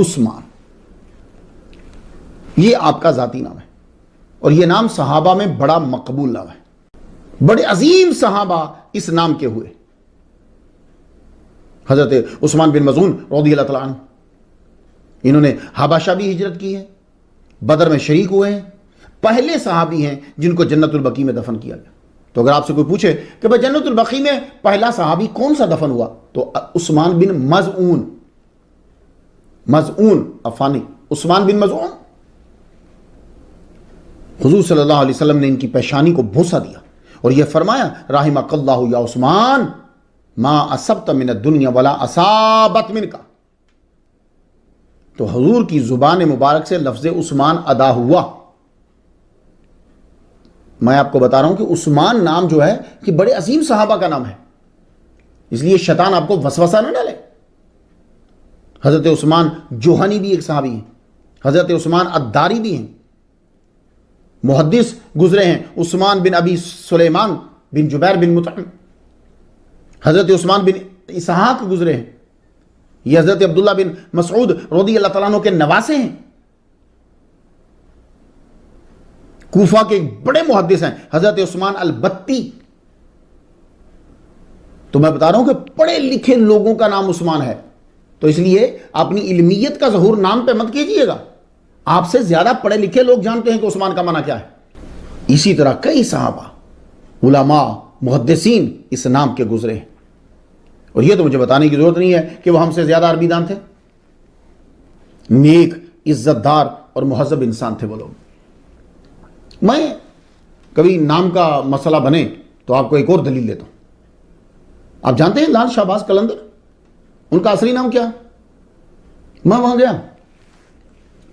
عثمان، یہ آپ کا ذاتی نام ہے، اور یہ نام صحابہ میں بڑا مقبول نام ہے، بڑے عظیم صحابہ اس نام کے ہوئے۔ حضرت عثمان بن مظعون رضی اللہ تعالیٰ عنہ، انہوں نے حبشہ بھی ہجرت کی ہے، بدر میں شریک ہوئے ہیں، پہلے صحابی ہیں جن کو جنت البقیع میں دفن کیا گیا۔ تو اگر آپ سے کوئی پوچھے کہ بھائی جنت البقیع میں پہلا صحابی کون سا دفن ہوا، تو عثمان بن مظعون، عفانی عثمان بن مظعون، حضور صلی اللہ علیہ وسلم نے ان کی پیشانی کو بوسہ دیا اور یہ فرمایا رحمک اللہ یا عثمان ما اصبت من الدنیا ولا اصابت منک۔ تو حضور کی زبان مبارک سے لفظ عثمان ادا ہوا۔ میں آپ کو بتا رہا ہوں کہ عثمان نام جو ہے کہ بڑے عظیم صحابہ کا نام ہے، اس لیے شیطان آپ کو وسوسہ نہ ڈالے۔ حضرت عثمان جوہنی بھی ایک صحابی ہیں، حضرت عثمان الداری بھی ہیں، محدث گزرے ہیں عثمان بن ابی سلیمان بن جبیر بن مطعم، حضرت عثمان بن اسحاق گزرے ہیں، یہ حضرت عبداللہ بن مسعود رضی اللہ تعالیٰ عنہ کے نواسے ہیں، کوفہ کے بڑے محدث ہیں حضرت عثمان البتی۔ تو میں بتا رہا ہوں کہ پڑھے لکھے لوگوں کا نام عثمان ہے، تو اس لیے اپنی علمیت کا ظہور نام پہ مت کیجئے گا۔ آپ سے زیادہ پڑھے لکھے لوگ جانتے ہیں کہ عثمان کا معنی کیا ہے۔ اسی طرح کئی صحابہ، علماء، محدثین اس نام کے گزرے ہیں، اور یہ تو مجھے بتانے کی ضرورت نہیں ہے کہ وہ ہم سے زیادہ عربی دان تھے، نیک، عزت دار اور مہذب انسان تھے وہ لوگ۔ میں کبھی نام کا مسئلہ بنے تو آپ کو ایک اور دلیل دیتا ہوں۔ آپ جانتے ہیں لال شہباز قلندر، ان کا اصلی نام کیا؟ میں وہاں گیا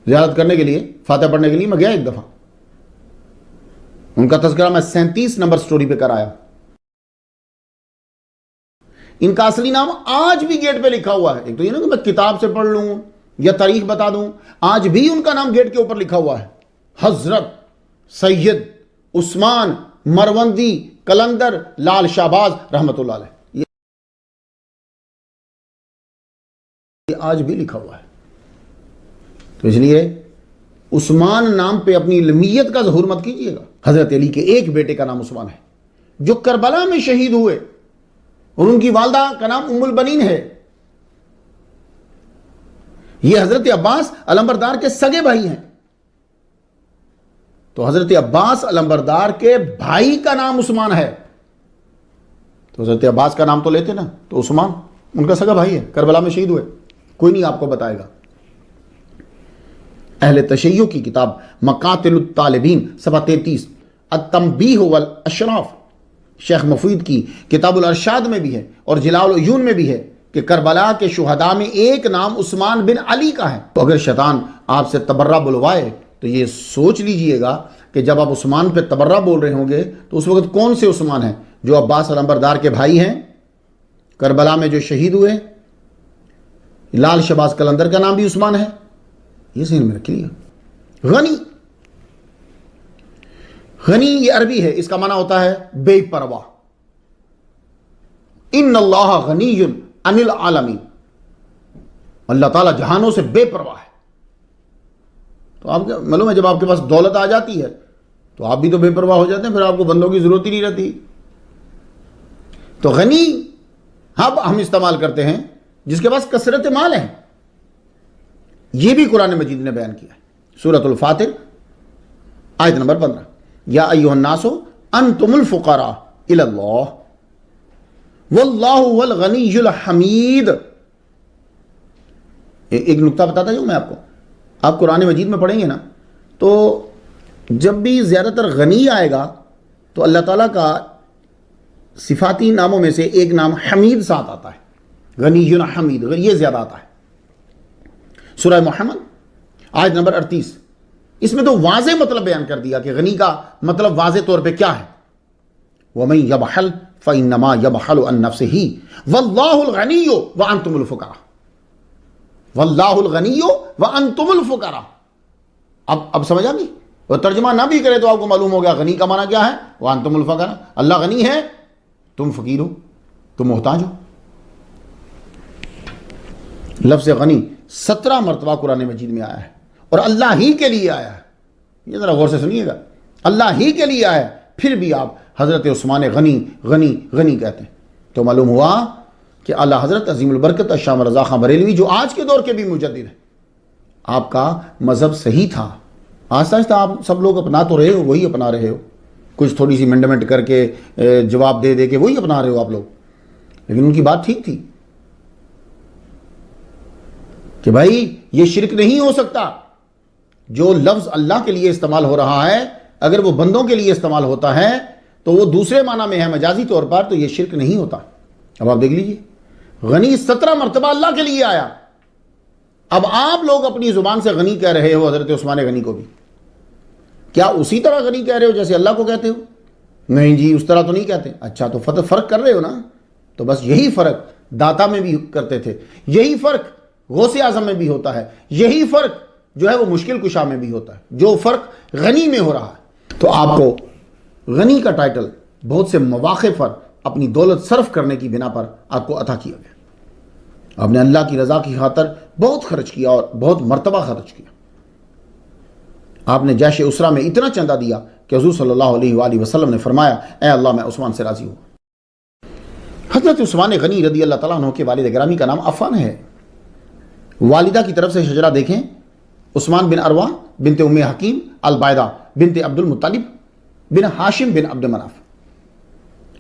زیارت کرنے کے لیے، فاتحہ پڑھنے کے لیے، میں گیا ایک دفعہ، ان کا تذکرہ میں 37 نمبر سٹوری پہ کرایا۔ ان کا اصلی نام آج بھی گیٹ پہ لکھا ہوا ہے۔ ایک تو یہ نا کہ میں کتاب سے پڑھ لوں یا تاریخ بتا دوں، آج بھی ان کا نام گیٹ کے اوپر لکھا ہوا ہے، حضرت سید عثمان مروندی قلندر لال شہباز رحمت اللہ علیہ، یہ آج بھی لکھا ہوا ہے۔ تو اس لیے عثمان نام پہ اپنی علمیت کا ظہور مت کیجئے گا۔ حضرت علی کے ایک بیٹے کا نام عثمان ہے جو کربلا میں شہید ہوئے، اور ان کی والدہ کا نام ام البنین ہے۔ یہ حضرت عباس علمبردار کے سگے بھائی ہیں، تو حضرت عباس علمبردار کے بھائی کا نام عثمان ہے، تو حضرت عباس کا نام تو لیتے نا، تو عثمان ان کا سگا بھائی ہے، کربلا میں شہید ہوئے، کوئی نہیں آپ کو بتائے گا۔ اہل تشیع کی کتاب مقاتل الطالبین صفحہ 33، التنبیہ والاشراف، شیخ مفید کی کتاب الارشاد میں بھی ہے اور جلال العیون میں بھی ہے کہ کربلا کے شہداء میں ایک نام عثمان بن علی کا ہے۔ تو اگر شیطان آپ سے تبرہ بلوائے تو یہ سوچ لیجئے گا کہ جب آپ عثمان پہ تبرہ بول رہے ہوں گے تو اس وقت کون سے عثمان ہیں؟ جو عباس علمبردار کے بھائی ہیں، کربلا میں جو شہید ہوئے۔ لال شہباز قلندر کا نام بھی عثمان ہے، یہ ذہن میں رکھیے۔ غنی، غنی یہ عربی ہے، اس کا معنی ہوتا ہے بے پرواہ۔ ان اللہ غنی عن العالمین، اللہ تعالیٰ جہانوں سے بے پرواہ ہے۔ تو آپ کو معلوم ہے جب آپ کے پاس دولت آ جاتی ہے تو آپ بھی تو بے پرواہ ہو جاتے ہیں، پھر آپ کو بندوں کی ضرورت ہی نہیں رہتی۔ تو غنی ہم استعمال کرتے ہیں جس کے پاس کثرت مال ہے، یہ بھی قرآن مجید نے بیان کیا ہے۔ سورۃ الفاتر آیت نمبر 15، یا ایھا الناس انتم الفقراء الی اللہ واللہ هو الغنی الحمید۔ ایک نکتہ بتاتا ہوں میں آپ قرآن مجید میں پڑھیں گے نا تو جب بھی زیادہ تر غنی آئے گا تو اللہ تعالیٰ کا صفاتی ناموں میں سے ایک نام حمید ساتھ آتا ہے، غنی حمید، یہ زیادہ آتا ہے۔ سورہ محمد آیت نمبر 38، اس میں تو واضح مطلب بیان کر دیا کہ غنی کا مطلب واضح طور پہ کیا ہے۔ وَمَن يَبْخَلْ فَإِنَّمَا يَبْخَلُ عَن نَفْسِهِ وَاللَّهُ الْغَنِيُّ وَأَنْتُمُ الْفُقَرَاءُ، وَاللَّهُ الْغَنِيُّ وَأَنْتُمُ الْفُقَرَاءُ۔ اب سمجھ آ گئی؟ وہ ترجمہ نہ بھی کرے تو آپ کو معلوم ہو گیا غنی کا معنی کیا ہے، وَأَنْتُمُ الْفُقَرَاءُ، اللہ غنی ہے، تم فقیر ہو، تم محتاج ہو۔ لفظ غنی 17 مرتبہ قرآن مجید میں آیا ہے اور اللہ ہی کے لیے آیا ہے. یہ ذرا غور سے سنیے گا, اللہ ہی کے لیے آیا ہے, پھر بھی آپ حضرت عثمان غنی غنی غنی کہتے ہیں. تو معلوم ہوا کہ اللہ حضرت عظیم البرکت شاہ مرزا خان بریلوی جو آج کے دور کے بھی مجدد ہیں, آپ کا مذہب صحیح تھا. آہستہ آہستہ آپ سب لوگ اپنا تو رہے ہو, وہی اپنا رہے ہو, کچھ تھوڑی سی امینڈمنٹ کر کے جواب دے کے وہی اپنا رہے ہو آپ لوگ, لیکن ان کی بات ٹھیک تھی کہ بھائی یہ شرک نہیں ہو سکتا. جو لفظ اللہ کے لیے استعمال ہو رہا ہے اگر وہ بندوں کے لیے استعمال ہوتا ہے تو وہ دوسرے معنی میں ہے مجازی طور پر, تو یہ شرک نہیں ہوتا. اب آپ دیکھ لیجئے, غنی 17 مرتبہ اللہ کے لیے آیا. اب آپ لوگ اپنی زبان سے غنی کہہ رہے ہو حضرت عثمان غنی کو بھی, کیا اسی طرح غنی کہہ رہے ہو جیسے اللہ کو کہتے ہو؟ نہیں جی اس طرح تو نہیں کہتے. اچھا تو فرق کر رہے ہو نا, تو بس یہی فرق داتا میں بھی کرتے تھے, یہی فرق غوث اعظم میں بھی ہوتا ہے, یہی فرق جو ہے وہ مشکل کشا میں بھی ہوتا ہے, جو فرق غنی میں ہو رہا ہے. تو آپ کو غنی کا ٹائٹل بہت سے مواقع پر اپنی دولت صرف کرنے کی بنا پر آپ کو عطا کیا گیا. آپ نے اللہ کی رضا کی خاطر بہت خرچ کیا اور بہت مرتبہ خرچ کیا. آپ نے جیش اسرا میں اتنا چندہ دیا کہ حضور صلی اللہ علیہ وآلہ وسلم نے فرمایا اے اللہ میں عثمان سے راضی ہوں. حضرت عثمان غنی رضی اللہ تعالیٰ عنہ کے والد گرامی کا نام عفان ہے. والدہ کی طرف سے شجرہ دیکھیں, عثمان بن عروہ بنت ام حکیم البائدہ بنت عبد المطلب بن ہاشم بن عبد مناف.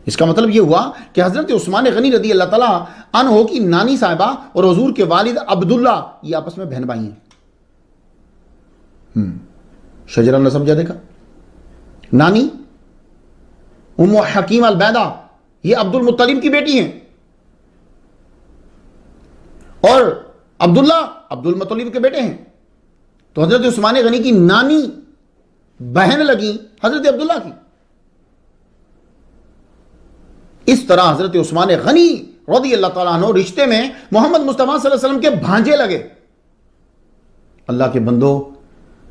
اس کا مطلب یہ ہوا کہ حضرت عثمان غنی رضی اللہ تعالیٰ عنہ کی نانی صاحبہ اور حضور کے والد عبداللہ یہ آپس میں بہن بھائی ہیں. شجرہ نسب جا دیکھا, نانی ام حکیم البیدہ یہ عبد المطلب کی بیٹی ہیں, اور عبداللہ عبد المطلب کے بیٹے ہیں. تو حضرت عثمان غنی کی نانی بہن لگی حضرت عبداللہ کی. اس طرح حضرت عثمان غنی رضی اللہ تعالیٰ عنہ رشتے میں محمد مصطفیٰ صلی اللہ علیہ وسلم کے بھانجے لگے. اللہ کے بندو,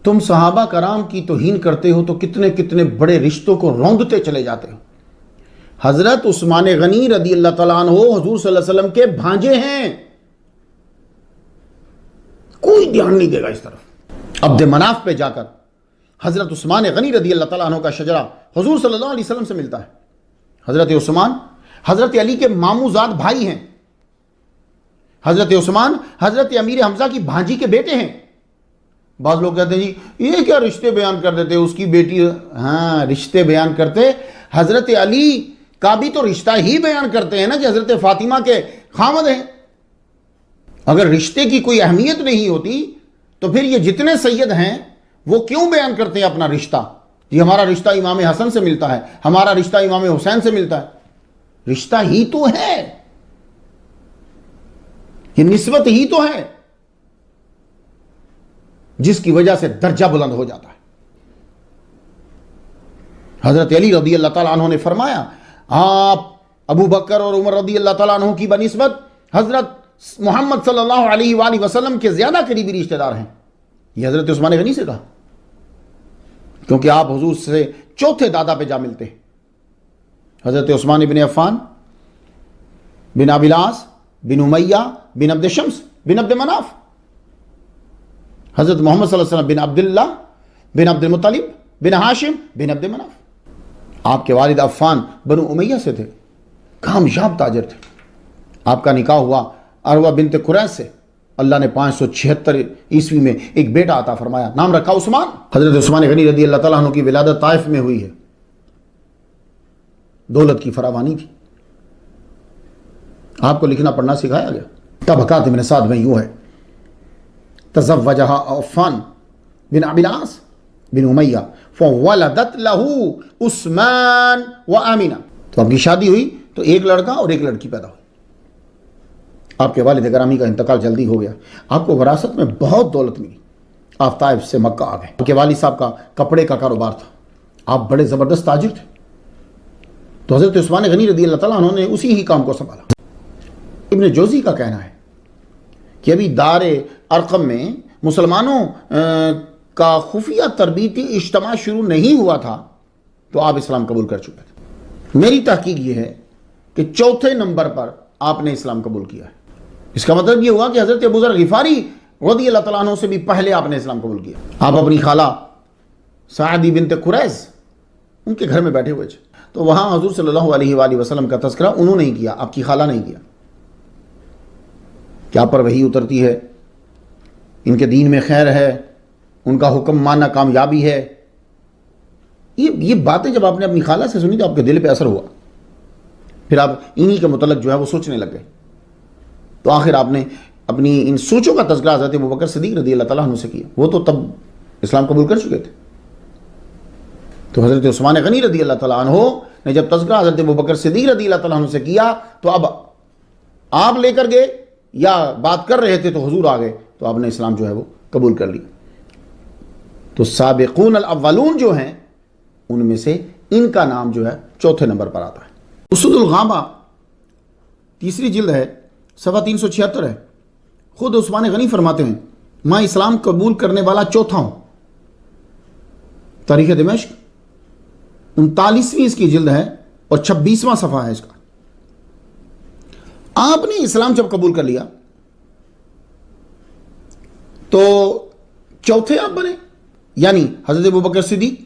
تم صحابہ کرام کی توہین کرتے ہو تو کتنے کتنے بڑے رشتوں کو روندتے چلے جاتے ہو. حضرت عثمان غنی رضی اللہ تعالیٰ عنہ حضور صلی اللہ علیہ وسلم کے بھانجے ہیں, کوئی دھیان نہیں دے گا اس طرف. عبد مناف پہ جا کر حضرت عثمان غنی رضی اللہ تعالیٰ عنہ کا شجرہ حضور صلی اللہ علیہ وسلم سے ملتا ہے. حضرت عثمان حضرت علی کے ماموزاد بھائی ہیں. حضرت عثمان حضرت امیر حمزہ کی بھانجی کے بیٹے ہیں. بعض لوگ کہتے ہیں جی یہ کیا رشتے بیان کر دیتے, اس کی بیٹی. ہاں رشتے بیان کرتے, حضرت علی کا بھی تو رشتہ ہی بیان کرتے ہیں نا کہ حضرت فاطمہ کے خامد ہیں. اگر رشتے کی کوئی اہمیت نہیں ہوتی تو پھر یہ جتنے سید ہیں وہ کیوں بیان کرتے ہیں اپنا رشتہ؟ یہ ہمارا رشتہ امام حسن سے ملتا ہے, ہمارا رشتہ امام حسین سے ملتا ہے. رشتہ ہی تو ہے, یہ نسبت ہی تو ہے جس کی وجہ سے درجہ بلند ہو جاتا ہے. حضرت علی رضی اللہ تعالیٰ عنہ نے فرمایا آپ ابو بکر اور عمر رضی اللہ تعالیٰ عنہ کی بنسبت حضرت محمد صلی اللہ علیہ وآلہ وسلم کے زیادہ قریبی رشتہ دار ہیں. یہ حضرت عثمان غنی سے کہا کیونکہ آپ حضور سے چوتھے دادا پہ جا ملتے ہیں. حضرت عثمان بن عفان بن ابی العاص بن امیہ بن عبد شمس بن عبد مناف, حضرت محمد صلی اللہ علیہ وسلم بن عبداللہ بن عبد المطلب بن ہاشم بن عبد مناف. آپ کے والد عفان بنو امیہ سے تھے, کامیاب تاجر تھے. آپ کا نکاح ہوا عروہ بنت قریش سے. اللہ نے 576 عیسوی میں ایک بیٹا عطا فرمایا, نام رکھا عثمان. حضرت عثمان غنی رضی اللہ تعالیٰ عنہ کی ولادت طائف میں ہوئی ہے. دولت کی فراوانی تھی. آپ کو لکھنا پڑھنا سکھایا گیا. طبقات ابن سعد میں یوں ہے تزوجہا عفان بن ابی العاص بن امیہ فولدت لہو عثمان و آمینہ. تو آپ کی شادی ہوئی تو ایک لڑکا اور ایک لڑکی پیدا ہوئی. آپ کے والد گرامی کا انتقال جلدی ہو گیا. آپ کو وراثت میں بہت دولت ملی. آپ طائف سے مکہ آ گئے. آپ کے والد صاحب کا کپڑے کا کاروبار تھا. آپ بڑے زبردست تاجر تھے. تو حضرت عثمان غنی رضی اللہ تعالیٰ عنہ نے اسی ہی کام کو سنبھالا. ابن جوزی کا کہنا ہے کہ ابھی دار ارقم میں مسلمانوں کا خفیہ تربیتی اجتماع شروع نہیں ہوا تھا تو آپ اسلام قبول کر چکے تھے. میری تحقیق یہ ہے کہ چوتھے نمبر پر آپ نے اسلام قبول کیا ہے. اس کا مطلب یہ ہوا کہ حضرت ابو ذر غفاری رضی اللہ تعالیٰ عنہ سے بھی پہلے آپ نے اسلام قبول کیا. آپ اپنی خالہ سعدی بنت قریظ ان کے گھر میں بیٹھے ہوئے تھے, تو وہاں حضور صلی اللہ علیہ وآلہ وسلم کا تذکرہ انہوں نے کیا, آپ کی خالہ نہیں کیا. کہ آپ پر وحی اترتی ہے, ان کے دین میں خیر ہے, ان کا حکم ماننا کامیابی ہے. یہ باتیں جب آپ نے اپنی خالہ سے سنی تو آپ کے دل پہ اثر ہوا, پھر آپ انہی کے متعلق جو ہے وہ سوچنے لگ گئے. تو آخر آپ نے اپنی ان سوچوں کا تذکرہ حضرت ابوبکر صدیق رضی اللہ تعالیٰ عنہ سے کیا. وہ تو تب اسلام قبول کر چکے تھے. تو حضرت عثمان غنی رضی اللہ تعالیٰ عنہ نے جب تذکرہ حضرت ابوبکر صدیق رضی اللہ تعالیٰ عنہ سے کیا تو اب آپ لے کر گئے یا بات کر رہے تھے تو حضور آ گئے, تو آپ نے اسلام جو ہے وہ قبول کر لیا. تو سابقون الاولون جو ہیں ان میں سے ان کا نام جو ہے چوتھے نمبر پر آتا ہے. اسد الغامہ تیسری جلد ہے, صفحہ 376 ہے. خود عثمان غنی فرماتے ہیں میں اسلام قبول کرنے والا چوتھا ہوں. تاریخ دمشق 39ویں اس کی جلد ہے اور 26واں صفحہ ہے اس کا. آپ نے اسلام جب قبول کر لیا تو چوتھے آپ بنے, یعنی حضرت ابوبکر صدیق,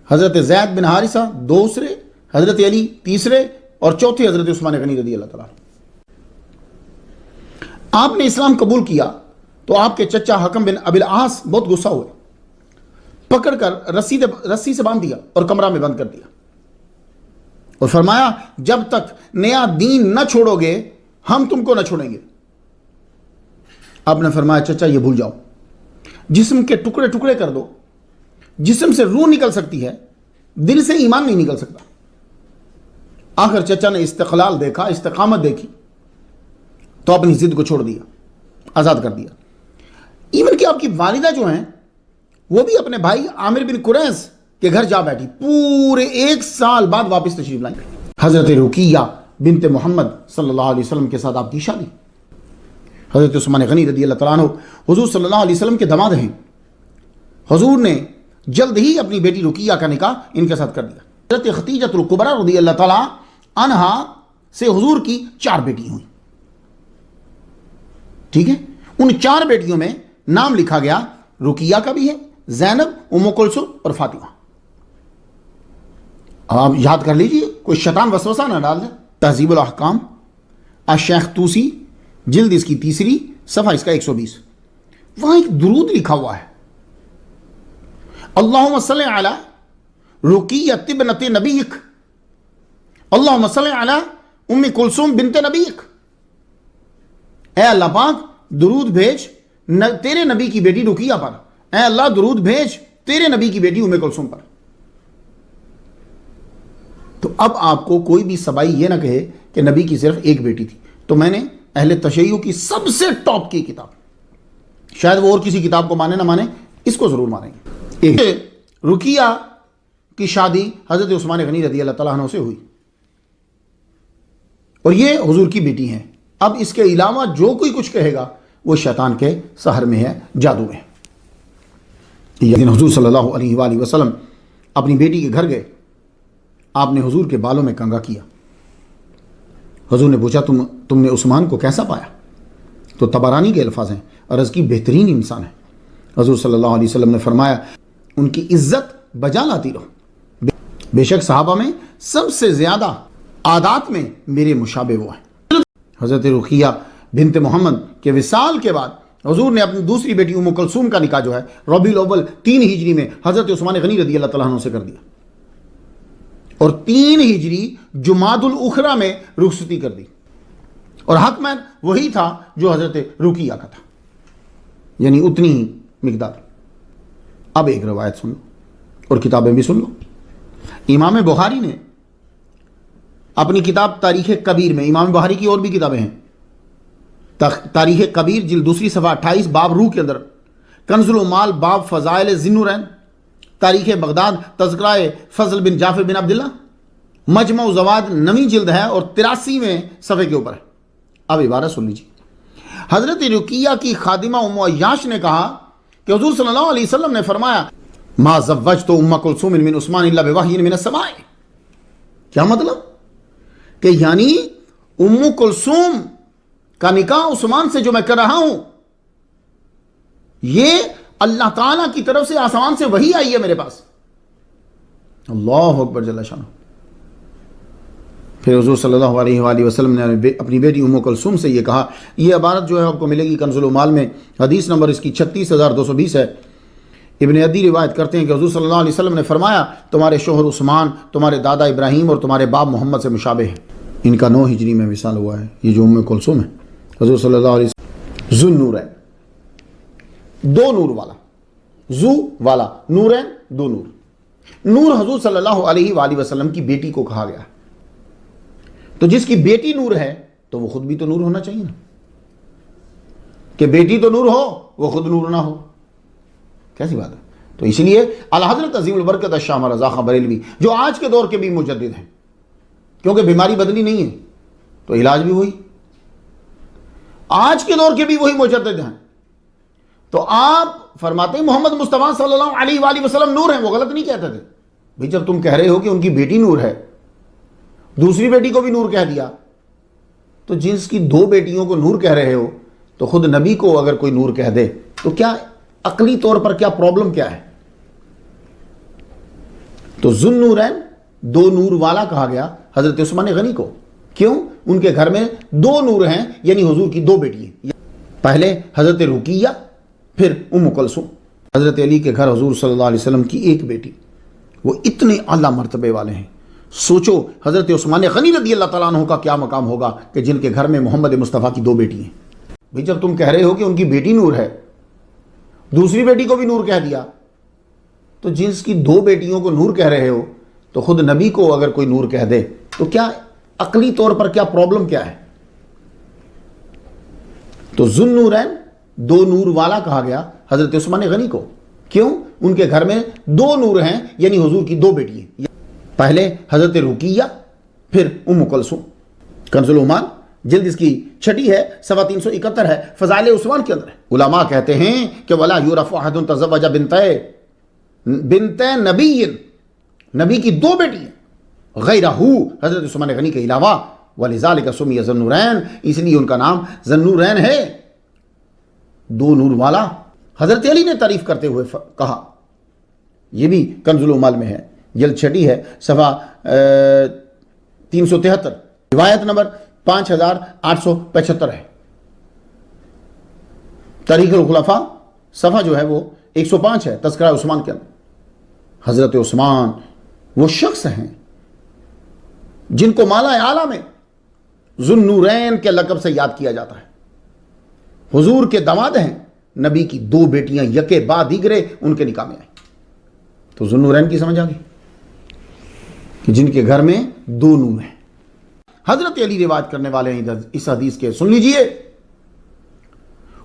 حضرت زید بن حارثہ دوسرے, حضرت علی تیسرے اور چوتھے حضرت عثمان غنی رضی اللہ تعالیٰ. آپ نے اسلام قبول کیا تو آپ کے چچا حکم بن ابی العاص بہت غصہ ہوئے, پکڑ کر رسی سے باندھ دیا اور کمرہ میں بند کر دیا اور فرمایا جب تک نیا دین نہ چھوڑو گے ہم تم کو نہ چھوڑیں گے. آپ نے فرمایا چچا یہ بھول جاؤ, جسم کے ٹکڑے ٹکڑے کر دو, جسم سے روح نکل سکتی ہے, دل سے ایمان نہیں نکل سکتا. آخر چچا نے استقلال دیکھا, استقامت دیکھی تو اپنی ضد کو چھوڑ دیا, آزاد کر دیا. ایون کہ آپ کی والدہ جو ہیں وہ بھی اپنے بھائی عامر بن قریظ کے گھر جا بیٹھی, پورے 1 سال بعد واپس تشریف لائیں. حضرت رقیہ بنت محمد صلی اللہ علیہ وسلم کے ساتھ آپ کی شادی. حضرت عثمان غنی رضی اللہ تعالیٰ عنہ حضور صلی اللہ علیہ وسلم کے داماد ہیں. حضور نے جلد ہی اپنی بیٹی رقیہ کا نکاح ان کے ساتھ کر دیا. حضرت ختیجۃ الکبریٰ رضی اللہ تعالیٰ عنہا سے حضور کی 4 بیٹی ہوئیں. ٹھیک ہے, ان 4 بیٹیوں میں نام لکھا گیا رقیہ کا بھی ہے, زینب, ام کلثوم اور فاطمہ. آپ یاد کر لیجئے, کوئی شیطان وسوسہ نہ ڈال دے. تہذیب الاحکام الشیخ طوسی جلد اس کی 3 صفحہ اس کا 120, وہاں ایک درود لکھا ہوا ہے, اللہم صلی علی رقیہ بنت نبیک, اللہم صلی علی ام کلثوم بنت نبیک. اے اللہ پاک درود بھیج تیرے نبی کی بیٹی رقیہ پر, اے اللہ درود بھیج تیرے نبی کی بیٹی ام کلثوم پر. تو اب آپ کو کوئی بھی سبائی یہ نہ کہے کہ نبی کی صرف ایک بیٹی تھی. تو میں نے اہل تشیع کی سب سے ٹاپ کی کتاب, شاید وہ اور کسی کتاب کو مانے نہ مانے, اس کو ضرور مانیں گے. رقیہ کی شادی حضرت عثمان غنی رضی اللہ تعالیٰ عنہ سے ہوئی اور یہ حضور کی بیٹی ہیں. اب اس کے علاوہ جو کوئی کچھ کہے گا وہ شیطان کے سحر میں ہے, جادو میں. حضور صلی اللہ علیہ وآلہ وسلم اپنی بیٹی کے گھر گئے, آپ نے حضور کے بالوں میں کنگھا کیا. حضور نے پوچھا تم نے عثمان کو کیسا پایا؟ تو طبرانی کے الفاظ ہیں, عرض کی بہترین انسان ہے. حضور صلی اللہ علیہ وسلم نے فرمایا ان کی عزت بجا لاتی رہو, بے شک صحابہ میں سب سے زیادہ عادات میں میرے مشابہ وہ ہیں. حضرت رقیہ بنت محمد کے وصال کے بعد حضور نے اپنی دوسری بیٹی ام کلثوم کا نکاح جو ہے ربیع الاول 3 ہجری میں حضرت عثمان غنی رضی اللہ تعالیٰ عنہ سے کر دیا اور 3 ہجری جمادی الاخری میں رخصتی کر دی. اور حق میں وہی تھا جو حضرت رقیہ کا تھا, یعنی اتنی ہی مقدار. اب ایک روایت سن لو اور کتابیں بھی سن لو. امام بخاری نے اپنی کتاب تاریخ کبیر میں, امام بخاری کی اور بھی کتابیں ہیں, تاریخ کبیر جلد 2 صفحہ 28 باب روح کے اندر, کنز المال باب فضائل ذی النورین, تاریخ بغداد تذکرہ فضل بن جعفر بن عبداللہ, مجمع زواد 9ویں جلد ہے اور 83ویں صفحے کے اوپر ہے. اب عبارت سن لیجیے. حضرت رقیہ کی خادمہ ام عیاش نے کہا کہ حضور صلی اللہ علیہ وسلم نے فرمایا ما زوجت ام کلثوم من عثمان الا بوحی من السماء. کیا مطلب کہ یعنی ام کلثوم کا نکاح عثمان سے جو میں کر رہا ہوں یہ اللہ تعالیٰ کی طرف سے آسمان سے وحی آئی ہے میرے پاس. اللہ اکبر جل شانہ. پھر حضور صلی اللہ علیہ وآلہ وسلم نے اپنی بیٹی ام کلثوم سے یہ کہا. یہ عبارت جو ہے آپ کو ملے گی کنز العمال میں، حدیث نمبر اس کی 36220 ہے. ابن عدی روایت کرتے ہیں کہ حضور صلی اللہ علیہ وسلم نے فرمایا تمہارے شوہر عثمان تمہارے دادا ابراہیم اور تمہارے باپ محمد سے مشابہ ہیں. ان کا 9 ہجری میں وصال ہوا ہے. یہ جو ام کلثوم ہے حضور صلی اللہ علیہ وسلم ذو نورین، 2 نور والا، ذو والا، نورین 2 نور. نور حضور صلی اللہ علیہ وآلہ وسلم کی بیٹی کو کہا گیا. تو جس کی بیٹی نور ہے تو وہ خود بھی تو نور ہونا چاہیے نا، کہ بیٹی تو نور ہو وہ خود نور نہ ہو، کیسی بات ہے. تو اس لیے الحضرت عظیم البرکت الشاہ رضا خان بریلوی جو آج کے دور کے بھی مجدد ہیں، کیونکہ بیماری بدلی نہیں ہے تو علاج بھی وہی، آج کے دور کے بھی وہی مجدد ہیں. تو آپ فرماتے ہیں محمد مصطفیٰ صلی اللہ علیہ وآلہ وسلم نور ہیں. وہ غلط نہیں کہتے تھے بھئی. جب تم کہہ رہے ہو کہ ان کی بیٹی نور ہے، دوسری بیٹی کو بھی نور کہہ دیا، تو جس کی 2 بیٹیوں کو نور کہہ رہے ہو تو خود نبی کو اگر کوئی نور کہہ دے تو کیا عقلی طور پر کیا پرابلم کیا ہے؟ تو ذو نورین 2 نور والا کہا گیا حضرت عثمان غنی کو. کیوں؟ ان کے گھر میں 2 نور ہیں، یعنی حضور کی 2 بیٹی ہیں. پہلے حضرت رقیہ، پھر ام کلثوم. حضرت علی کے گھر حضور صلی اللہ علیہ وسلم کی 1 بیٹی. وہ اتنے اعلیٰ مرتبے والے ہیں. سوچو حضرت عثمان غنی رضی اللہ تعالیٰ عنہ کا کیا مقام ہوگا کہ جن کے گھر میں محمد مصطفیٰ کی 2 بیٹی ہیں. بھئی جب تم کہہ رہے ہو کہ ان کی بیٹی نور ہے، دوسری بیٹی کو بھی نور کہہ دیا، تو جس کی 2 بیٹیوں کو نور کہہ رہے ہو تو خود نبی کو اگر کوئی نور کہہ دے تو کیا عقلی طور پر کیا پرابلم کیا ہے؟ تو ذو نورین 2 نور والا کہا گیا حضرت عثمان غنی کو. کیوں؟ ان کے گھر میں 2 نور ہیں، یعنی حضور کی 2 بیٹی ہیں. پہلے حضرت رقیہ، پھر ام کلثوم. کنز العمال جلد اس کی 6 ہے، صفحہ 371 ہے، فضائل عثمان کے اندر ہے. علماء کہتے ہیں کہ ولا یعرف احد تزوج بنت نبی، نبی کی 2 بیٹی ہیں غیرہ حضرت عثمان غنی کے علاوہ، ولذالک سمی ذو النورین، اس لیے ان کا نام ذو النورین ہے، 2 نور والا. حضرت علی نے تعریف کرتے ہوئے کہا، یہ بھی کنز العمال میں ہے، جلد 6 ہے، صفحہ 373، روایت نمبر 5875 ہے. تاریخ الخلفاء صفحہ جو ہے وہ 105 ہے، تذکرہ عثمان کے اندر. حضرت عثمان وہ شخص ہیں جن کو مالا اعلیٰ میں ذو النورین کے لقب سے یاد کیا جاتا ہے. حضور کے داماد ہیں، نبی کی 2 بیٹیاں یکے بعد دیگرے ان کے نکاح میں آئیں. تو ذو النورین کی سمجھ آ گئی کہ جن کے گھر میں 2 نور ہیں. حضرت علی روایت کرنے والے ہیں اس حدیث کے، سن لیجئے.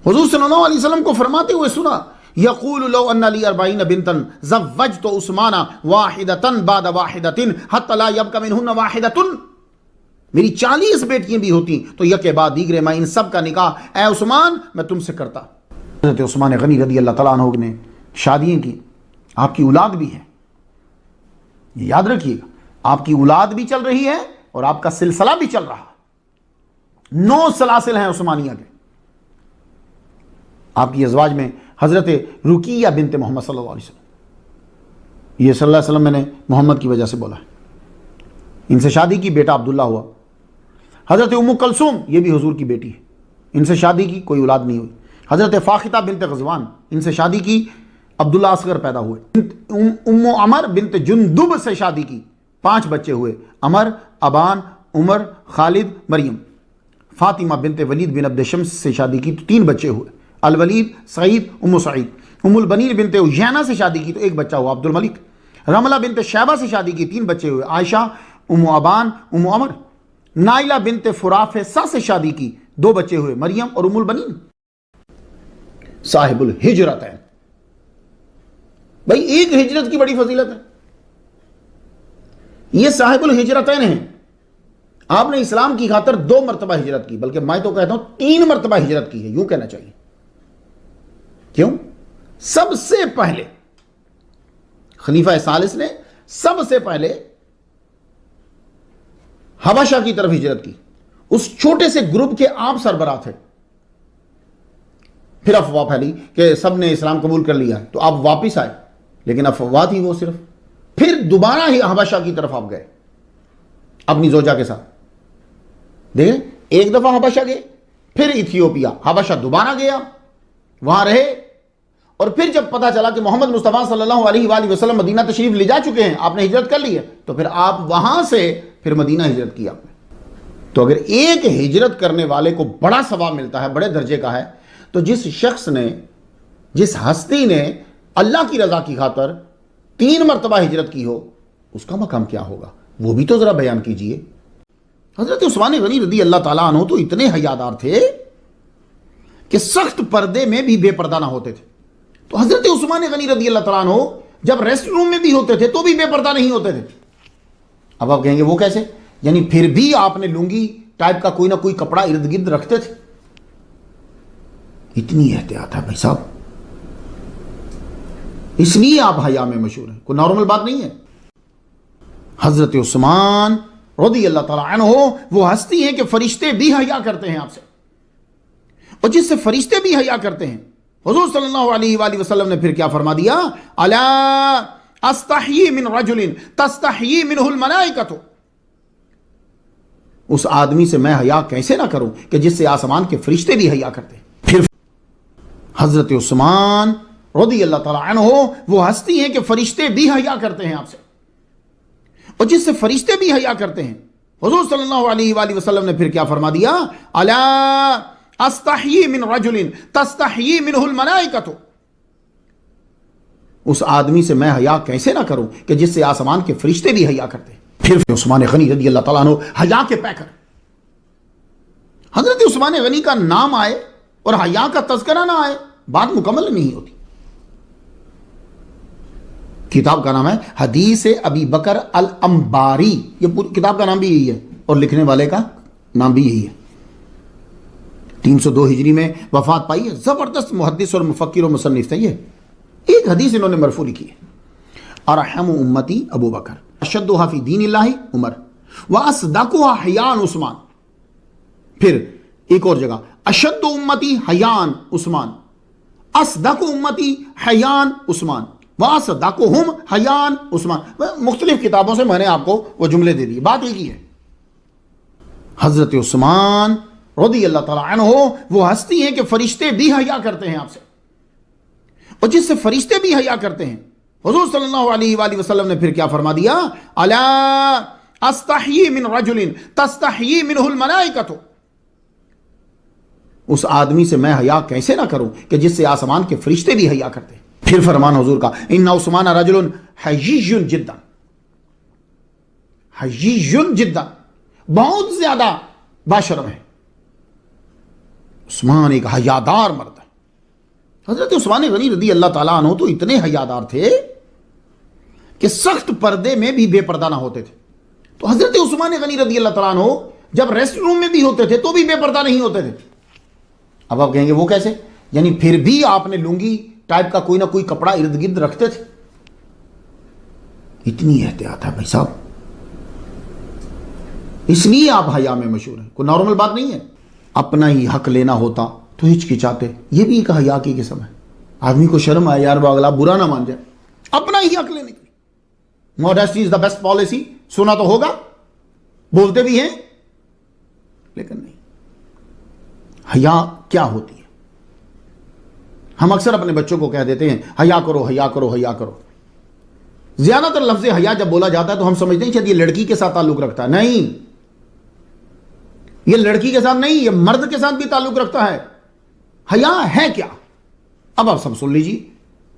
حضور صلی اللہ علیہ وسلم کو فرماتے ہوئے سنا، یقول لو ان لی 40 بنتا زوجت عثمان واحدۃ بعد واحدۃ حتی لا یبقى منہن واحدۃ. میری 40 بیٹیاں بھی ہوتی تو یکے بعد دیگرے میں ان سب کا نکاح اے عثمان میں تم سے کرتا. حضرت عثمان غنی رضی اللہ تعالیٰ عنہ نے شادیاں کی، آپ کی اولاد بھی ہے، یہ یاد رکھیے گا. آپ کی اولاد بھی چل رہی ہے اور آپ کا سلسلہ بھی چل رہا. 9 سلاسل ہیں عثمانیہ کے. آپ کی ازواج میں حضرت رقیہ بنت محمد صلی اللہ علیہ وسلم، یہ صلی اللہ علیہ وسلم میں نے محمد کی وجہ سے بولا ہے، ان سے شادی کی، بیٹا عبداللہ ہوا. حضرت ام کلثوم یہ بھی حضور کی بیٹی ہے، ان سے شادی کی، کوئی اولاد نہیں ہوئی. حضرت فاختہ بنت غزوان، ان سے شادی کی، عبداللہ اصغر پیدا ہوئے. ام عمر بنت جندب سے شادی کی، 5 بچے ہوئے، عمر، ابان، عمر، خالد، مریم. فاطمہ بنت ولید بن عبد شمس سے شادی کی تو 3 بچے ہوئے، الولید، سعید، ام سعید. ام البنین بنت اجینہ سے شادی کی تو 1 بچہ ہوا، عبد الملک. رملہ بنت شیبہ سے شادی کی، 3 بچے ہوئے، عائشہ، ام ابان، ام عمر. نائلہ بنت فرافسہ سے شادی کی، 2 بچے ہوئے، مریم اور ام البنین. صاحب الہجرتین، بھائی ایک ہجرت کی بڑی فضیلت ہے. یہ صاحب الہجرتین ہیں. آپ نے اسلام کی خاطر 2 مرتبہ ہجرت کی، بلکہ میں تو کہتا ہوں 3 مرتبہ ہجرت کی ہے، یوں کہنا چاہیے. کیوں؟ سب سے پہلے خلیفہ ثالث نے سب سے پہلے حبشہ کی طرف ہجرت کی. اس چھوٹے سے گروپ کے آپ سربراہ تھے. پھر افواہ پھیلی کہ سب نے اسلام قبول کر لیا، تو آپ واپس آئے، لیکن افواہ تھی وہ صرف. پھر دوبارہ ہی حبشہ کی طرف آپ گئے اپنی زوجہ کے ساتھ. دیکھیں، ایک دفعہ حبشہ گئے، پھر ایتھیوپیا، حبشہ دوبارہ گیا، وہاں رہے، اور پھر جب پتا چلا کہ محمد مصطفیٰ صلی اللہ علیہ وآلہ وسلم مدینہ تشریف لے جا چکے ہیں، آپ نے ہجرت کر لی ہے، تو پھر آپ وہاں سے پھر مدینہ ہجرت کیا. تو اگر ایک ہجرت کرنے والے کو بڑا ثواب ملتا ہے، بڑے درجے کا ہے، تو جس شخص نے، جس ہستی نے اللہ کی رضا کی خاطر 3 مرتبہ ہجرت کی ہو، اس کا مقام کیا ہوگا، وہ بھی تو ذرا بیان کیجئے. حضرت عثمان غنی رضی اللہ تعالیٰ عنہ تو اتنے حیادار تھے کہ سخت پردے میں بھی بے پردہ نہ ہوتے تھے. تو حضرت عثمان غنی رضی اللہ تعالیٰ عنہ جب ریسٹ روم میں بھی ہوتے تھے تو بھی بے پردہ نہیں ہوتے تھے. اب آپ کہیں گے وہ کیسے؟ یعنی پھر بھی آپ نے لنگی ٹائپ کا کوئی نہ کوئی کپڑا ارد گرد رکھتے تھے. اتنی احتیاط ہے بھائی صاحب، اس لیے آپ حیا میں مشہور ہیں، کوئی نارمل بات نہیں ہے. حضرت عثمان رضی اللہ تعالیٰ عنہ وہ ہستی ہیں کہ فرشتے بھی حیا کرتے ہیں آپ سے، اور جس سے فرشتے بھی حیا کرتے ہیں. حضور صلی اللہ علیہ وآلہ وسلم نے پھر کیا فرما دیا؟ الا استحیی من رجل تستحیی منہ الملائکۃ. اس آدمی سے میں حیا کیسے نہ کروں کہ جس سے آسمان کے فرشتے بھی حیا کرتے ہیں. پھر حضرت عثمان رضی اللہ تعالیٰ عنہ وہ ہستی ہیں کہ فرشتے بھی حیا کرتے ہیں آپ سے، اور جس سے فرشتے بھی حیا کرتے ہیں. حضور صلی اللہ علیہ وآلہ وسلم نے پھر کیا فرما دیا؟ الا استحیی من رجل تستحیی منہ الملائکۃ. اس آدمی سے میں حیا کیسے نہ کروں کہ جس سے آسمان کے فرشتے بھی حیا کرتے ہیں. پھر عثمان غنی رضی اللہ تعالیٰ عنہ حیا کے پیکر. حضرت عثمان غنی کا نام آئے اور حیا کا تذکرہ نہ آئے، بات مکمل نہیں ہوتی. کتاب کا نام ہے حدیث ابی بکر الانباری، یہ پوری کتاب کا نام بھی یہی ہے اور لکھنے والے کا نام بھی یہی ہے. 302 ہجری میں وفات پائی ہے. زبردست محدث اور مفکر و مصنف تھے. یہ ایک حدیث انہوں نے مرفوع لکھی ہے: ارحم امتی ابو بکر، اشدھا فی دین اللہ عمر، واصدقھا حیاء عثمان. پھر ایک اور جگہ: اشد امتی حیاء عثمان، اصدق امتی حیاء عثمان، واصدقھم حیاء عثمان. مختلف کتابوں سے میں نے آپ کو وہ جملے دے دی، بات ایک ہی ہے. حضرت عثمان رضی اللہ تعالیٰ عنہ وہ ہستی ہیں کہ فرشتے بھی حیا کرتے ہیں آپ سے، اور جس سے فرشتے بھی حیا کرتے ہیں. حضور صلی اللہ علیہ وآلہ وسلم نے پھر کیا فرما دیا؟ الا استحیی من رجل تستحیی منہ الملائکۃ. اس آدمی سے میں حیا کیسے نہ کروں کہ جس سے آسمان کے فرشتے بھی حیا کرتے ہیں. پھر فرمان حضور کا: ان عثمان رجل حیی جدا، حیی جدا، بہت زیادہ باشرم ہے. عثمان ایک حیادار مرد ہے. حضرت عثمان غنی رضی اللہ تعالیٰ عنہ تو اتنے حیادار تھے کہ سخت پردے میں بھی بے پردہ نہ ہوتے تھے. تو حضرت عثمان غنی رضی اللہ تعالیٰ عنہ جب ریسٹ روم میں بھی ہوتے تھے تو بھی بے پردہ نہیں ہوتے تھے. اب آپ کہیں گے وہ کیسے؟ یعنی پھر بھی آپ نے لنگی ٹائپ کا کوئی نہ کوئی کپڑا ارد گرد رکھتے تھے. اتنی احتیاط ہے بھائی صاحب، اس لیے آپ حیا میں مشہور ہیں، کوئی نارمل بات نہیں ہے. اپنا ہی حق لینا ہوتا تو ہچکچاتے، یہ بھی ایک حیا کی قسم ہے. آدمی کو شرم آئے یار اگلا برا نہ مان جائے، اپنا ہی حق لینے کی. Modesty is the best policy, سنا تو ہوگا، بولتے بھی ہیں، لیکن نہیں. حیا کیا ہوتی ہے؟ ہم اکثر اپنے بچوں کو کہہ دیتے ہیں حیا کرو حیا کرو حیا کرو. زیادہ تر لفظ حیا جب بولا جاتا ہے تو ہم سمجھتے ہیں شاید یہ لڑکی کے ساتھ تعلق رکھتا ہے. نہیں، یہ لڑکی کے ساتھ نہیں، یہ مرد کے ساتھ بھی تعلق رکھتا ہے. حیا ہے کیا؟ اب آپ سب سن لیجیے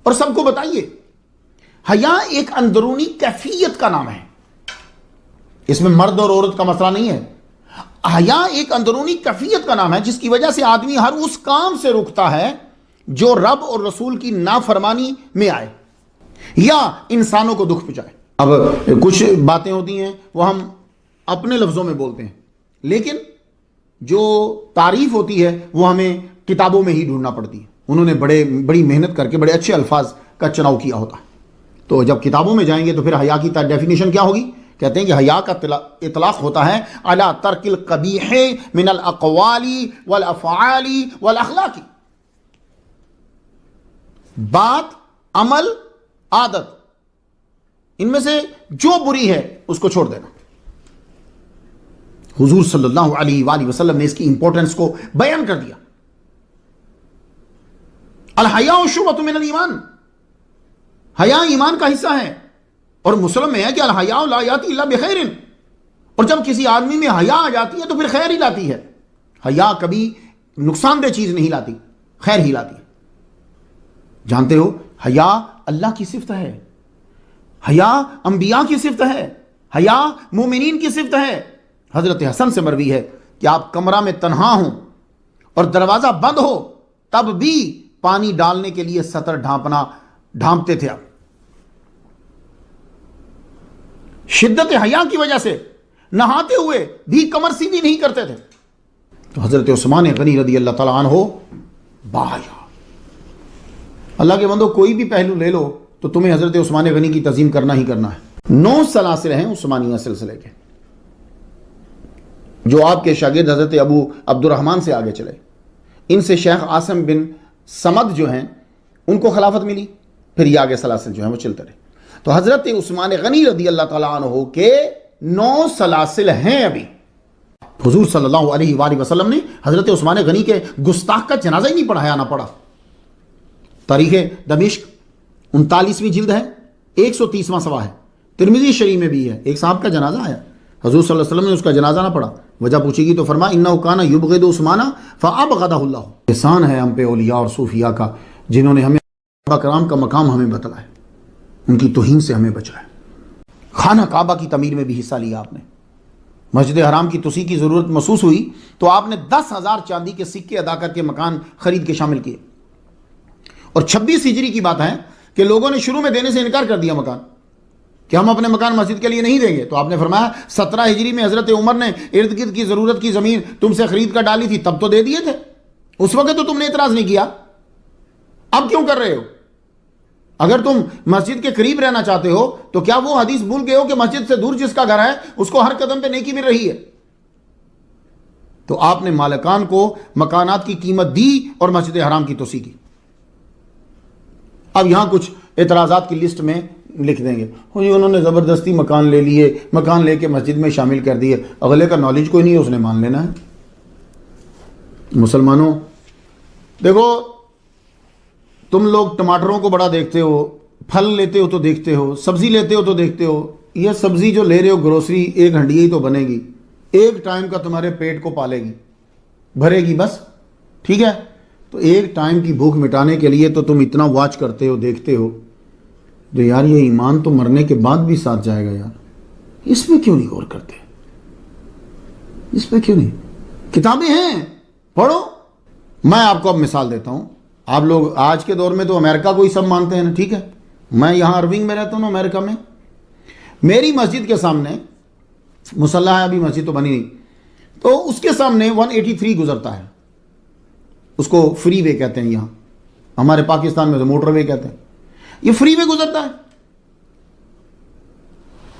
اور سب کو بتائیے. حیا ایک اندرونی کیفیت کا نام ہے، اس میں مرد اور عورت کا مسئلہ نہیں ہے. حیا ایک اندرونی کیفیت کا نام ہے جس کی وجہ سے آدمی ہر اس کام سے رکتا ہے جو رب اور رسول کی نافرمانی میں آئے یا انسانوں کو دکھ پہنچائے. اب کچھ باتیں ہوتی ہیں وہ ہم اپنے لفظوں میں بولتے ہیں، لیکن جو تعریف ہوتی ہے وہ ہمیں کتابوں میں ہی ڈھونڈنا پڑتی ہے. انہوں نے بڑی محنت کر کے بڑے اچھے الفاظ کا چناؤ کیا ہوتا ہے. تو جب کتابوں میں جائیں گے تو پھر حیا کی ڈیفینیشن کیا ہوگی؟ کہتے ہیں کہ حیا کا اطلاق ہوتا ہے علی ترک القبیح من الاقوال والافعال والاخلاق. بات، عمل، عادت، ان میں سے جو بری ہے اس کو چھوڑ دینا۔ حضور صلی اللہ علیہ وآلہ وسلم نے اس کی امپورٹنس کو بیان کر دیا۔ الحیاء شعبۃ من الایمان، حیا ایمان کا حصہ ہے، اور مسلم میں ہے کہ الحیاء لا یاتی الا بخیر، اور جب کسی آدمی میں حیا آ جاتی ہے تو پھر خیر ہی لاتی ہے۔ حیا کبھی نقصان دہ چیز نہیں لاتی، خیر ہی لاتی ہے۔ جانتے ہو حیا اللہ کی صفت ہے، حیا انبیاء کی صفت ہے، حیا مومنین کی صفت ہے۔ حضرت حسن سے مروی ہے کہ آپ کمرہ میں تنہا ہوں اور دروازہ بند ہو تب بھی پانی ڈالنے کے لیے سطر ڈھانپتے تھے آپ، شدت حیا کی وجہ سے نہاتے ہوئے بھی کمر سیدھی نہیں کرتے تھے۔ تو حضرت عثمان غنی رضی اللہ تعالیٰ عنہ باحیا۔ اللہ کے بندو کوئی بھی پہلو لے لو تو تمہیں حضرت عثمان غنی کی تعظیم کرنا ہی کرنا ہے۔ 9 سلاسل ہیں عثمانیہ سلسلے کے، جو آپ کے شاگرد حضرت ابو عبد الرحمن سے آگے چلے، ان سے شیخ عاصم بن سمد جو ہیں ان کو خلافت ملی، پھر یہ آگے سلاسل جو ہیں وہ چلتے رہے۔ تو حضرت عثمان غنی رضی اللہ تعالیٰ عنہ کے 9 سلاسل ہیں ابھی۔ حضور صلی اللہ علیہ وآلہ وسلم نے حضرت عثمان غنی کے گستاخ کا جنازہ ہی نہیں پڑھایا نہ پڑھا۔ تاریخ دمشق 39ویں جلد ہے، 130واں صفحہ ہے، ترمذی شریف میں بھی ہے، ایک صاحب کا جنازہ آیا، حضور صلی اللہ علیہ وسلم نے اس کا جنازہ نہ پڑھا، وجہ پوچھی گی تو فرمایا انہ کان یبغض عثمان فابغضہ اللہ۔ احسان ہے ہم پہ اولیاء اور صوفیاء کا جنہوں نے ہمیں صحابہ کرام کا مقام ہمیں بتلایا، ان کی توہین سے ہمیں بچایا۔ خانہ کعبہ کی تعمیر میں بھی حصہ لیا آپ نے، مسجد حرام کی توسیع کی ضرورت محسوس ہوئی تو آپ نے 10,000 چاندی کے سکے ادا کر کے مکان خرید کے شامل کیے، اور 26 ہجری کی بات ہے کہ لوگوں نے شروع میں دینے سے انکار کر دیا مکان، کہ ہم اپنے مکان مسجد کے لیے نہیں دیں گے، تو آپ نے فرمایا 17 ہجری میں حضرت عمر نے ارد گرد کی ضرورت کی زمین تم سے خرید کر ڈالی تھی، تب تو دے دیے تھے، اس وقت تو تم نے اعتراض نہیں کیا، اب کیوں کر رہے ہو؟ اگر تم مسجد کے قریب رہنا چاہتے ہو تو کیا وہ حدیث بھول گئے ہو کہ مسجد سے دور جس کا گھر ہے اس کو ہر قدم پہ نیکی مل رہی ہے؟ تو آپ نے مالکان کو مکانات کی قیمت دی اور مسجد حرام کی توسیع کی۔ اب یہاں کچھ اعتراضات کی لسٹ میں لکھ دیں گے، انہوں نے زبردستی مکان لے لیے، مکان لے کے مسجد میں شامل کر دیے، اگلے کا نالج کوئی نہیں ہے، اس نے مان لینا ہے۔ مسلمانوں دیکھو، تم لوگ ٹماٹروں کو بڑا دیکھتے ہو، پھل لیتے ہو تو دیکھتے ہو، سبزی لیتے ہو تو دیکھتے ہو، یہ سبزی جو لے رہے ہو گروسری ایک ہنڈی ہی تو بنے گی، ایک ٹائم کا تمہارے پیٹ کو پالے گی، بھرے گی بس، ٹھیک ہے؟ تو ایک ٹائم کی بھوک مٹانے کے لیے تو تم اتنا واچ کرتے ہو، دیکھتے ہو، تو یار یہ ایمان تو مرنے کے بعد بھی ساتھ جائے گا یار، اس میں کیوں نہیں غور کرتے؟ اس پہ کیوں نہیں؟ کتابیں ہیں، پڑھو۔ میں آپ کو اب مثال دیتا ہوں، آپ لوگ آج کے دور میں تو امریکہ کو ہی سب مانتے ہیں نا، ٹھیک ہے؟ میں یہاں ارونگ میں رہتا ہوں نا، امریکہ میں، میری مسجد کے سامنے مسلح ہے، ابھی مسجد تو بنی نہیں، تو اس کے سامنے 183 گزرتا ہے، اس کو فری وے کہتے ہیں، یہاں ہمارے پاکستان میں تو موٹر وے کہتے ہیں، یہ فری وے گزرتا ہے۔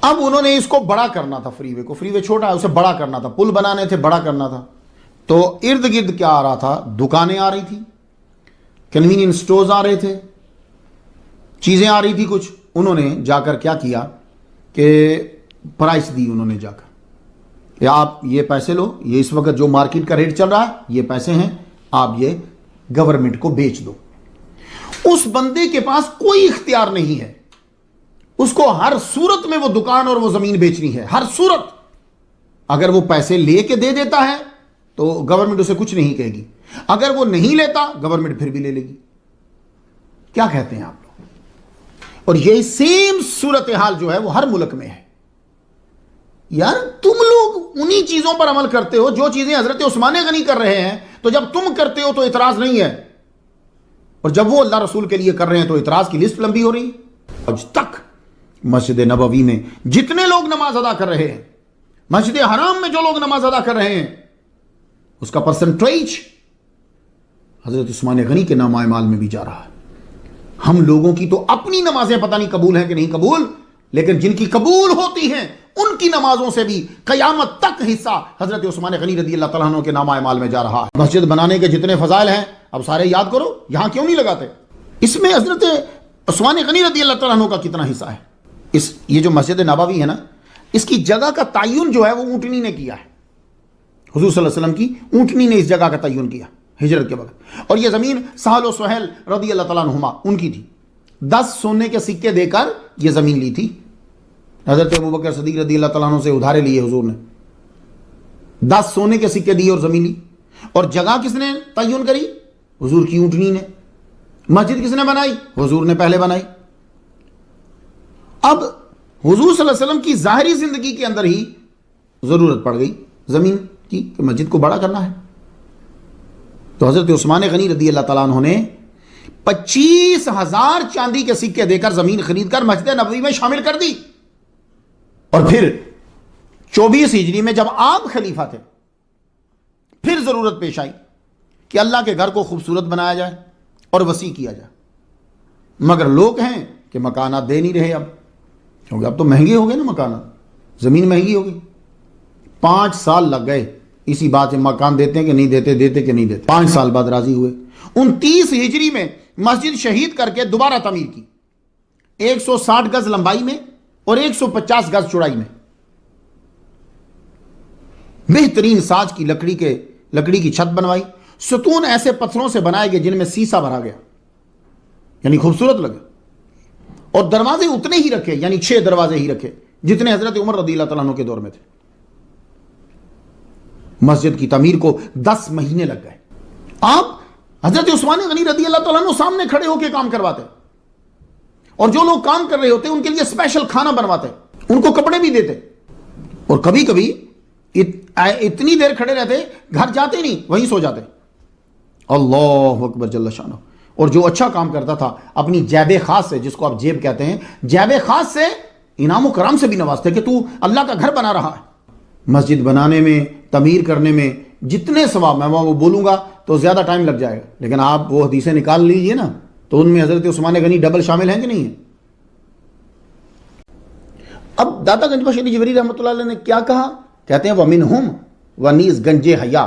اب انہوں نے اس کو بڑا کرنا تھا، فری وے کو، فری وے چھوٹا ہے اسے بڑا کرنا تھا، پل بنانے تھے، بڑا کرنا تھا، تو ارد گرد کیا آ رہا تھا؟ دکانیں آ رہی تھی، کنوینئنس سٹورز آ رہے تھے، چیزیں آ رہی تھی کچھ، انہوں نے جا کر کیا کیا کہ پرائس دی، انہوں نے جا کر کہ آپ یہ پیسے لو، یہ اس وقت جو مارکیٹ کا ریٹ چل رہا ہے یہ پیسے ہیں، آپ یہ گورنمنٹ کو بیچ دو۔ اس بندے کے پاس کوئی اختیار نہیں ہے، اس کو ہر صورت میں وہ دکان اور وہ زمین بیچنی ہے، ہر صورت۔ اگر وہ پیسے لے کے دے دیتا ہے تو گورنمنٹ اسے کچھ نہیں کہے گی، اگر وہ نہیں لیتا گورنمنٹ پھر بھی لے لے گی۔ کیا کہتے ہیں آپ لوگ؟ اور یہ سیم صورتحال جو ہے وہ ہر ملک میں ہے۔ یار تم لوگ انہی چیزوں پر عمل کرتے ہو جو چیزیں حضرت عثمان غنی کر رہے ہیں، تو جب تم کرتے ہو تو اعتراض نہیں ہے، اور جب وہ اللہ رسول کے لیے کر رہے ہیں تو اعتراض کی لسٹ لمبی ہو رہی ہے۔ آج تک مسجد نبوی میں جتنے لوگ نماز ادا کر رہے ہیں، مسجد حرام میں جو لوگ نماز ادا کر رہے ہیں، اس کا پرسنٹیج حضرت عثمان غنی کے نام اعمال میں بھی جا رہا ہے۔ ہم لوگوں کی تو اپنی نمازیں پتہ نہیں قبول ہیں کہ نہیں قبول، لیکن جن کی قبول ہوتی ہیں ان کی نمازوں سے بھی قیامت تک حصہ حضرت عثمان غنی رضی اللہ تعالیٰ عنہ کے نام اعمال میں جا رہا ہے۔ مسجد بنانے کے جتنے فضائل ہیں اب سارے یاد کرو، یہاں کیوں نہیں لگاتے؟ اس میں حضرت عثمان غنی رضی اللہ تعالیٰ عنہ کا کتنا حصہ ہے؟ یہ جو مسجد نبوی ہے نا، اس کی جگہ کا تعین جو ہے وہ اونٹنی نے کیا ہے، حضور صلی اللہ علیہ وسلم کی اونٹنی نے اس جگہ کا تعین کیا ہجرت کے وقت. اور یہ زمین سہل و سہیل رضی اللہ تعالیٰ عنہما ان کی تھی. 10 سونے کے سکے دے کر یہ زمین لی تھی. حضرت ابوبکر صدیق رضی اللہ تعالیٰ عنہ سے ادھارے لیے حضور نے، 10 سونے کے سکے دیے اور زمین لی. اور جگہ کس نے تعین کری؟ حضور کی اونٹنی نے. مسجد کس نے بنائی؟ حضور نے پہلے بنائی. اب حضور صلی اللہ علیہ وسلم کی ظاہری زندگی کے اندر ہی ضرورت پڑ گئی زمین کی کہ مسجد کو بڑا کرنا ہے. تو حضرت عثمان غنی رضی اللہ تعالیٰ عنہ نے 25,000 چاندی کے سکے دے کر زمین خرید کر مسجد نبوی میں شامل کر دی. اور پھر 24 ہجری میں جب آپ خلیفہ تھے، پھر ضرورت پیش آئی کہ اللہ کے گھر کو خوبصورت بنایا جائے اور وسیع کیا جائے. مگر لوگ ہیں کہ مکانات دے نہیں رہے اب، کیونکہ اب تو مہنگے ہو گئے نا مکانات، زمین مہنگی ہو گئی. 5 سال لگ گئے اسی بات سے، مکان دیتے ہیں کہ نہیں دیتے، دیتے کہ نہیں دیتے. 5 سال بعد راضی ہوئے. 29 ہجری میں مسجد شہید کر کے دوبارہ تعمیر کی، 160 گز لمبائی میں اور 150 گز چوڑائی میں. بہترین ساج کی لکڑی کی چھت بنوائی. ستون ایسے پتھروں سے بنائے گئے جن میں سیسا بھرا گیا، یعنی خوبصورت لگے. اور دروازے اتنے ہی رکھے، یعنی 6 دروازے ہی رکھے جتنے حضرت عمر رضی اللہ تعالیٰ عنہ کے دور میں تھے. مسجد کی تعمیر کو 10 مہینے لگ گئے. آپ حضرت عثمان غنی رضی اللہ تعالیٰ عنہ سامنے کھڑے ہو کے کام کرواتے، اور جو لوگ کام کر رہے ہوتے ان کے لیے اسپیشل کھانا بنواتے، ان کو کپڑے بھی دیتے. اور کبھی کبھی اتنی دیر کھڑے رہتے، گھر جاتے نہیں، وہیں سو جاتے. اللہ اکبر جل شانہ. اور جو اچھا کام کرتا تھا اپنی جیب خاص سے، جس کو آپ جیب کہتے ہیں، جیب خاص سے انعام و کرام سے بھی نوازتے کہ تو اللہ کا گھر بنا رہا ہے. مسجد بنانے میں، تعمیر کرنے میں جتنے ثواب، میں وہ بولوں گا تو زیادہ ٹائم لگ جائے گا، لیکن آپ وہ حدیثیں نکال لیجئے نا، تو ان میں حضرت عثمان غنی ڈبل شامل ہیں کہ نہیں ہیں. اب داتا گنج بخش علی جبری رحمۃ اللہ علیہ نے کیا کہا؟ کہتے ہیں وَمِنْهُمْ وَنِیز گنج حیا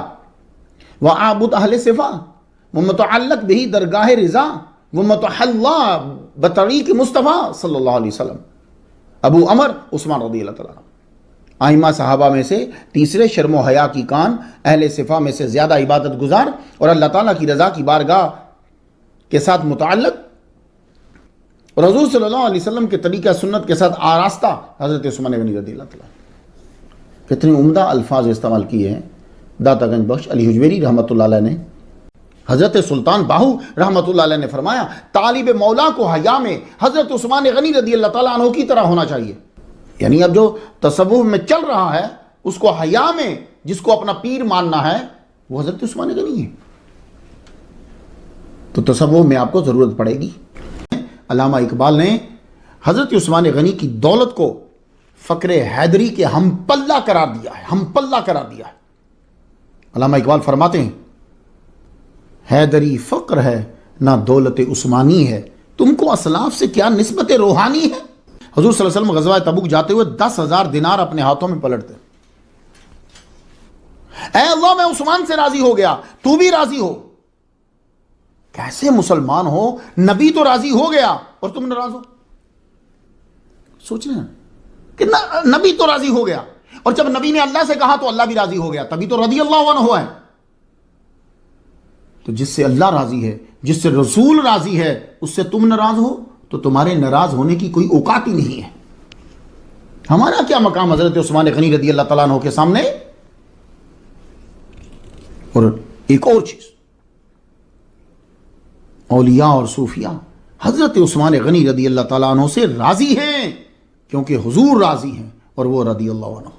وَعَابُدْ اہل صفا وَمُتَعَلَّقْ بِهِ درگاہ رضا وَمُتَحَلَّى بطریق مصطفیٰ صلی اللہ علیہ وسلم. ابو عمر عثمان رضی اللہ تعالیٰ آئمہ صحابہ میں سے تیسرے، شرم و حیا کی کان، اہل صفا میں سے زیادہ عبادت گزار، اور اللہ تعالیٰ کی رضا کی بارگاہ کے ساتھ متعلق، اور حضور صلی اللہ علیہ وسلم کے طریقہ سنت کے ساتھ آراستہ حضرت عثمان غنی رضی اللہ تعالیٰ. کتنے عمدہ الفاظ استعمال کیے ہیں داتا گنج بخش علی حجویری رحمۃ اللہ علیہ نے. حضرت سلطان باہو رحمۃ اللہ علیہ نے فرمایا طالب مولا کو حیا میں حضرت عثمان غنی رضی اللہ تعالیٰ عنہ کی طرح ہونا چاہیے. یعنی اب جو تصوف میں چل رہا ہے اس کو حیا میں جس کو اپنا پیر ماننا ہے وہ حضرت عثمان غنی ہے. تو تصوف میں آپ کو ضرورت پڑے گی. علامہ اقبال نے حضرت عثمان غنی کی دولت کو فقر حیدری کے ہم پلہ قرار دیا ہے، ہم پلہ قرار دیا ہے. علامہ اقبال فرماتے ہیں حیدری فقر ہے نہ دولت عثمانی ہے، تم کو اسلاف سے کیا نسبت روحانی ہے. حضور صلی اللہ علیہ وسلم غزوہ تبوک جاتے ہوئے 10,000 دینار اپنے ہاتھوں میں پلٹتے. اے اللہ میں عثمان سے راضی ہو گیا، تو بھی راضی ہو. کیسے مسلمان ہو؟ نبی تو راضی ہو گیا اور تم ناراض ہو. سوچ رہے ہیں کہ نبی تو راضی ہو گیا، اور جب نبی نے اللہ سے کہا تو اللہ بھی راضی ہو گیا، تبھی تو رضی اللہ عنہ ہے. تو جس سے اللہ راضی ہے، جس سے رسول راضی ہے، اس سے تم ناراض ہو تو تمہارے ناراض ہونے کی کوئی اوقات ہی نہیں ہے. ہمارا کیا مقام حضرت عثمان غنی رضی اللہ تعالیٰ عنہ کے سامنے. اور ایک اور چیز، اولیاء اور صوفیاء حضرت عثمان غنی رضی اللہ تعالیٰ عنہ سے راضی ہیں کیونکہ حضور راضی ہیں اور وہ رضی اللہ عنہ.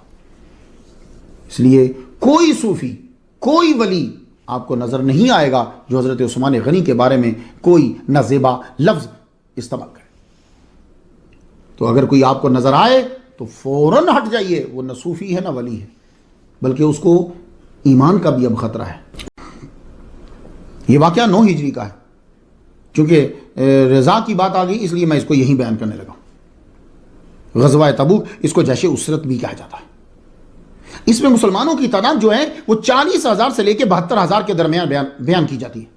اس لیے کوئی صوفی، کوئی ولی آپ کو نظر نہیں آئے گا جو حضرت عثمان غنی کے بارے میں کوئی نازیبا لفظ استعمال کرے. تو اگر کوئی آپ کو نظر آئے تو فوراً ہٹ جائیے، وہ نہ صوفی ہے نہ ولی ہے، بلکہ اس کو ایمان کا بھی اب خطرہ ہے. یہ واقعہ 9 ہجری کا ہے. چونکہ رضا کی بات آ گئی اس لیے میں اس کو یہیں بیان کرنے لگا. غزوہ تبوک اس کو جیش اسرت بھی کہا جاتا ہے. اس میں مسلمانوں کی تعداد جو ہے وہ 40,000 سے لے کے 72,000 کے درمیان بیان کی جاتی ہے.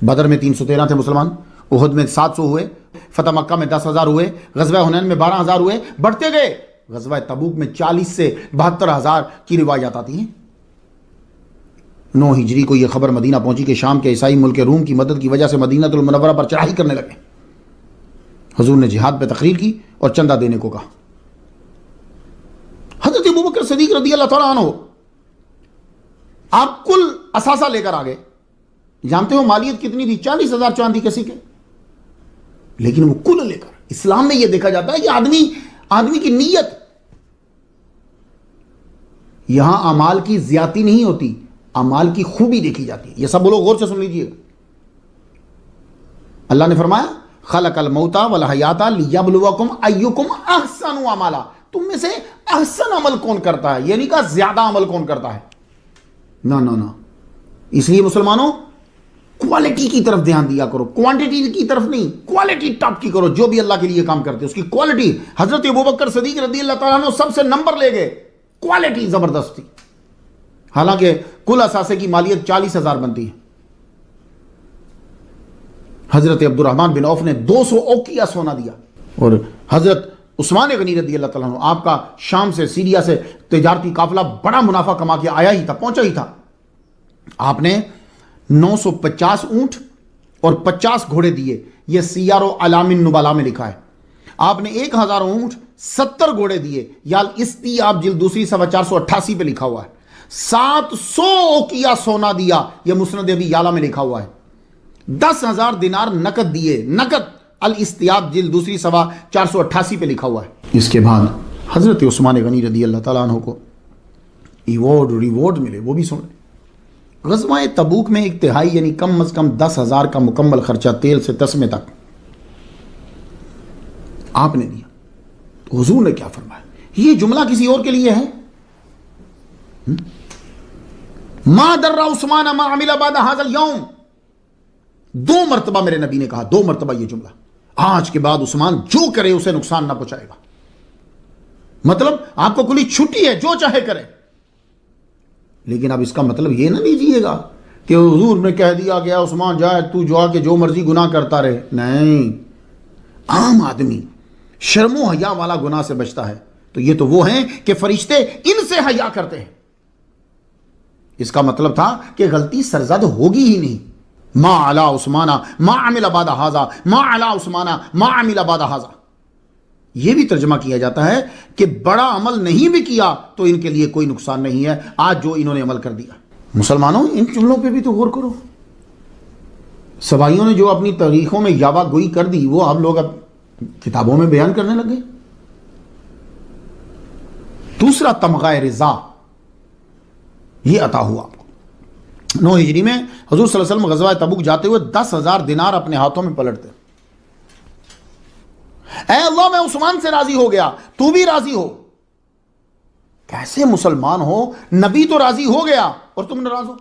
بدر میں 313 تھے مسلمان، احد میں 700 ہوئے، فتح مکہ میں 10,000 ہوئے، غزوہ حنین میں 12,000 ہوئے، بڑھتے گئے۔ غزوہ تبوک میں 40 سے 72,000 کی روایات آتی ہیں۔ 9 ہجری کو یہ خبر مدینہ پہنچی کہ شام کے عیسائی ملک روم کی مدد کی وجہ سے مدینہ المنورہ پر چڑھائی کرنے لگے۔ حضور نے جہاد پہ تقریر کی اور چندہ دینے کو کہا۔ حضرت ابوبکر صدیق رضی اللہ تعالیٰ عنہ آپ کل اثاثہ لے کر آگے، جانتے ہو مالیت کتنی تھی؟ 40,000 چاندی کے سکے، لیکن وہ کل لے کر۔ اسلام میں یہ دیکھا جاتا ہے کہ آدمی کی نیت، یہاں اعمال کی زیادتی نہیں ہوتی، اعمال کی خوبی دیکھی جاتی ہے۔ یہ سب لوگ غور سے سن لیجئے گا۔ اللہ نے فرمایا خلق الموت والحیات لیبلوکم ایکم احسن عملا، تم میں سے احسن عمل کون کرتا ہے، یہ نہیں کہا زیادہ عمل کون کرتا ہے، نہ۔ اس لیے مسلمانوں کوالٹی کی طرف دھیان دیا کرو، کوانٹیٹی کی طرف نہیں، کوالٹی ٹاپ کی کرو۔ جو بھی اللہ کے لیے کام کرتے اس کی کوالٹی۔ حضرت ابوبکر صدیق رضی اللہ تعالیٰ عنہ سب سے نمبر لے گئے، کوالٹی زبردست تھی۔ حالانکہ کل اثاثے کی مالیت 40,000 بنتی ہے۔ حضرت عبد الرحمن بن عوف نے 200 اوقیہ سونا دیا، اور حضرت عثمان غنی رضی اللہ تعالیٰ عنہ، آپ کا شام سے سیریا سے تجارتی قافلہ بڑا منافع کما کے آیا ہی تھا، پہنچا ہی تھا۔ آپ نے 950 اونٹ اور 50 گھوڑے دیے، یہ سیار و علام النبلاء میں لکھا ہے۔ آپ نے 1000 اونٹ 70 گھوڑے دیے، یا استیاب جلد دوسری صفحہ 488 پہ لکھا ہوا ہے۔ 700 اوقیہ سونا دیا، یہ مسند ابی یعلا میں لکھا ہوا ہے۔ 10,000 دینار نقد دیے، نقد، الاستیاب جلد دوسری صفحہ 488 پہ لکھا ہوا ہے۔ اس کے بعد حضرت عثمان غنی رضی اللہ تعالیٰ عنہ کو ریوارڈ ملے، وہ بھی سن لیں۔ غزوہ تبوک میں 1/3 یعنی کم از کم 10,000 کا مکمل خرچہ تیل سے تسمے تک آپ نے دیا۔ تو حضور نے کیا فرمایا؟ یہ جملہ کسی اور کے لیے ہے؟ ما در عثمان ما عمل بعد هذا اليوم، 2 مرتبہ میرے نبی نے کہا، 2 مرتبہ یہ جملہ، آج کے بعد عثمان جو کرے اسے نقصان نہ پہنچائے گا۔ مطلب آپ کو کلی چھٹی ہے، جو چاہے کرے، لیکن اب اس کا مطلب یہ نہ لیجیے گا کہ حضور نے کہہ دیا گیا عثمان جائے تو جو آ کے جو مرضی گناہ کرتا رہے۔ نہیں، عام آدمی شرم و حیا والا گناہ سے بچتا ہے، تو یہ تو وہ ہیں کہ فرشتے ان سے حیا کرتے ہیں۔ اس کا مطلب تھا کہ غلطی سرزد ہوگی ہی نہیں۔ ما علی عثمان ما عمل بعد ھذا، ما علی عثمان ما عمل بعد ھذا، یہ بھی ترجمہ کیا جاتا ہے کہ بڑا عمل نہیں بھی کیا تو ان کے لیے کوئی نقصان نہیں ہے، آج جو انہوں نے عمل کر دیا۔ مسلمانوں ان جملوں پہ بھی تو غور کرو۔ سبائیوں نے جو اپنی تاریخوں میں یاوہ گوئی کر دی، وہ اب لوگ اب کتابوں میں بیان کرنے لگے۔ دوسرا تمغہ رضا یہ عطا ہوا آپ کو۔ 9 ہجری میں حضور صلی اللہ علیہ وسلم غزوہ تبوک جاتے ہوئے 10,000 دینار اپنے ہاتھوں میں پلٹتے۔ اے اللہ میں عثمان سے راضی ہو گیا، تو بھی راضی ہو۔ کیسے مسلمان ہو، نبی تو راضی ہو گیا اور تم ناراض ہو؟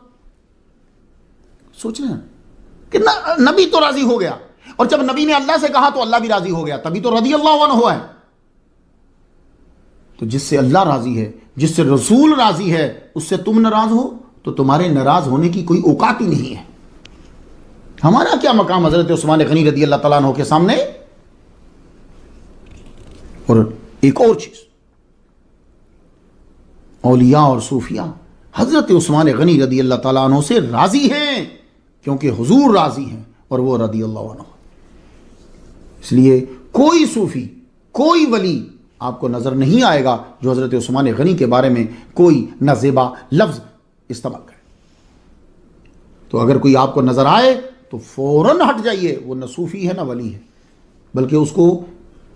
سوچ رہے ہیں کہ نبی تو راضی ہو گیا، اور جب نبی نے اللہ سے کہا تو اللہ بھی راضی ہو گیا، تبھی تو رضی اللہ عنہ ہوا ہے۔ تو جس سے اللہ راضی ہے، جس سے رسول راضی ہے، اس سے تم ناراض ہو تو تمہارے ناراض ہونے کی کوئی اوقات ہی نہیں ہے۔ ہمارا کیا مقام حضرت عثمان غنی رضی اللہ تعالیٰ عنہ کے سامنے؟ اور ایک اور چیز، اولیاء اور صوفیاء حضرت عثمان غنی رضی اللہ تعالیٰ عنہ سے راضی ہیں، کیونکہ حضور راضی ہیں اور وہ رضی اللہ عنہ۔ اس لیے کوئی صوفی، کوئی ولی آپ کو نظر نہیں آئے گا جو حضرت عثمان غنی کے بارے میں کوئی نازیبا لفظ استعمال کرے۔ تو اگر کوئی آپ کو نظر آئے تو فوراً ہٹ جائیے، وہ نہ صوفی ہے نہ ولی ہے، بلکہ اس کو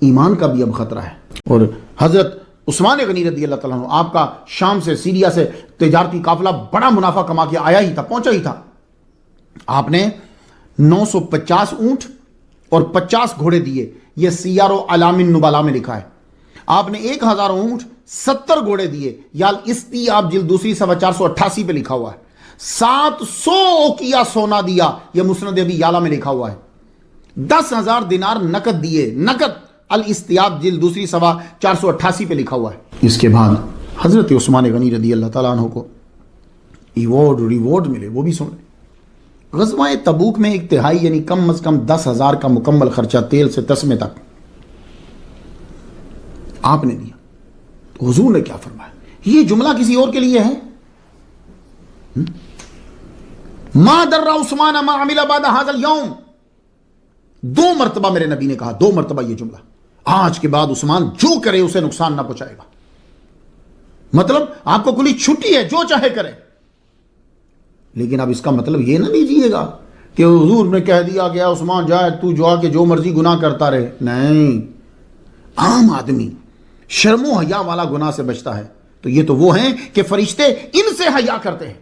ایمان کا بھی اب خطرہ ہے۔ اور حضرت عثمان غنی رضی اللہ تعالیٰ عنہ، آپ کا شام سے سیریا سے تجارتی قافلہ بڑا منافع کما کے آیا ہی تھا، پہنچا ہی تھا۔ آپ نے 950 اونٹ اور 50 گھوڑے دیے، یہ سیار و علام النبلاء میں لکھا ہے۔ آپ نے 1000 اونٹ 70 گھوڑے دیے، یا استیاب جلد دوسری صفحہ 488 پہ لکھا ہوا ہے۔ 700 اوقیہ سونا دیا، یہ مسند ابی یعلا میں لکھا ہوا ہے۔ 10,000 دینار نقد دیے، نقد، الاستیاب جلد دوسری صفحہ 488 پہ لکھا ہوا ہے۔ اس کے بعد حضرت عثمان غنی رضی اللہ تعالیٰ عنہ کو ریوارڈ ملے، وہ بھی سن لیں۔ غزوہ تبوک میں ایک تہائی یعنی کم از کم 10,000 کا مکمل خرچہ تیل سے تسمے تک آپ نے دیا. تو حضور نے کیا فرمایا؟ یہ جملہ کسی اور کے لیے ہے؟ ما در عثمان ما عمل بعد هذا اليوم. 2 مرتبہ میرے نبی نے کہا، 2 مرتبہ یہ جملہ، آج کے بعد عثمان جو کرے اسے نقصان نہ پہنچائے گا. مطلب آپ کو کلی چھٹی ہے، جو چاہے کرے. لیکن اب اس کا مطلب یہ نہ لیجئے گا کہ حضور نے کہہ دیا گیا عثمان جائے تو جا کے جو مرضی گناہ کرتا رہے. نہیں، عام آدمی شرم و حیا والا گناہ سے بچتا ہے تو یہ تو وہ ہیں کہ فرشتے ان سے حیا کرتے ہیں.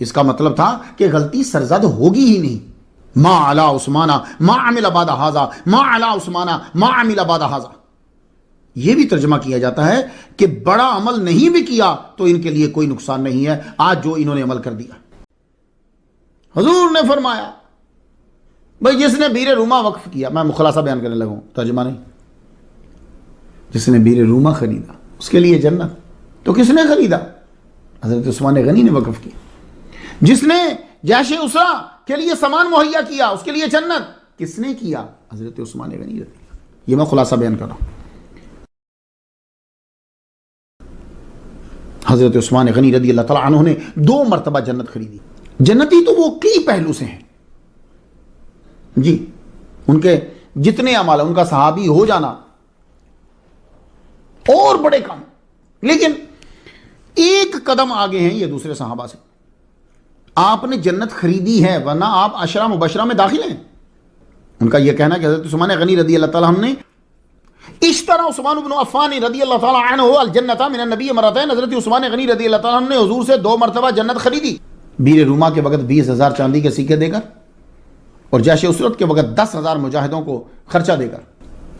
اس کا مطلب تھا کہ غلطی سرزد ہوگی ہی نہیں. ما علی عثمان ما عمل بعد هذا، ما علی عثمان ما عمل بعد هذا. یہ بھی ترجمہ کیا جاتا ہے کہ بڑا عمل نہیں بھی کیا تو ان کے لیے کوئی نقصان نہیں ہے آج جو انہوں نے عمل کر دیا. حضور نے فرمایا بھئی جس نے بیر روما وقف کیا، میں خلاصہ بیان کرنے لگا ہوں، ترجمہ نہیں، جس نے بیر روما خریدا اس کے لیے جنت. تو کس نے خریدا؟ حضرت عثمان غنی نے وقف کیا. جس نے جیش اسرا کے لیے سامان مہیا کیا اس کے لیے جنت کس نے کیا؟ حضرت عثمان غنی رضی اللہ. یہ میں خلاصہ بیان کر رہا ہوں. حضرت عثمان غنی رضی اللہ تعالیٰ عنہ نے 2 مرتبہ جنت خریدی. جنتی تو وہ کئی پہلو سے ہیں جی، ان کے جتنے اعمال، ان کا صحابی ہو جانا اور بڑے کام، لیکن ایک قدم آگے ہیں یہ دوسرے صحابہ سے. آپ نے جنت خریدی ہے ورنہ آپ عشرہ مبشرہ میں داخل ہیں. ان کا یہ کہنا کہ حضرت عثمان غنی رضی اللہ تعالیٰ عنہ نے اشترى عثمان بن عفان رضی اللہ تعالیٰ عنہ الجنت من النبی مرتين. حضرت عثمان غنی رضی اللہ تعالیٰ عنہ نے حضور سے 2 مرتبہ جنت خریدی. بیر روما کے وقت 20,000 چاندی کے سکے دے کر اور جیش اسرت کے وقت 10,000 مجاہدوں کو خرچہ دے کر.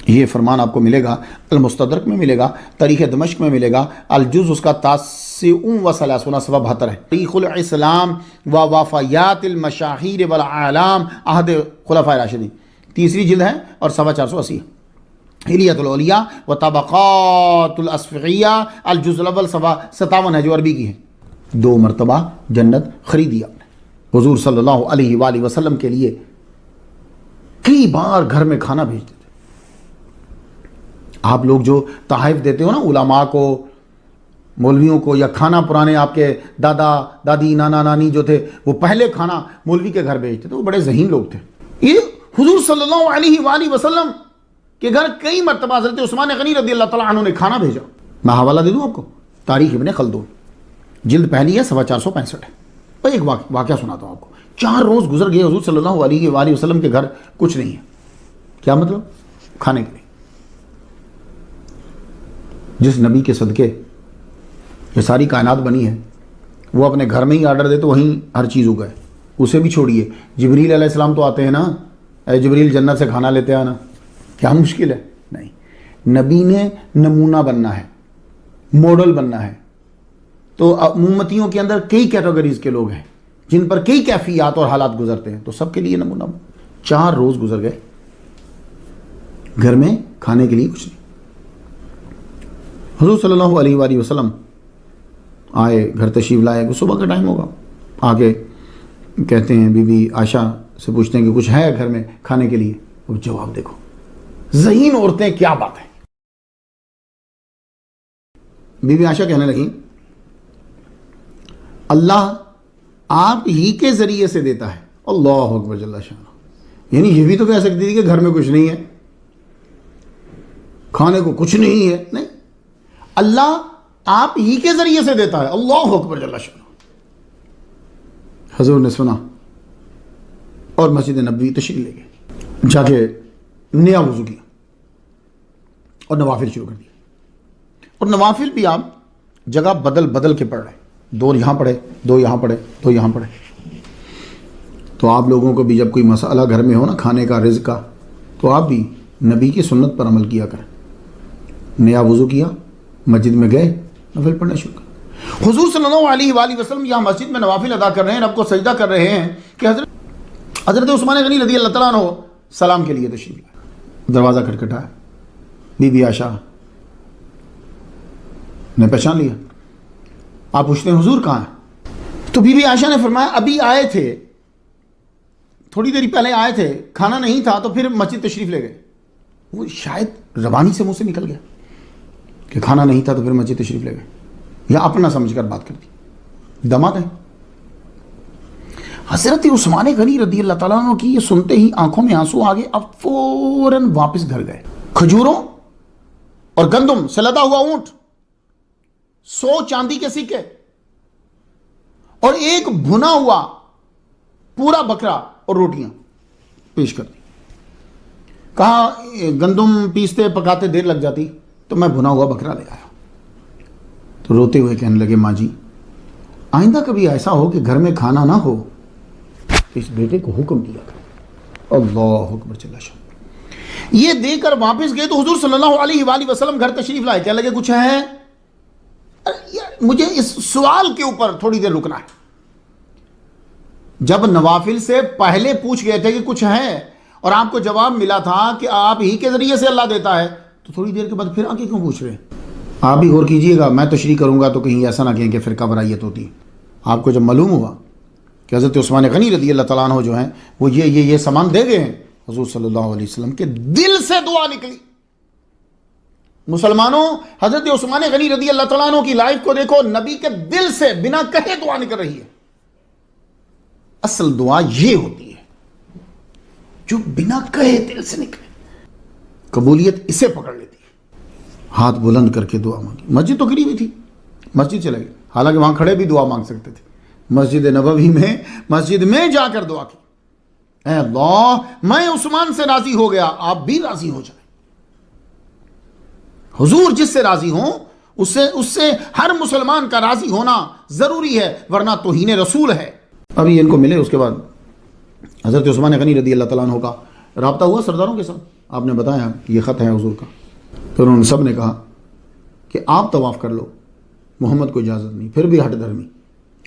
یہ فرمان آپ کو ملے گا المستدرک میں ملے گا، تاریخ دمشق میں ملے گا. الجز اس کا 89 صفحہ 72 ہے. تاریخ الاسلام و وفایات المشاہیر والاعلام عہد خلفائے راشدین 3 جلد ہے اور 480 ہے. حلیت الاولیاء و طبقات الاسفغیہ الجز الاول صفحہ 57 ہے جو عربی کی ہے. 2 مرتبہ جنت خریدی آپ نے. حضور صلی اللہ علیہ وآلہ وسلم کے لیے کئی بار گھر میں کھانا بھیجتے تھے. آپ لوگ جو تحائف دیتے ہو نا علماء کو، مولویوں کو، یا کھانا پرانے آپ کے دادا دادی نانا نانی جو تھے وہ پہلے کھانا مولوی کے گھر بھیجتے تھے. وہ بڑے ذہین لوگ تھے. یہ حضور صلی اللہ علیہ وآلہ وسلم کے گھر کئی مرتبہ حضرت عثمان غنی رضی اللہ تعالیٰ عنہ نے کھانا بھیجا. میں حوالہ دے دوں آپ کو، تاریخ ابن خلدون جلد پہلی ہے 465 ہے. اور ایک واقعہ سناتا ہوں آپ کو. 4 روز گزر گئے، حضور صلی اللہ علیہ وآلہ وسلم کے گھر کچھ نہیں ہے. کیا مطلب؟ کھانے کے لیے. جس نبی کے صدقے یہ ساری کائنات بنی ہے وہ اپنے گھر میں ہی آرڈر دے تو وہیں ہر چیز اگائے. اسے بھی چھوڑیے، جبریل علیہ السلام تو آتے ہیں نا، اے جبریل جنت سے کھانا لیتے آنا، کیا مشکل ہے؟ نہیں، نبی نے نمونہ بننا ہے، ماڈل بننا ہے. تو امتیوں کے اندر کئی کیٹیگریز کے لوگ ہیں جن پر کئی کیفیات اور حالات گزرتے ہیں، تو سب کے لیے نمونہ. 4 روز گزر گئے، گھر میں کھانے کے لیے کچھ نہیں. حضور صلی اللہ علیہ وآلہ وسلم آئے، گھر تشریف لائے. صبح کا ٹائم ہوگا، آگے کہتے ہیں بی بی عائشہ سے پوچھتے ہیں کہ کچھ ہے گھر میں کھانے کے لیے. اور جواب دیکھو، ذہین عورتیں کیا بات ہے. بی بی عائشہ کہنے لگیں اللہ آپ ہی کے ذریعے سے دیتا ہے. اللہ اکبر جل شانہ. یعنی یہ بھی تو کہہ سکتی تھی کہ گھر میں کچھ نہیں ہے، کھانے کو کچھ نہیں ہے. نہیں، اللہ آپ ہی کے ذریعے سے دیتا ہے. اللہ اکبر جل شانہ. حضور نے سنا اور مسجد نبوی تشریف لے گئے. جا کے نیا وضو کیا اور نوافل شروع کر دیا. اور نوافل بھی آپ جگہ بدل بدل کے پڑھ رہے، 2 یہاں پڑھے، 2 یہاں پڑھے، 2 یہاں پڑھے. تو آپ لوگوں کو بھی جب کوئی مسئلہ گھر میں ہو نا کھانے کا، رزق کا، تو آپ بھی نبی کی سنت پر عمل کیا کریں. نیا وضو کیا، مسجد میں گئے، نوافل پڑھنا شروع کر. حضور صلی اللہ علیہ وآلہ وسلم یہاں مسجد میں نوافل ادا کر رہے ہیں، رب کو سجدہ کر رہے ہیں کہ حضرت عثمان غنی رضی اللہ تعالیٰ عنہ سلام کے لیے تشریف لائے. دروازہ کھٹکھٹایا. بی بی عائشہ نے پہچان لیا. آپ پوچھتے ہیں حضور کہاں ہیں؟ تو بی بی عائشہ نے فرمایا ابھی آئے تھے، تھوڑی دیر پہلے آئے تھے، کھانا نہیں تھا تو پھر مسجد تشریف لے گئے. وہ شاید زبانی سے منہ سے نکل گیا کہ کھانا نہیں تھا تو پھر مسجد تشریف لے گئے، یا اپنا سمجھ کر بات کر دی. دماغ ہے. حضرت عثمان غنی رضی اللہ تعالیٰ عنہ کی یہ سنتے ہی آنکھوں میں آنسو آ گئے. اب فوراً واپس گھر گئے. کھجوروں اور گندم سے لدا ہوا اونٹ، 100 چاندی کے سکے اور ایک بھنا ہوا پورا بکرا اور روٹیاں پیش کر دی. کہا گندم پیستے پکاتے دیر لگ جاتی تو میں بھنا ہوا بکرا لے آیا. تو روتے ہوئے کہنے لگے ماں جی آئندہ کبھی ایسا ہو کہ گھر میں کھانا نہ ہو تو اس بیٹے کو حکم دیا کرو. اللہ اکبر چلا شاہ. یہ دے کر واپس گئے تو حضور صلی اللہ علیہ وآلہ وسلم گھر تشریف لائے. کہنے لگے کچھ ہے؟ مجھے اس سوال کے اوپر تھوڑی دیر رکنا ہے. جب نوافل سے پہلے پوچھ گئے تھے کہ کچھ ہے اور آپ کو جواب ملا تھا کہ آپ ہی کے ذریعے سے اللہ دیتا ہے، تو تھوڑی دیر کے بعد پھر آگے کیوں پوچھ رہے ہیں؟ آپ بھی غور کیجئے گا. میں تشریح کروں گا تو کہیں ایسا نہ کہیں کہ فرقہ برائیت ہوتی ہے. آپ کو جب معلوم ہوا کہ حضرت عثمان غنی رضی اللہ تعالیٰ عنہ جو ہیں وہ یہ سامان دے گئے ہیں، حضور صلی اللہ علیہ وسلم کے دل سے دعا نکلی. مسلمانوں حضرت عثمان غنی رضی اللہ تعالیٰ عنہ کی لائف کو دیکھو، نبی کے دل سے بنا کہے دعا نکل رہی ہے. اصل دعا یہ ہوتی ہے جو بنا کہے دل سے نکلے. قبولیت اسے پکڑ لیتی ہے. ہاتھ بلند کر کے دعا مانگی. مسجد تو گری ہوئی تھی، مسجد چلے گئے. حالانکہ وہاں کھڑے بھی دعا مانگ سکتے تھے. مسجد نبوی میں مسجد میں جا کر دعا کی، اے اللہ میں عثمان سے راضی ہو گیا، آپ بھی راضی ہو جائیں. حضور جس سے راضی ہوں اس سے ہر مسلمان کا راضی ہونا ضروری ہے، ورنہ توہین رسول ہے. ابھی ان کو ملے، اس کے بعد حضرت عثمان غنی رضی اللہ تعالیٰ عنہ کا رابطہ ہوا سرداروں کے ساتھ. آپ نے بتایا کہ یہ خط ہے حضور کا. پھر انہوں نے سب نے کہا کہ آپ طواف کر لو، محمد کو اجازت نہیں. پھر بھی ہٹ دھرمی،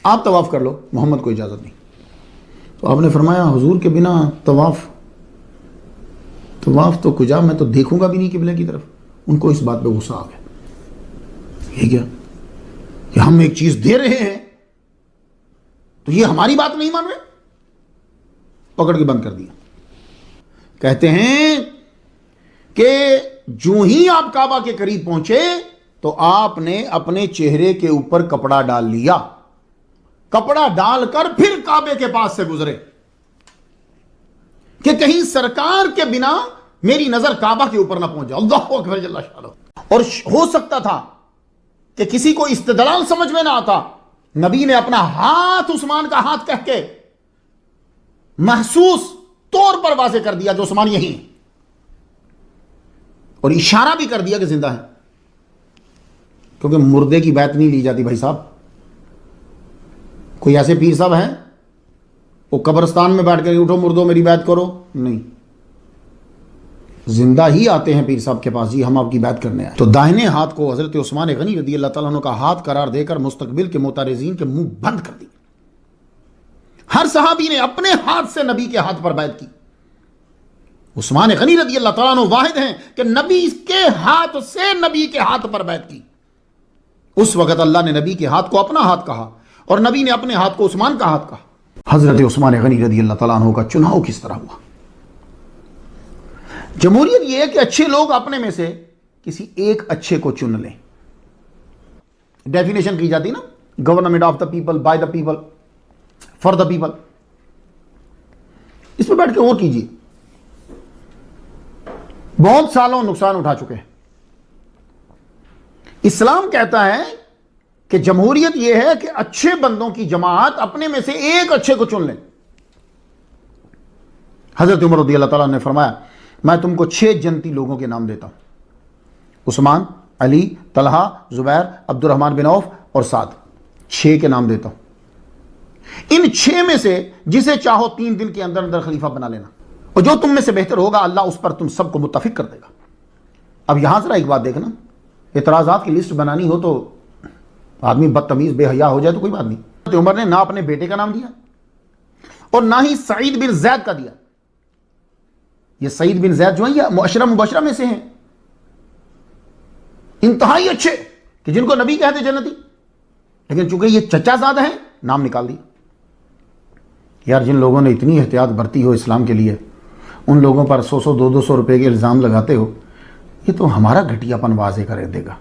آپ طواف کر لو، محمد کو اجازت نہیں. تو آپ نے فرمایا حضور کے بنا طواف تو کجا، میں تو دیکھوں گا بھی نہیں قبلے کی طرف. ان کو اس بات پہ غصہ آ گیا. یہ کیا کہ ہم ایک چیز دے رہے ہیں تو یہ ہماری بات نہیں مان رہے. پکڑ کے بند کر دیا. کہتے ہیں کہ جو ہی آپ کعبہ کے قریب پہنچے تو آپ نے اپنے چہرے کے اوپر کپڑا ڈال لیا. کپڑا ڈال کر پھر کعبے کے پاس سے گزرے کہ کہیں سرکار کے بنا میری نظر کعبہ کے اوپر نہ پہنچ جائے. اللہ اکبر جل شانہ. اور ہو سکتا تھا کہ کسی کو استدلال سمجھ میں نہ آتا، نبی نے اپنا ہاتھ عثمان کا ہاتھ کہہ کے محسوس طور پر واضح کر دیا کہ عثمان یہی ہے، اور اشارہ بھی کر دیا کہ زندہ ہے. کیونکہ مردے کی بیعت نہیں لی جاتی بھائی صاحب. کوئی ایسے پیر صاحب ہیں وہ قبرستان میں بیٹھ کر اٹھو مردوں میری بیعت کرو؟ نہیں، زندہ ہی آتے ہیں پیر صاحب کے پاس، جی ہم آپ کی بیعت کرنے آئے. تو داہنے ہاتھ کو حضرت عثمان غنی رضی اللہ تعالیٰ عنہ کا ہاتھ قرار دے کر مستقبل کے معترضین کے منہ بند کر دی. ہر صحابی نے اپنے ہاتھ سے نبی کے ہاتھ پر بیعت کی. عثمان غنی رضی اللہ تعالیٰ عنہ واحد ہیں کہ نبی کے ہاتھ سے نبی کے ہاتھ پر بیعت کی. اس وقت اللہ نے نبی کے ہاتھ کو اپنا ہاتھ کہا اور نبی نے اپنے ہاتھ کو عثمان کا ہاتھ کہا. حضرت عثمان غنی رضی اللہ تعالیٰ عنہ کا چناؤ کس طرح ہوا؟ جمہوریت یہ ہے کہ اچھے لوگ اپنے میں سے کسی ایک اچھے کو چن لیں. ڈیفینیشن کی جاتی نا، government of the people, by the people, for the people. اس پہ بیٹھ کے اور کیجیے. بہت سالوں نقصان اٹھا چکے ہیں. اسلام کہتا ہے کہ جمہوریت یہ ہے کہ اچھے بندوں کی جماعت اپنے میں سے ایک اچھے کو چن لیں. حضرت عمر رضی اللہ تعالیٰ نے فرمایا میں تم کو 6 جنتی لوگوں کے نام دیتا ہوں، عثمان، علی، طلحہ، زبیر، عبد الرحمن بن عوف اور سعد. 6 کے نام دیتا ہوں. ان 6 میں سے جسے چاہو 3 دن کے اندر اندر خلیفہ بنا لینا، اور جو تم میں سے بہتر ہوگا اللہ اس پر تم سب کو متفق کر دے گا. اب یہاں ذرا ایک بات دیکھنا، اعتراضات کی لسٹ بنانی ہو تو آدمی بدتمیز بے حیا ہو جائے تو کوئی بات نہیں. عمر نے نہ اپنے بیٹے کا نام دیا اور نہ ہی سعید بن زید کا دیا. یہ سعید بن زید جو ہیں یہ معاشرہ مبشرہ میں سے ہیں، انتہائی اچھے کہ جن کو نبی کہتے جنتی. لیکن چونکہ یہ چچا زاد ہیں نام نکال دی. یار جن لوگوں نے اتنی احتیاط برتی ہو اسلام کے لیے، ان لوگوں پر 100 200 روپے کے الزام لگاتے ہو. یہ تو ہمارا گھٹیا پن واضح کر دے گا،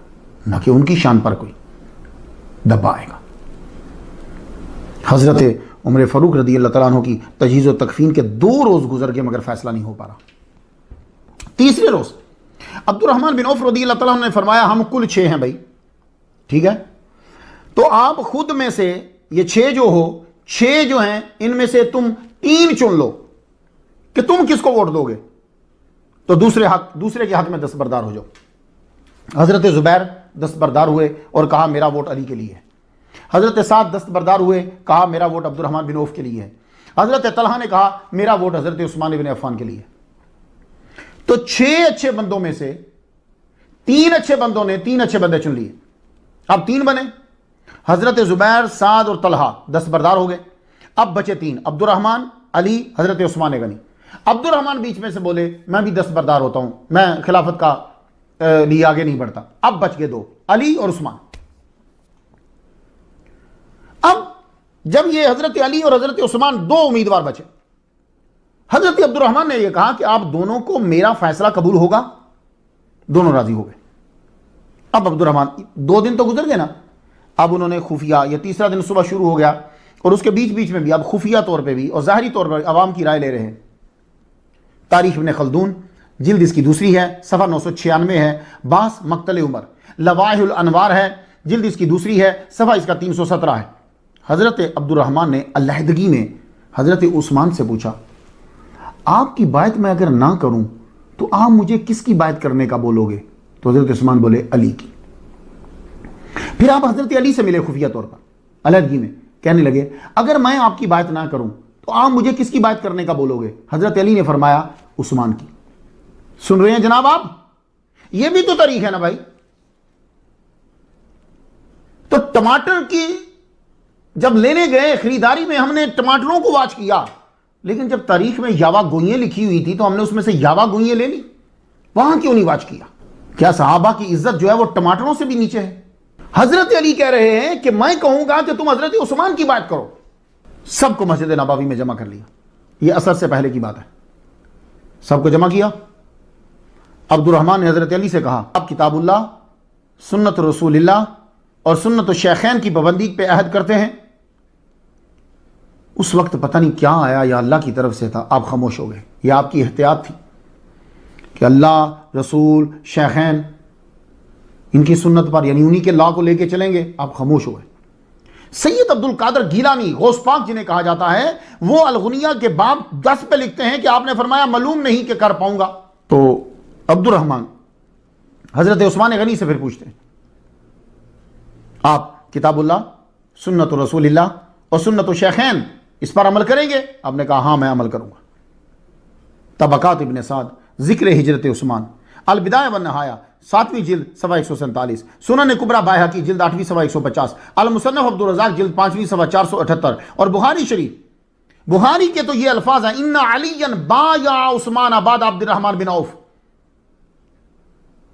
نہ کہ ان کی شان پر کوئی دبا آئے گا. حضرت عمر فاروق رضی اللہ تعالیٰ عنہ کی تجہیز و تکفین کے 2 روز گزر گئے مگر فیصلہ نہیں ہو پا رہا. تیسرے روز عبد الرحمن بن عوف رضی اللہ تعالیٰ عنہ نے فرمایا ہم کل 6 ہیں بھائی، ٹھیک ہے، تو آپ خود میں سے یہ 6 جو ہو، 6 جو ہیں ان میں سے تم 3 چن لو کہ تم کس کو ووٹ دو گے، تو دوسرے کے حق میں دستبردار ہو جاؤ. حضرت زبیر دستبردار ہوئے اور کہا میرا ووٹ علی کے لیے ہے. حضرت سعد دستبردار ہوئے، کہا میرا ووٹ عبد الرحمن بن عوف کے لیے ہے. حضرت طلحہ نے کہا میرا ووٹ حضرت عثمان بن عفان کے لیے ہے. تو 6 اچھے بندوں میں سے 3 اچھے بندوں نے 3 اچھے بندے چن لیے. اب 3 بنے، حضرت زبیر، سعد اور طلحہ دستبردار ہو گئے. اب بچے 3، عبد الرحمن، علی، حضرت عثمان غنی. عبد الرحمن بیچ میں سے بولے میں بھی دستبردار ہوتا ہوں، میں خلافت کا لیے آگے نہیں بڑھتا. اب بچ گئے 2، علی اور عثمان. اب جب یہ حضرت علی اور حضرت عثمان 2 امیدوار بچے، حضرت عبد الرحمن نے یہ کہا کہ آپ دونوں کو میرا فیصلہ قبول ہوگا. دونوں راضی ہو گئے. اب عبد الرحمن 2 دن تو گزر گئے نا، اب انہوں نے خفیہ، یہ تیسرا دن صبح شروع ہو گیا اور اس کے بیچ میں بھی اب خفیہ طور پہ بھی اور ظاہری طور پر عوام کی رائے لے رہے ہیں. تاریخ ابن خلدون جلد اس کی 2 ہے، صفحہ 996 ہے. باس مقتل عمر لوائح الانوار ہے، جلد اس کی 2 ہے، صفحہ اس کا 317 ہے. حضرت عبد الرحمن نے علیحدگی میں حضرت عثمان سے پوچھا آپ کی بات میں اگر نہ کروں تو آپ مجھے کس کی بات کرنے کا بولو گے؟ تو حضرت عثمان بولے علی کی. پھر آپ حضرت علی سے ملے خفیہ طور پر علیحدگی میں، کہنے لگے اگر میں آپ کی بات نہ کروں تو آپ مجھے کس کی بات کرنے کا بولو گے؟ حضرت علی نے فرمایا عثمان کی. سن رہے ہیں جناب آپ؟ یہ بھی تو طریق ہے نا بھائی. تو ٹماٹر کی جب لینے گئے خریداری میں ہم نے ٹماٹروں کو واچ کیا، لیکن جب تاریخ میں یاوا گوئییں لکھی ہوئی تھی تو ہم نے اس میں سے یاوا گوئییں لے لی، وہاں کیوں نہیں واچ کیا؟ کیا صحابہ کی عزت جو ہے وہ ٹماٹروں سے بھی نیچے ہے؟ حضرت علی کہہ رہے ہیں کہ میں کہوں گا کہ تم حضرت عثمان کی بات کرو. سب کو مسجد نبوی میں جمع کر لیا. یہ عصر سے پہلے کی بات ہے. سب کو جمع کیا. عبد الرحمن نے حضرت علی سے کہا اب کتاب اللہ، سنت رسول اللہ اور سنت الشیخین کی پابندی پہ عہد کرتے ہیں. اس وقت پتہ نہیں کیا آیا یا اللہ کی طرف سے تھا، آپ خاموش ہو گئے. یہ آپ کی احتیاط تھی کہ اللہ، رسول، شیخین ان کی سنت پر یعنی انہی کے لا کو لے کے چلیں گے. آپ خاموش ہو گئے. سید عبد القادر گیلانی غوث پاک جنہیں کہا جاتا ہے، وہ الغنیہ کے باب 10 پہ لکھتے ہیں کہ آپ نے فرمایا معلوم نہیں کہ کر پاؤں گا. تو عبد الرحمن حضرت عثمان غنی سے پھر پوچھتے ہیں آپ کتاب اللہ، سنت رسول اللہ اور سنت الشیخین اس پر عمل کریں گے؟ آپ نے کہا ہاں میں عمل کروں گا. طبقات ابن سعد، ذکر ہجرت عثمان، البدایہ والنہایہ 7ویں جلد صفحہ 147، سنن کبریٰ بائہقی جلد 8ویں صفحہ 150، المصنف عبد الرزاق جلد 5ویں صفحہ 478 اور بخاری شریف. بخاری کے تو یہ الفاظ ہیں ان علی بایع عثمان بعد عبد الرحمن بن عوف.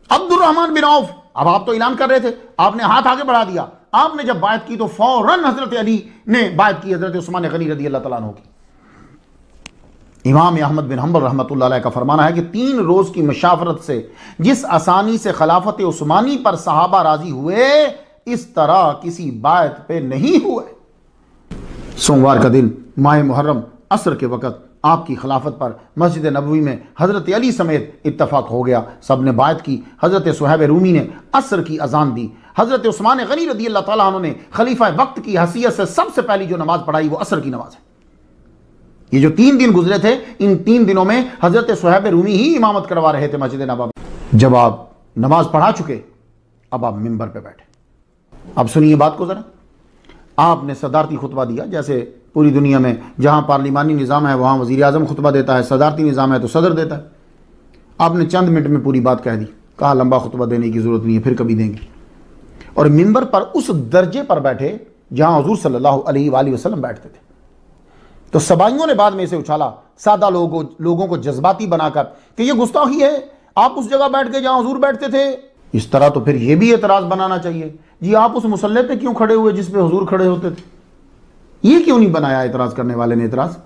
عبد الرحمن بن عوف، اب آپ تو اعلان کر رہے تھے، آپ نے ہاتھ آگے بڑھا دیا. آپ نے جب بائعت کی تو فوراً حضرت علی نے بائعت کی حضرت عثمان غنی رضی اللہ تعالیٰ عنہ کی. امام احمد بن حنبل رحمۃ اللہ علیہ کا فرمانا ہے کہ 3 روز کی مشاورت سے جس آسانی سے خلافت عثمانی پر صحابہ راضی ہوئے، اس طرح کسی بائعت پہ نہیں ہوئے. سوموار کا دن ماہ محرم عصر کے وقت آپ کی خلافت پر مسجد نبوی میں حضرت علی سمیت اتفاق ہو گیا. سب نے بائعت کی. حضرت صہیب رومی نے عصر کی اذان دی. حضرت عثمان غنی رضی اللہ تعالیٰ عنہ نے خلیفہ وقت کی حیثیت سے سب سے پہلی جو نماز پڑھائی وہ عصر کی نماز ہے. یہ جو 3 دن گزرے تھے، ان 3 دنوں میں حضرت صہیب رومی ہی امامت کروا رہے تھے مسجد نبوی. جب آپ نماز پڑھا چکے، اب آپ منبر پہ بیٹھے. اب سنیے بات کو ذرا. آپ نے صدارتی خطبہ دیا، جیسے پوری دنیا میں جہاں پارلیمانی نظام ہے وہاں وزیر اعظم خطبہ دیتا ہے، صدارتی نظام ہے تو صدر دیتا ہے. آپ نے چند منٹ میں پوری بات کہہ دی. کہا لمبا خطبہ دینے کی ضرورت نہیں ہے، پھر کبھی دیں گے. اور منبر پر اس درجے پر بیٹھے جہاں حضور صلی اللہ علیہ وآلہ وسلم بیٹھتے تھے. تو سبائیوں نے بعد میں اسے اچھالا، سادہ لوگوں کو جذباتی بنا کر کہ یہ گستاخی ہے، آپ اس جگہ بیٹھ کے جہاں حضور بیٹھتے تھے. اس طرح تو پھر یہ بھی اعتراض بنانا چاہیے، جی آپ اس مصلی پہ کیوں کھڑے ہوئے جس پہ حضور کھڑے ہوتے تھے؟ یہ کیوں نہیں بنایا اعتراض کرنے والے نے اعتراض؟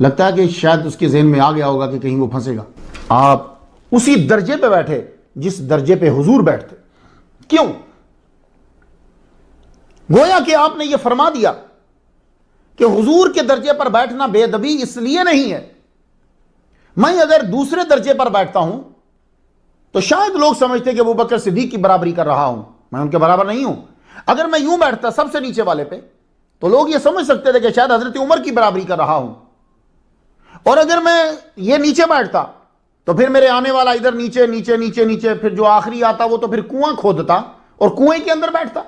لگتا ہے کہ شاید اس کے ذہن میں آ گیا ہوگا کہ کہیں وہ پھنسے گا۔ آپ اسی درجے پہ بیٹھے جس درجے پہ حضور بیٹھتے، کیوں؟ گویا کہ آپ نے یہ فرما دیا کہ حضور کے درجے پر بیٹھنا بے ادبی اس لیے نہیں ہے، میں اگر دوسرے درجے پر بیٹھتا ہوں تو شاید لوگ سمجھتے کہ ابو بکر صدیق کی برابری کر رہا ہوں، میں ان کے برابر نہیں ہوں۔ اگر میں یوں بیٹھتا سب سے نیچے والے پہ تو لوگ یہ سمجھ سکتے تھے کہ شاید حضرت عمر کی برابری کر رہا ہوں، اور اگر میں یہ نیچے بیٹھتا تو پھر میرے آنے والا ادھر نیچے نیچے نیچے نیچے، پھر جو آخری آتا وہ تو پھر کنواں کھودتا اور کنویں کے اندر بیٹھتا۔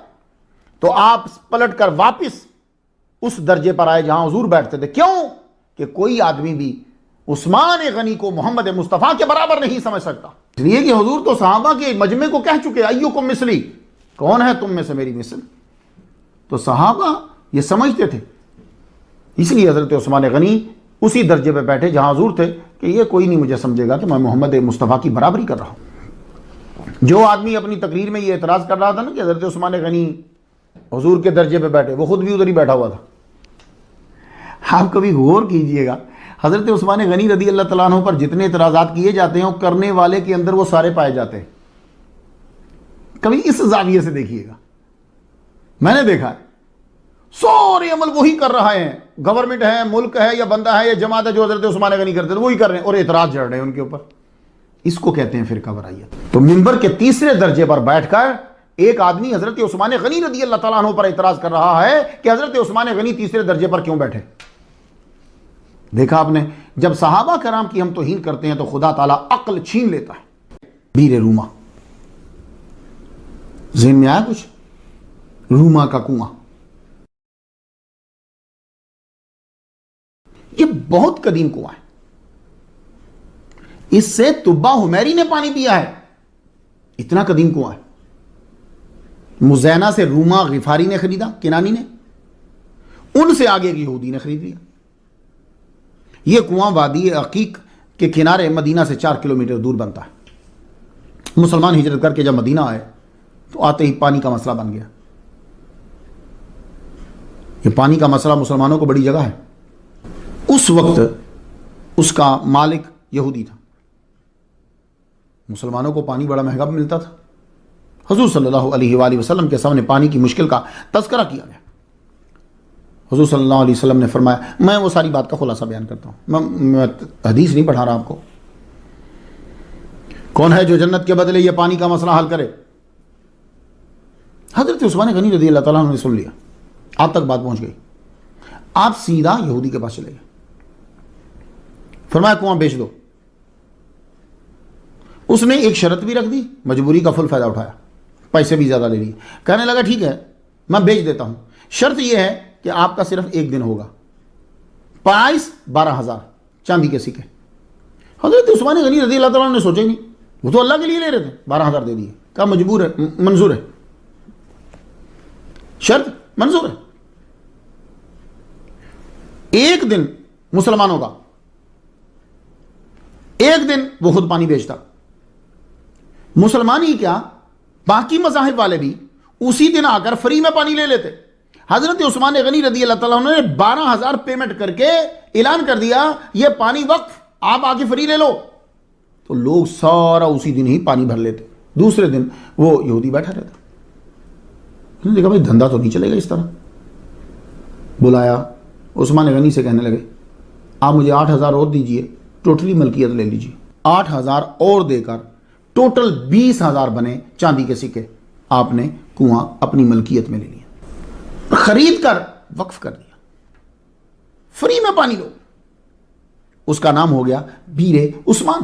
تو آپ پلٹ کر واپس اس درجے پر آئے جہاں حضور بیٹھتے تھے۔ کیوں؟ کہ کوئی آدمی بھی عثمان غنی کو محمد مصطفیٰ کے برابر نہیں سمجھ سکتا، اس لیے کہ حضور تو صحابہ کے مجمع کو کہہ چکے ایوکم مثلی، کون ہے تم میں سے میری مثل؟ تو صحابہ یہ سمجھتے تھے، اس لیے حضرت عثمان غنی اسی درجے پہ بیٹھے جہاں حضور تھے کہ یہ کوئی نہیں مجھے سمجھے گا کہ میں محمد مصطفیٰ کی برابری کر رہا ہوں۔ جو آدمی اپنی تقریر میں یہ اعتراض کر رہا تھا نا کہ حضرت عثمان غنی حضور کے درجے پہ بیٹھے، وہ خود بھی ادھر ہی بیٹھا ہوا تھا۔ آپ کبھی غور کیجئے گا، حضرت عثمان غنی رضی اللہ تعالیٰ عنہ پر جتنے اعتراضات کیے جاتے ہیں کرنے والے کے اندر وہ سارے پائے جاتے ہیں۔ کبھی اس زاویے سے دیکھیے گا، میں نے دیکھا ہے سارے عمل وہی کر رہا ہے، گورنمنٹ ہے، ملک ہے، یا بندہ ہے، یا جماعت ہے جو حضرت عثمان غنی کرتے تھے وہی کر رہے ہیں، اور اعتراض جڑ رہے ہیں ان کے اوپر۔ اس کو کہتے ہیں فرقہ وارائیت۔ تو منبر کے تیسرے درجے پر بیٹھ کر ایک آدمی حضرت عثمان غنی رضی اللہ تعالیٰ عنہ پر اعتراض کر رہا ہے کہ حضرت عثمان غنی تیسرے درجے پر کیوں بیٹھے۔ دیکھا آپ نے، جب صحابہ کرام کی ہم توہین کرتے ہیں تو خدا تعالیٰ عقل چھین لیتا ہے۔ بیر روما، ذہن میں آیا کچھ؟ روما کا کنواں، یہ بہت قدیم کنواں ہے، اس سے طبا حمیری نے پانی پیا ہے، اتنا قدیم کنواں ہے۔ مزینہ سے روما غفاری نے خریدا، کنانی نے، ان سے آگے کی یہودی نے خرید لیا۔ یہ کنواں وادی عقیق کے کنارے مدینہ سے 4 کلومیٹر دور بنتا ہے۔ مسلمان ہجرت کر کے جب مدینہ آئے تو آتے ہی پانی کا مسئلہ بن گیا۔ یہ پانی کا مسئلہ مسلمانوں کو بڑی جگہ ہے۔ اس وقت اس کا مالک یہودی تھا، مسلمانوں کو پانی بڑا مہنگا ملتا تھا۔ حضور صلی اللہ علیہ وآلہ وسلم کے سامنے پانی کی مشکل کا تذکرہ کیا گیا۔ حضور صلی اللہ علیہ وسلم نے فرمایا، میں وہ ساری بات کا خلاصہ بیان کرتا ہوں، میں حدیث نہیں پڑھا رہا آپ کو۔ کون ہے جو جنت کے بدلے یہ پانی کا مسئلہ حل کرے؟ حضرت عثمان غنی رضی اللہ تعالیٰ عنہ نے سن لیا، آپ تک بات پہنچ گئی۔ آپ سیدھا یہودی کے پاس چلے گئے، فرمایا کنواں بیچ دو۔ اس نے ایک شرط بھی رکھ دی، مجبوری کا فل فائدہ اٹھایا، پیسے بھی زیادہ لے لیے۔ کہنے لگا ٹھیک ہے میں بیچ دیتا ہوں، شرط یہ ہے کہ آپ کا صرف ایک دن ہوگا، پرائس 12,000 چاندی کے سکے۔ حضرت عثمان غنی رضی اللہ تعالیٰ نے سوچا ہی نہیں، وہ تو اللہ کے لیے لے رہے تھے، 12,000 دے دیے، کہا مجبور ہے، منظور ہے، شرط منظور ہے۔ ایک دن مسلمانوں کا، ایک دن وہ خود پانی بیچتا۔ مسلمان ہی کیا، باقی مذاہب والے بھی اسی دن آ کر فری میں پانی لے لیتے۔ حضرت عثمان غنی رضی اللہ تعالیٰ عنہ نے 12,000 پیمنٹ کر کے اعلان کر دیا یہ پانی وقف، آپ آ کے فری لے لو۔ تو لوگ سارا اسی دن ہی پانی بھر لیتے، دوسرے دن وہ یہودی بیٹھا رہتا۔ انہوں نے دیکھا بھائی دھندا تو نہیں چلے گا اس طرح، بلایا عثمان غنی سے، کہنے لگے آپ مجھے 8,000 اور دیجئے، ٹوٹلی ملکیت لے لیجئے۔ 8,000 اور دے کر ٹوٹل 20,000 بنے چاندی کے سکے، آپ نے کنواں اپنی ملکیت میں لے لیا، خرید کر وقف کر دیا، فری میں پانی لو۔ اس کا نام ہو گیا بیر عثمان،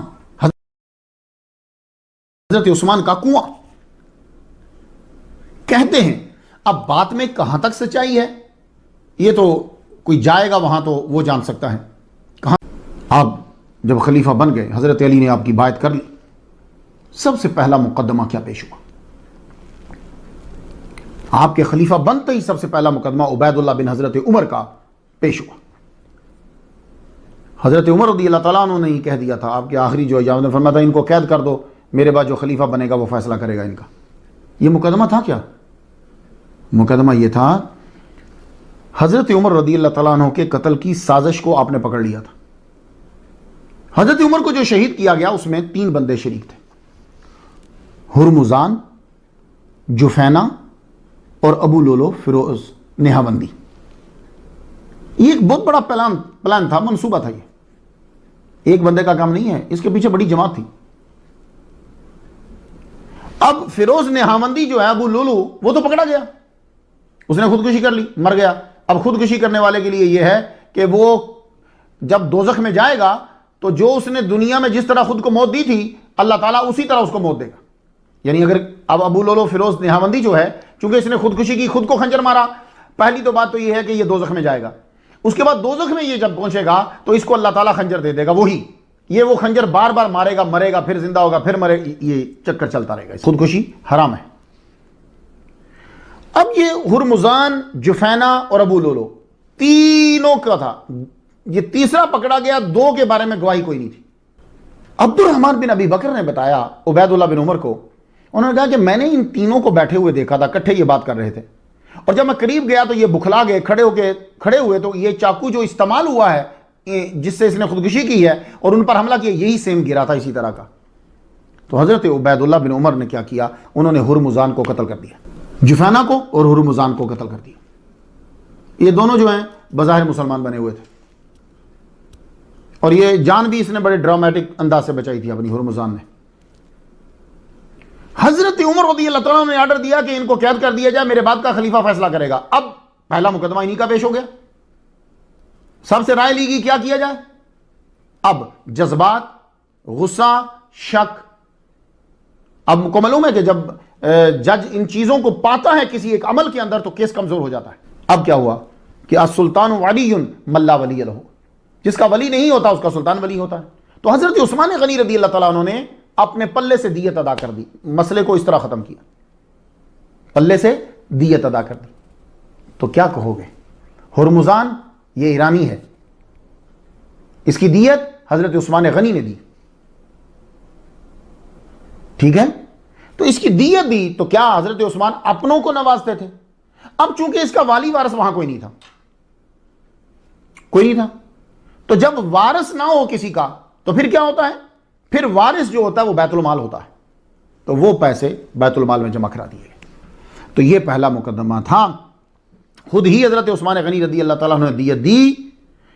حضرت عثمان کا کنواں۔ کہتے ہیں اب بات میں کہاں تک سچائی ہے یہ تو کوئی جائے گا وہاں تو وہ جان سکتا ہے کہاں۔ آپ جب خلیفہ بن گئے، حضرت علی نے آپ کی بیعت کر لی، سب سے پہلا مقدمہ کیا پیش ہوا؟ آپ کے خلیفہ بنتے ہی سب سے پہلا مقدمہ عبید اللہ بن حضرت عمر کا پیش ہوا۔ حضرت عمر رضی اللہ تعالیٰ عنہ نے ہی کہہ دیا تھا، آپ کے آخری جو اجازت نے فرمایا تھا ان کو قید کر دو، میرے بعد جو خلیفہ بنے گا وہ فیصلہ کرے گا ان کا۔ یہ مقدمہ تھا کیا؟ مقدمہ یہ تھا حضرت عمر رضی اللہ تعالیٰ عنہ کے قتل کی سازش کو آپ نے پکڑ لیا تھا. حضرت عمر کو جو شہید کیا گیا اس میں 3 بندے شریک تھے، ہرمزان، جفینہ اور ابو لولو فیروز نہاوندی. یہ ایک بہت بڑا پلان تھا، منصوبہ تھا. یہ ایک بندے کا کام نہیں ہے، اس کے پیچھے بڑی جماعت تھی. اب فیروز نہاوندی جو ہے ابو لولو، وہ تو پکڑا گیا، اس نے خودکشی کر لی، مر گیا. اب خودکشی کرنے والے کے لیے یہ ہے کہ وہ جب دوزخ میں جائے گا تو جو اس نے دنیا میں جس طرح خود کو موت دی تھی اللہ تعالیٰ اسی طرح اس کو موت دے گا. یعنی اگر اب ابو لولو فیروز نہاوندی جو ہے، چونکہ اس نے خودکشی کی، خود کو خنجر مارا، پہلی تو بات تو یہ ہے کہ یہ دوزخ میں جائے گا. اس کے بعد دوزخ میں یہ جب پہنچے گا تو اس کو اللہ تعالیٰ خنجر دے دے گا. یہ وہ خنجر بار بار مارے گا، مرے گا، پھر زندہ ہوگا، پھر مرے، یہ چکر چلتا رہے گا. خودکشی حرام ہے. اب یہ ہرمزان، جفینہ اور ابو لولو تینوں کا تھا. یہ تیسرا پکڑا گیا، 2 کے بارے میں گواہی کوئی نہیں تھی. عبد الرحمن بن ابی بکر نے بتایا عبید اللہ بن عمر کو، انہوں نے کہا کہ میں نے ان تینوں کو بیٹھے ہوئے دیکھا تھا، کٹھے یہ بات کر رہے تھے، اور جب میں قریب گیا تو یہ بکھلا گئے، کھڑے ہوئے تو یہ چاقو جو استعمال ہوا ہے جس سے اس نے خودکشی کی ہے اور ان پر حملہ کیا، یہی سیم گرا تھا اسی طرح کا. تو حضرت عبید اللہ بن عمر نے کیا کیا، انہوں نے ہرمزان کو قتل کر دیا، جفینہ کو اور ہرمزان کو قتل کر دیا. یہ دونوں جو ہیں بظاہر مسلمان بنے ہوئے تھے، اور یہ جان بھی اس نے بڑے ڈرامیٹک انداز سے بچائی تھی اپنی ہرمزان نے. حضرت عمر رضی اللہ تعالیٰ نے آرڈر دیا کہ ان کو قید کر دیا جائے، میرے بعد کا خلیفہ فیصلہ کرے گا. اب پہلا مقدمہ انہی کا پیش ہو گیا، سب سے رائے لی گئی کیا کیا جائے. اب جذبات، غصہ، شک. اب کو معلوم ہے کہ جب جج ان چیزوں کو پاتا ہے کسی ایک عمل کے اندر تو کیس کمزور ہو جاتا ہے. اب کیا ہوا کہ السلطان ولی من لا ولی لہ، جس کا ولی نہیں ہوتا اس کا سلطان ولی ہوتا ہے. تو حضرت عثمان غنی رضی اللہ تعالیٰ عنہ نے اپنے پلے سے دیت ادا کر دی. مسئلے کو اس طرح ختم کیا، پلے سے دیت ادا کر دی. تو کیا کہو گے، ہرمزان یہ ایرانی ہے، اس کی دیت حضرت عثمان غنی نے دی، ٹھیک ہے. تو اس کی دیت دی تو کیا حضرت عثمان اپنوں کو نوازتے تھے. اب چونکہ اس کا والی وارث وہاں کوئی نہیں تھا، تو جب وارث نہ ہو کسی کا تو پھر کیا ہوتا ہے، پھر وارث جو ہوتا ہے وہ بیت المال ہوتا ہے، تو وہ پیسے بیت المال میں جمع کرا دیے گئے. تو یہ پہلا مقدمہ تھا. خود ہی حضرت عثمان غنی رضی اللہ تعالیٰ عنہ نے دیت دی،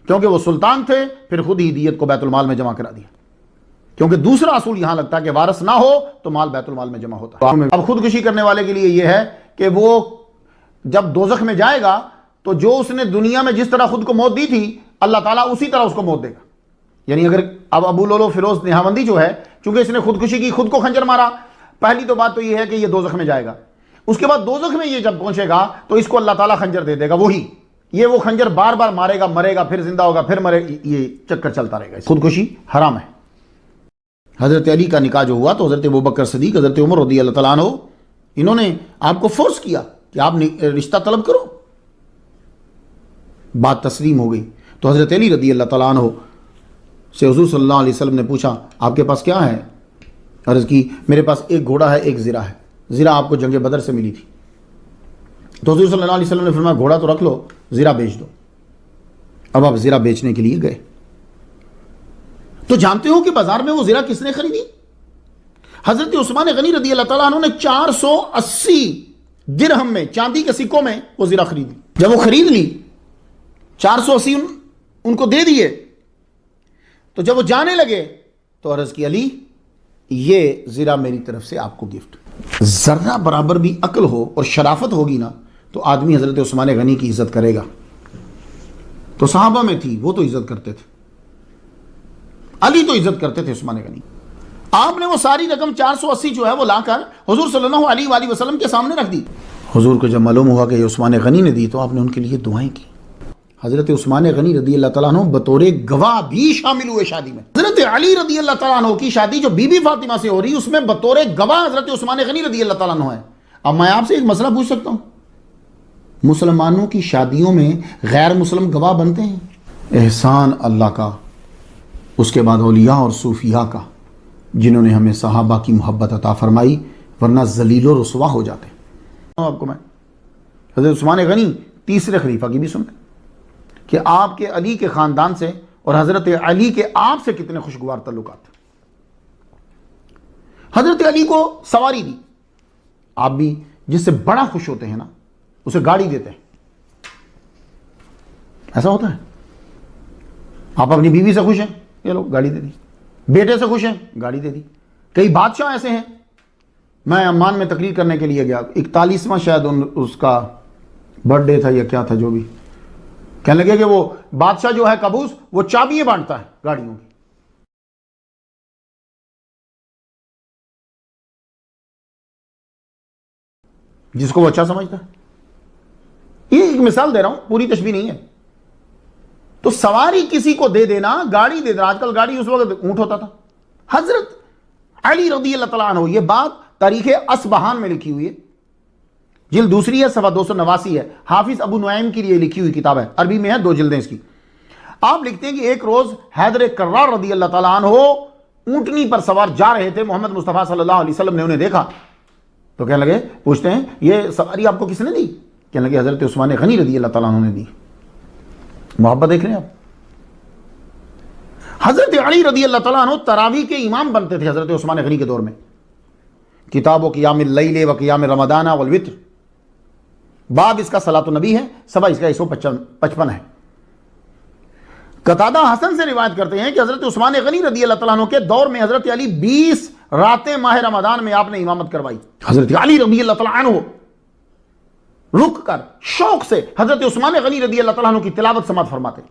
کیونکہ وہ سلطان تھے، پھر خود ہی دیت کو بیت المال میں جمع کرا دیا. کیونکہ دوسرا اصول یہاں لگتا ہے کہ وارث نہ ہو تو مال بیت المال میں جمع ہوتا ہے. اب خودکشی کرنے والے کے لیے یہ ہے کہ وہ جب دوزخ میں جائے گا تو جو اس نے دنیا میں جس طرح خود کو موت دی تھی اللہ تعالیٰ اسی طرح اس کو موت دے گا. یعنی اگر اب ابو لولو فیروز نہاوندی جو ہے، چونکہ اس نے خودکشی کی، خود کو خنجر مارا، پہلی تو بات تو یہ ہے کہ یہ دوزخ میں جائے گا. اس کے بعد دوزخ میں یہ جب پہنچے گا تو اس کو اللہ تعالیٰ خنجر دے دے گا. یہ وہ خنجر بار بار مارے گا، مرے گا، پھر زندہ ہوگا، پھر مرے، یہ چکر چلتا رہے گا. خودکشی حرام ہے. حضرت علی کا نکاح جو ہوا تو حضرت ابوبکر صدیق، حضرت عمر رضی اللہ تعالیٰ عنہ، انہوں نے آپ کو فورس کیا کہ آپ رشتہ طلب کرو. بات تسلیم ہو گئی تو حضرت علی رضی اللہ تعالیٰ عنہ سے حضور صلی اللہ علیہ وسلم نے پوچھا آپ کے پاس کیا ہے. عرض کی میرے پاس ایک گھوڑا ہے، ایک زرہ ہے. زرہ آپ کو جنگ بدر سے ملی تھی. تو حضور صلی اللہ علیہ وسلم نے فرمایا گھوڑا تو رکھ لو، زرہ بیچ دو. اب آپ زرہ بیچنے کے لیے گئے تو جانتے ہو کہ بازار میں وہ زرہ کس نے خریدی؟ حضرت عثمان غنی رضی اللہ تعالیٰ عنہ نے 480 درہم میں، چاندی کے سکوں میں وہ زرہ خریدی. جب وہ خرید لی 480 ان کو دے دیے، تو جب وہ جانے لگے تو عرض کی علی یہ زرہ میری طرف سے آپ کو گفٹ. ذرہ برابر بھی عقل ہو اور شرافت ہوگی نا تو آدمی حضرت عثمان غنی کی عزت کرے گا. تو صحابہ میں تھی، وہ تو عزت کرتے تھے، علی تو عزت کرتے تھے عثمان غنی. آپ نے وہ ساری رقم 480 جو ہے وہ لا کر حضور صلی اللہ علیہ وآلہ وسلم کے سامنے رکھ دی. حضور کو جب معلوم ہوا کہ یہ عثمان غنی نے دی تو آپ نے ان کے لیے دعائیں کی. حضرت عثمان غنی رضی اللہ تعالیٰ عنہ بطور گواہ بھی شامل ہوئے شادی میں. حضرت علی رضی اللہ تعالیٰ عنہ کی شادی جو بی بی فاطمہ سے ہو رہی اس میں بطور گواہ حضرت عثمان غنی رضی اللہ تعالیٰ عنہ ہے. اب میں آپ سے ایک مسئلہ پوچھ سکتا ہوں، مسلمانوں کی شادیوں میں غیر مسلم گواہ بنتے ہیں؟ احسان اللہ کا، اس کے بعد اولیاء اور صوفیاء کا جنہوں نے ہمیں صحابہ کی محبت عطا فرمائی، ورنہ ذلیل و رسوا ہو جاتے. آپ کو میں حضرت عثمان غنی تیسرے خلیفہ کی بھی سن لیں کہ آپ کے علی کے خاندان سے اور حضرت علی کے آپ سے کتنے خوشگوار تعلقات تھے۔ حضرت علی کو سواری دی، آپ بھی جس سے بڑا خوش ہوتے ہیں نا اسے گاڑی دیتے ہیں، ایسا ہوتا ہے؟ آپ اپنی بیوی سے خوش ہیں، یہ لو گاڑی دے دی، بیٹے سے خوش ہیں، گاڑی دے دی۔ کئی بادشاہ ایسے ہیں، میں عمان میں تقریر کرنے کے لیے گیا، 41واں شاید اس کا برتھ ڈے تھا یا کیا تھا، جو بھی، کہنے لگے کہ وہ بادشاہ جو ہے قابوس وہ چابیاں بانٹتا ہے گاڑیوں کی۔ جس کو وہ اچھا سمجھتا ہے۔ یہ ایک مثال دے رہا ہوں، پوری تشبیہ نہیں ہے۔ تو سواری کسی کو دے دینا، گاڑی دے دینا، آج کل گاڑی اس وقت اونٹ ہوتا تھا۔ حضرت علی رضی اللہ تعالیٰ عنہ، یہ بات تاریخ اصبہان میں لکھی ہوئی ہے، جلد دوسری ہے، صفحہ 289 ہے، حافظ ابو نعیم کی لیے لکھی ہوئی کتاب ہے، عربی میں ہے، 2 جلدیں اس کی۔ آپ لکھتے ہیں کہ ایک روز حیدر کرار رضی اللہ تعالیٰ عنہ اونٹنی پر سوار جا رہے تھے، محمد مصطفیٰ صلی اللہ علیہ وسلم نے انہیں دیکھا تو کہنے لگے، پوچھتے ہیں یہ سواری آپ کو کس نے دی؟ کہنے لگے حضرت عثمان غنی رضی اللہ تعالیٰ عنہ نے دی۔ محبت دیکھ رہے ہیں آپ؟ حضرت علی رضی اللہ تعالیٰ عنہ تراویح کے امام بنتے تھے حضرت عثمان غنی کے دور میں، کتاب و قیام اللیل و قیام رمضان والوتر، باب اس کا صلاۃ النبی ہے، صفحہ اس کا 155 ہے۔ قتادہ حسن سے روایت کرتے ہیں کہ حضرت عثمان غنی رضی اللہ تعالیٰ عنہ کے دور میں حضرت علی 20 راتیں ماہ رمضان میں آپ نے امامت کروائی۔ حضرت علی رضی اللہ تعالیٰ عنہ رک کر شوق سے حضرت عثمان غنی رضی اللہ تعالیٰ عنہ کی تلاوت سماعت فرماتے۔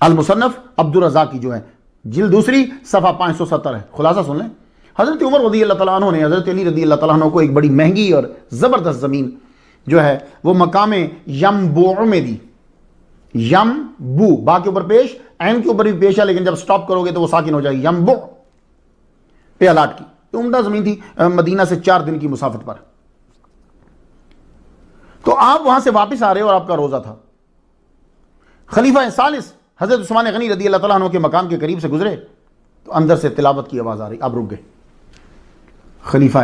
المصنف عبد الرزاق کی جو ہے، جلد دوسری، صفحہ 570 ہے۔ خلاصہ سن لیں، حضرت عمر رضی اللہ تعالیٰ عنہ نے حضرت علی رضی اللہ تعالیٰ عنہ کو ایک بڑی مہنگی اور زبردست زمین جو ہے وہ مقام یمبوع میں دی۔ یمبو، با کے اوپر پیش، عین کے اوپر بھی پیش ہے، لیکن جب سٹاپ کرو گے تو وہ ساکن ہو جائے گی، یمبوع پہ الاٹ کی۔ تو عمدہ زمین تھی، مدینہ سے 4 دن کی مسافت پر۔ تو آپ وہاں سے واپس آ رہے اور آپ کا روزہ تھا، خلیفہ ثالث حضرت عثمان غنی رضی اللہ تعالیٰ عنہ کے مکان کے قریب سے گزرے تو اندر سے تلاوت کی آواز آ رہی، آپ رک گئے۔ خلیفہ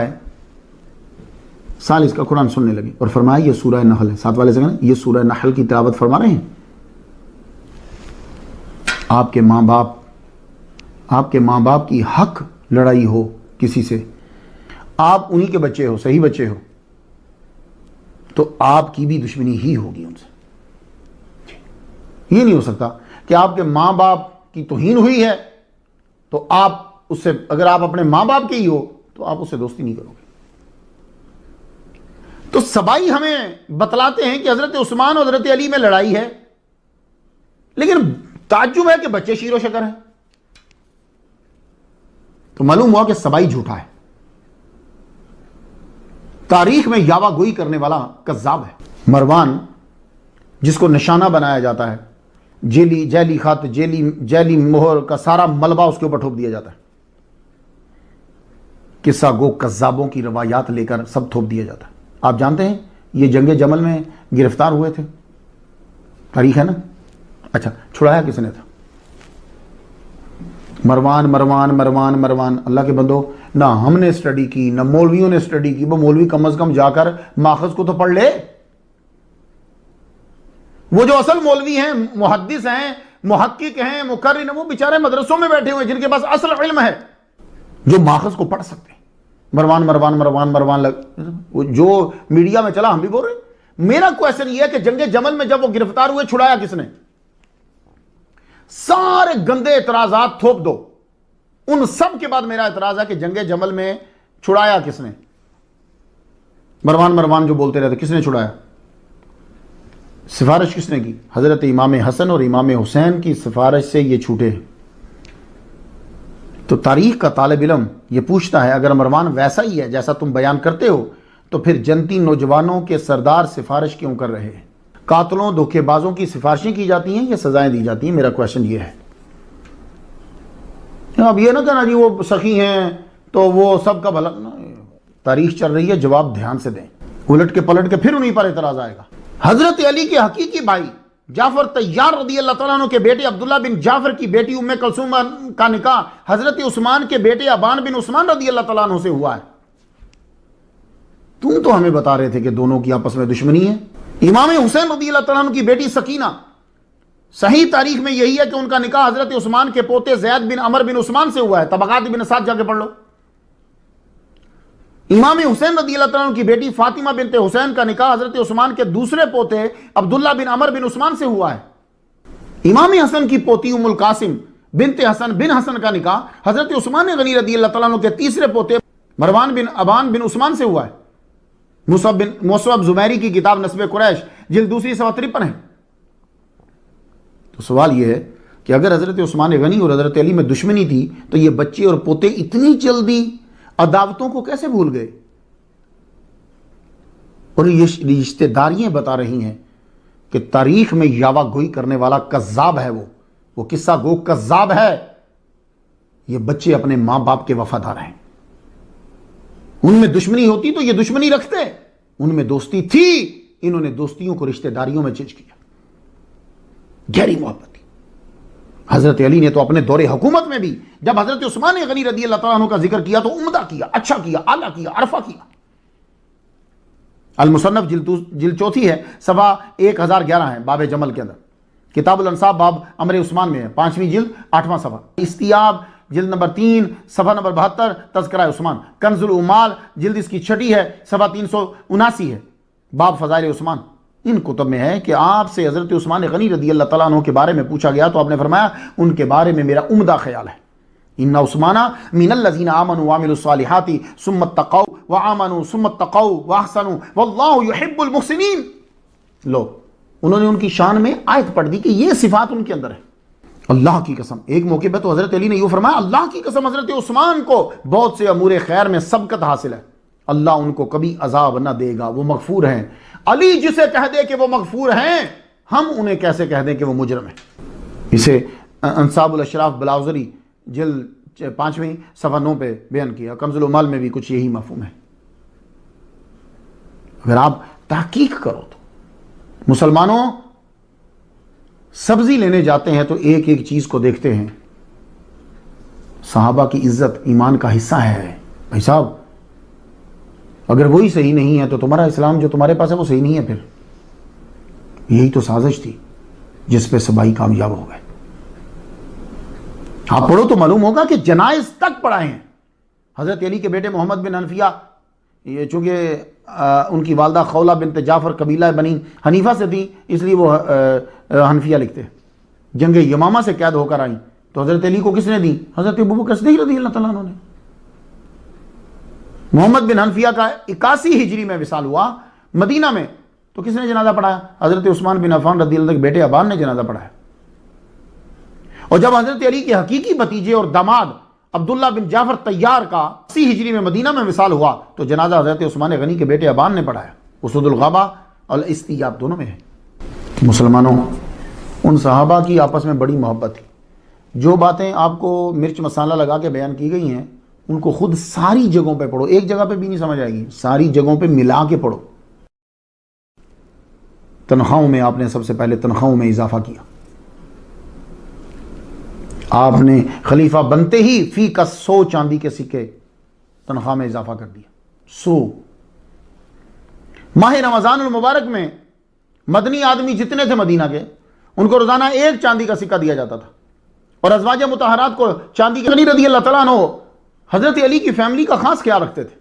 ثالث کا قرآن سننے لگے اور فرمایا یہ سورہ نحل ہے، ساتھ والے سے کہنا یہ سورہ نحل کی تلاوت فرما رہے ہیں۔ آپ کے ماں باپ کی حق لڑائی ہو کسی سے، آپ انہی کے بچے ہو، صحیح بچے ہو، تو آپ کی بھی دشمنی ہی ہوگی ان سے۔ یہ نہیں ہو سکتا کہ آپ کے ماں باپ کی توہین ہوئی ہے تو آپ اس سے، اگر آپ اپنے ماں باپ کے ہی ہو تو آپ اس سے دوستی نہیں کرو گے۔ تو سبائی ہمیں بتلاتے ہیں کہ حضرت عثمان اور حضرت علی میں لڑائی ہے، لیکن تعجب ہے کہ بچے شیر و شکر ہیں۔ تو معلوم ہوا کہ سبائی جھوٹا ہے، تاریخ میں یاوہ گوئی کرنے والا کذاب ہے۔ مروان جس کو نشانہ بنایا جاتا ہے، جیلی خط، جیلی مہر کا سارا ملبہ اس کے اوپر ٹھوپ دیا جاتا ہے، قصہ گو کذابوں کی روایات لے کر سب تھوپ دیا جاتا ہے۔ آپ جانتے ہیں یہ جنگ جمل میں گرفتار ہوئے تھے، تاریخ ہے نا؟ اچھا، چھڑایا کس نے تھا؟ مروان مروان مروان مروان۔ اللہ کے بندو، نہ ہم نے اسٹڈی کی نہ مولویوں نے اسٹڈی کی، وہ مولوی کم از کم جا کر ماخذ کو تو پڑھ لے۔ وہ جو اصل مولوی ہیں، محدث ہیں، محقق ہیں، مقرر ہیں، وہ بیچارے مدرسوں میں بیٹھے ہوئے جن کے پاس اصل علم ہے، جو ماخذ کو پڑھ سکتے ہیں۔ مروان مروان مروان مروان جو میڈیا میں چلا، ہم بھی بول رہے ہیں۔ میرا کویسچن یہ ہے کہ جنگ جمل میں جب وہ گرفتار ہوئے، چھڑایا کس نے؟ سارے گندے اعتراضات تھوپ دو، ان سب کے بعد میرا اعتراض ہے کہ جنگ جمل میں چھڑایا کس نے؟ مروان مروان جو بولتے رہتے، کس نے چھڑایا؟ سفارش کس نے کی؟ حضرت امام حسن اور امام حسین کی سفارش سے یہ چھوٹے ہیں۔ تو تاریخ کا طالب علم یہ پوچھتا ہے، اگر مروان ویسا ہی ہے جیسا تم بیان کرتے ہو تو پھر جنتی نوجوانوں کے سردار سفارش کیوں کر رہے ہیں؟ قاتلوں، دھوکے بازوں کی سفارشیں کی جاتی ہیں یا سزائیں دی جاتی ہیں؟ میرا کویشچن یہ ہے۔ اب یہ نہ کہنا جی وہ سخی ہیں تو وہ سب کا بھلا، تاریخ چل رہی ہے، جواب دھیان سے دیں، الٹ کے پلٹ کے پھر انہیں پر اعتراض آئے گا۔ حضرت علی کے حقیقی بھائی جعفر طیار رضی اللہ تعالیٰ عنہ کے بیٹے عبداللہ بن جعفر کی بیٹی ام کلثوم کا نکاح حضرت عثمان کے بیٹے ابان بن عثمان رضی اللہ تعالیٰ عنہ سے ہوا ہے۔ تم تو ہمیں بتا رہے تھے کہ دونوں کی آپس میں دشمنی ہے۔ امام حسین رضی اللہ تعالیٰ عنہ کی بیٹی سکینہ، صحیح تاریخ میں یہی ہے کہ ان کا نکاح حضرت عثمان کے پوتے زید بن عمر بن عثمان سے ہوا ہے، طبقات بن سعد جا کے پڑھ لو۔ امام حسین رضی اللہ تعالیٰ عنہ کی بیٹی فاطمہ بنت حسین کا نکاح حضرت عثمان کے دوسرے پوتے عبداللہ بن عمر بن عثمان سے ہوا ہے۔ امام حسن کی پوتی ام القاسم بنت حسن بن حسن کا نکاح حضرت عثمان غنی رضی اللہ تعالیٰ عنہ کے تیسرے پوتے مروان بن ابان بن عثمان سے ہوا ہے۔ مصعب زبیری کی کتاب نسب قریش جلد 2 صفحہ 53 ہے۔ تو سوال یہ ہے کہ اگر حضرت عثمان غنی اور حضرت علی میں دشمنی تھی تو یہ بچے اور پوتے اتنی جلدی عداوتوں کو کیسے بھول گئے؟ اور یہ رشتہ داریاں بتا رہی ہیں کہ تاریخ میں یاوہ گوئی کرنے والا کذاب ہے، وہ قصہ گو کذاب ہے۔ یہ بچے اپنے ماں باپ کے وفادار ہیں، ان میں دشمنی ہوتی تو یہ دشمنی رکھتے، ان میں دوستی تھی، انہوں نے دوستیوں کو رشتہ داریوں میں چینج کیا، گہری محبت تھی۔ حضرت علی نے تو اپنے دور حکومت میں بھی جب حضرت عثمان غنی رضی اللہ تعالیٰ عنہ کا ذکر کیا تو عمدہ کیا، اچھا کیا، اعلیٰ کیا، عرفہ کیا۔ المصنف جلد 4 ہے، صفحہ 1011 ہے، باب جمل کے اندر۔ کتاب الانصاب باب امر عثمان میں ہے، 5ویں جلد 8واں صفحہ۔ استیاب جلد نمبر 3 صفحہ نمبر 72، تذکرہ عثمان۔ کنز العمال جلد اس کی 6 ہے، صفحہ 379 ہے، باب فضائل عثمان۔ ان کتب میں ہے کہ آپ سے حضرت عثمان غنی رضی اللہ تعالیٰ عنہ کے بارے میں پوچھا گیا تو آپ نے فرمایا ان کے بارے میں میرا عمدہ خیال ہے، ان عثمان من الذین آمنوا وعملوا الصالحات ثم اتقوا وآمنوا ثم اتقوا واحسنوا واللہ يحب المحسنین۔ لو انہوں نے ان کی شان میں آیت پڑھ دی کہ یہ صفات ان کے اندر ہے۔ اللہ کی قسم، ایک موقع پہ تو حضرت علی نے یوں فرمایا، اللہ کی قسم حضرت عثمان کو بہت سے امور خیر میں سبقت حاصل ہے، اللہ ان کو کبھی عذاب نہ دے گا، وہ مغفور ہیں۔ علی جسے کہہ دے کہ وہ مغفور ہیں، ہم انہیں کیسے کہہ دیں کہ وہ مجرم ہیں؟ اسے انصاب الاشراف بلاؤزری جلد 5ویں صفحہ 9 پہ بیان کیا۔ کنز العمال میں بھی کچھ یہی مفہوم ہے۔ اگر آپ تحقیق کرو تو مسلمانوں سبزی لینے جاتے ہیں تو ایک ایک چیز کو دیکھتے ہیں۔ صحابہ کی عزت ایمان کا حصہ ہے بھائی صاحب، اگر وہی صحیح نہیں ہے تو تمہارا اسلام جو تمہارے پاس ہے وہ صحیح نہیں ہے۔ پھر یہی تو سازش تھی جس پہ سبائی کامیاب ہو گئے۔ آپ پڑھو تو معلوم ہوگا کہ جنائز تک پڑھائے ہیں۔ حضرت علی کے بیٹے محمد بن حنفیہ، یہ چونکہ ان کی والدہ خولہ بنت جعفر قبیلہ بنی حنیفہ سے تھی اس لیے وہ حنفیہ لکھتے ہیں، جنگ یمامہ سے قید ہو کر آئیں تو حضرت علی کو کس نے دی؟ حضرت ابوبکر صدیق رضی اللہ تعالیٰ عنہ نے۔ محمد بن حنفیہ کا 81 ہجری میں وصال ہوا مدینہ میں، تو کس نے جنازہ پڑھایا؟ حضرت عثمان بن عفان رضی اللہ عنہ کے بیٹے ابان نے جنازہ پڑھایا۔ اور جب حضرت علی کے حقیقی بھتیجے اور داماد عبداللہ بن جعفر طیار کا 80 ہجری میں مدینہ میں وصال ہوا تو جنازہ حضرت عثمان غنی کے بیٹے ابان نے پڑھایا۔ اسود الغابہ اور الاستیاب دونوں میں ہے۔ مسلمانوں، ان صحابہ کی آپس میں بڑی محبت تھی۔ جو باتیں آپ کو مرچ مسالہ لگا کے بیان کی گئی ہیں ان کو خود ساری جگہوں پہ پڑھو، ایک جگہ پہ بھی نہیں سمجھ آئے گی، ساری جگہوں پہ ملا کے پڑھو۔ تنخواہوں میں آپ نے سب سے پہلے تنخواہوں میں اضافہ کیا۔ آپ نے خلیفہ بنتے ہی فی کا 100 چاندی کے سکے تنخواہ میں اضافہ کر دیا۔ 100 ماہ رمضان المبارک میں مدنی آدمی جتنے تھے مدینہ کے ان کو روزانہ 1 چاندی کا سکہ دیا جاتا تھا، اور ازواج مطہرات کو چاندی کے۔ غنی رضی اللہ تعالیٰ عنہ حضرت علی کی فیملی کا خاص خیال رکھتے تھے۔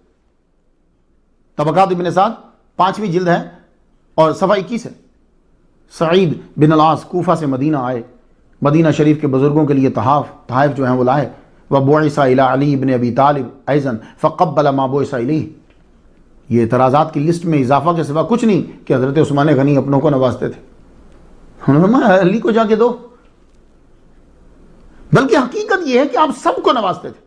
طبقات ابن سعد 5ویں جلد ہے اور صفحہ 21 ہے۔ سعید بن العاص کوفہ سے مدینہ آئے، مدینہ شریف کے بزرگوں کے لیے تحائف جو ہیں وہ لائے۔ وَبُعِثَ إِلَىٰ عَلِي بن ابی طالب أَيْضًا فَقَبَّلَ مَا بُعِثَ إِلَيْهِ۔ یہ اعتراضات کی لسٹ میں اضافہ کے سوا کچھ نہیں کہ حضرت عثمان غنی اپنوں کو نوازتے تھے۔ انہوں نے علی کو جا کے دو، بلکہ حقیقت یہ ہے کہ آپ سب کو نوازتے تھے۔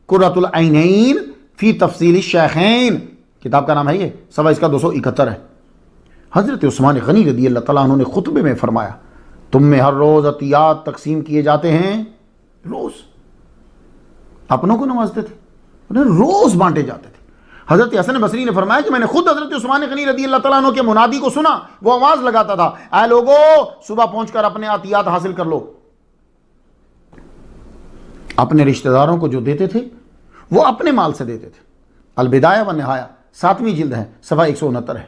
قرۃ العینین فی تفصیل الشیخین کتاب کا نام ہے، یہ صفحہ اس کا 271 ہے۔ حضرت عثمان غنی رضی اللہ تعالیٰ عنہ نے خطبے میں فرمایا، تم میں ہر روز عطیات تقسیم کیے جاتے ہیں، روز اپنوں کو نوازتے تھے، انہیں روز بانٹے جاتے تھے۔ حضرت حسن بصری نے فرمایا کہ میں نے خود حضرت عثمان غنی رضی اللہ تعالیٰ عنہ کے منادی کو سنا، وہ آواز لگاتا تھا، اے لوگو صبح پہنچ کر اپنے عطیات حاصل کر لو۔ اپنے رشتہ داروں کو جو دیتے تھے وہ اپنے مال سے دیتے تھے۔ البدایہ و نہایہ 7ویں جلد ہے، صفحہ 169 ہے۔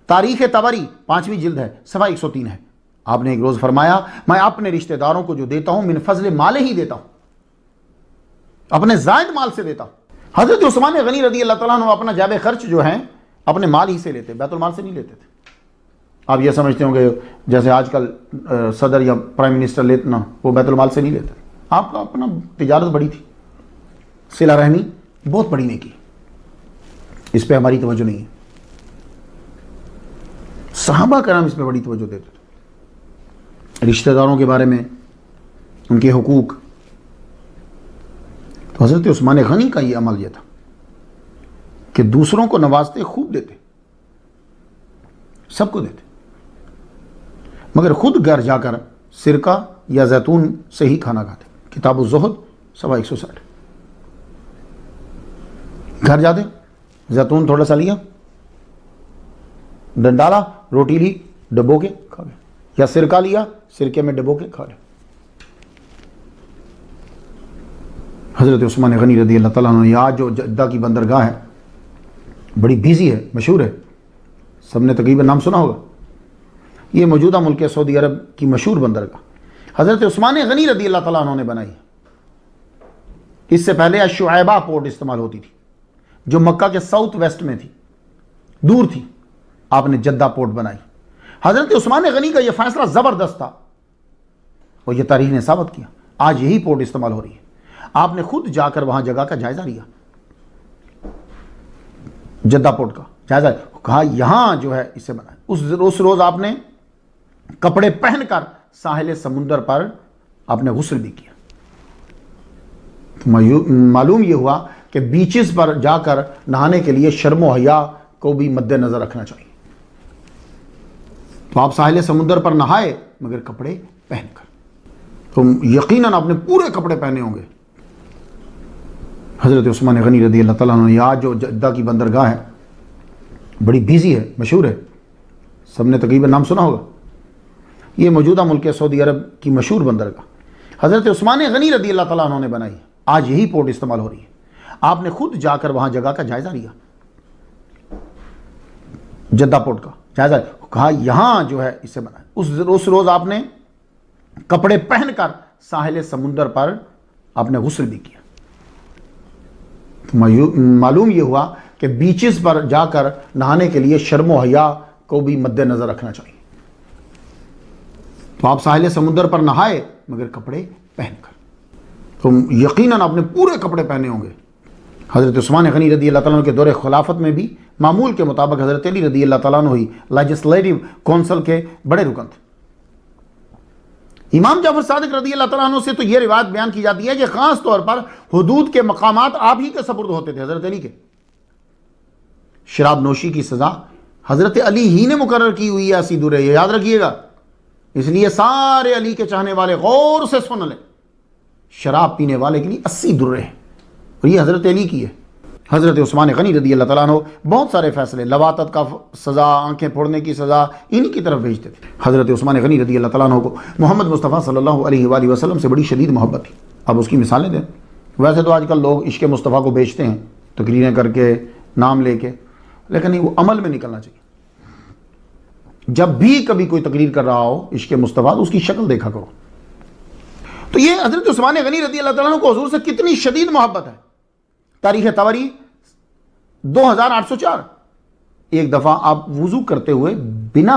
تاریخ طبری 5ویں جلد ہے، صفحہ 103 ہے۔ آپ نے ایک روز فرمایا میں اپنے رشتہ داروں کو جو دیتا ہوں من فضل مال ہی دیتا ہوں، اپنے زائد مال سے دیتا ہوں۔ حضرت عثمان غنی رضی اللہ تعالیٰ عنہ اپنا جیب خرچ جو ہیں اپنے مال ہی سے لیتے، بیت المال سے نہیں لیتے تھے۔ آپ یہ سمجھتے ہوں گے جیسے آج کل صدر یا پرائم منسٹر لیتے، وہ بیت المال سے نہیں لیتے۔ آپ کا اپنا تجارت بڑی تھی، صلہ رحمی بہت بڑی نیکی، اس پہ ہماری توجہ نہیں ہے۔ صحابہ کرام اس پہ بڑی توجہ دیتے تھے، رشتہ داروں کے بارے میں، ان کے حقوق۔ تو حضرت عثمان غنی کا یہ عمل یہ تھا کہ دوسروں کو نوازتے، خوب دیتے، سب کو دیتے، مگر خود گھر جا کر سرکہ یا زیتون سے ہی کھانا کھاتے۔ کتاب الزہد صفحہ 160۔ گھر جاتے، زیتون تھوڑا سا لیا، ڈنڈالا، روٹی لی، ڈبو کے کھا گئے، یا سرکہ لیا، سرکے میں ڈبو کے کھا لے۔ حضرت عثمان غنی رضی اللہ تعالیٰ عنہ، آج جو جدہ کی بندرگاہ ہے بڑی بیزی ہے، مشہور ہے، سب نے تقریباً نام سنا ہوگا۔ یہ موجودہ ملک سعودی عرب کی مشہور بندرگاہ حضرت عثمان غنی رضی اللہ تعالیٰ عنہ نے بنائی ہے۔ اس سے پہلے الشعیبہ پورٹ استعمال ہوتی تھی جو مکہ کے ساؤتھ ویسٹ میں تھی، دور تھی، آپ نے جدہ پورٹ بنائی۔ حضرت عثمان غنی کا یہ فیصلہ زبردست تھا اور یہ تاریخ نے ثابت کیا، آج یہی پورٹ استعمال ہو رہی ہے۔ آپ نے خود جا کر وہاں جگہ کا جائزہ لیا، جدہ پورٹ کا جائزہ، کہا یہاں جو ہے اسے بنائے۔ اس روز آپ نے کپڑے پہن کر ساحل سمندر پر آپ نے غسل بھی کیا۔ معلوم یہ ہوا کہ بیچز پر جا کر نہانے کے لیے شرم و حیا کو بھی مد نظر رکھنا چاہیے۔ تو آپ ساحل سمندر پر نہائے مگر کپڑے پہن کر، تو یقیناً آپ نے پورے کپڑے پہنے ہوں گے۔ حضرت عثمان غنی رضی اللہ تعالیٰ عنہ، آج جو جدہ کی بندرگاہ ہے بڑی بیزی ہے، مشہور ہے، سب نے تقریباً نام سنا ہوگا۔ یہ موجودہ ملک سعودی عرب کی مشہور بندرگاہ حضرت عثمان غنی رضی اللہ تعالیٰ عنہ نے بنائی ہے، آج یہی پورٹ استعمال ہو رہی ہے۔ آپ نے خود جا کر وہاں جگہ کا جائزہ لیا، جدہ پورٹ کا جائزہ، کہا یہاں جو ہے اسے بنائے۔ اس روز آپ نے کپڑے پہن کر ساحل سمندر پر آپ نے غسل بھی کیا۔ معلوم یہ ہوا کہ بیچز پر جا کر نہانے کے لیے شرم و حیا کو بھی مد نظر رکھنا چاہیے۔ تو آپ ساحل سمندر پر نہائے مگر کپڑے پہن کر، تو یقیناً آپ نے پورے کپڑے پہنے ہوں گے۔ حضرت عثمان غنی رضی اللہ تعالیٰ عنہ کے دور خلافت میں بھی معمول کے مطابق حضرت علی رضی اللہ تعالیٰ عنہ ہی لیجسلیٹو کونسل کے بڑے رکن تھے۔ امام جعفر صادق رضی اللہ تعالیٰ عنہ سے تو یہ روایت بیان کی جاتی ہے کہ خاص طور پر حدود کے مقامات آپ ہی کے سپرد ہوتے تھے، حضرت علی کے۔ شراب نوشی کی سزا حضرت علی ہی نے مقرر کی ہوئی ہے، 80 درے، یہ یاد رکھیے گا۔ اس لیے سارے علی کے چاہنے والے غور سے سن لیں، شراب پینے والے کے لیے 80 درے ہیں، اور یہ حضرت علی کی ہے۔ حضرت عثمان غنی رضی اللہ تعالیٰ عنہ بہت سارے فیصلے، لواطت کا سزا، آنکھیں پھوڑنے کی سزا، انہی کی طرف بھیجتے تھے۔ حضرت عثمان غنی رضی اللہ تعالیٰ عنہ کو محمد مصطفیٰ صلی اللہ علیہ وآلہ وسلم سے بڑی شدید محبت تھی۔ اب اس کی مثالیں دیں۔ ویسے تو آج کل لوگ عشق مصطفیٰ کو بیچتے ہیں، تقریریں کر کے، نام لے کے، لیکن نہیں، وہ عمل میں نکلنا چاہیے۔ جب بھی کبھی کوئی تقریر کر رہا ہو عشق مصطفیٰ، اس کی شکل دیکھا کرو۔ تو یہ حضرت عثمان غنی رضی اللہ تعالیٰ عنہ کو حضور سے کتنی شدید محبت ہے۔ تاریخ طبری 2804۔ ایک دفعہ آپ وضو کرتے ہوئے بنا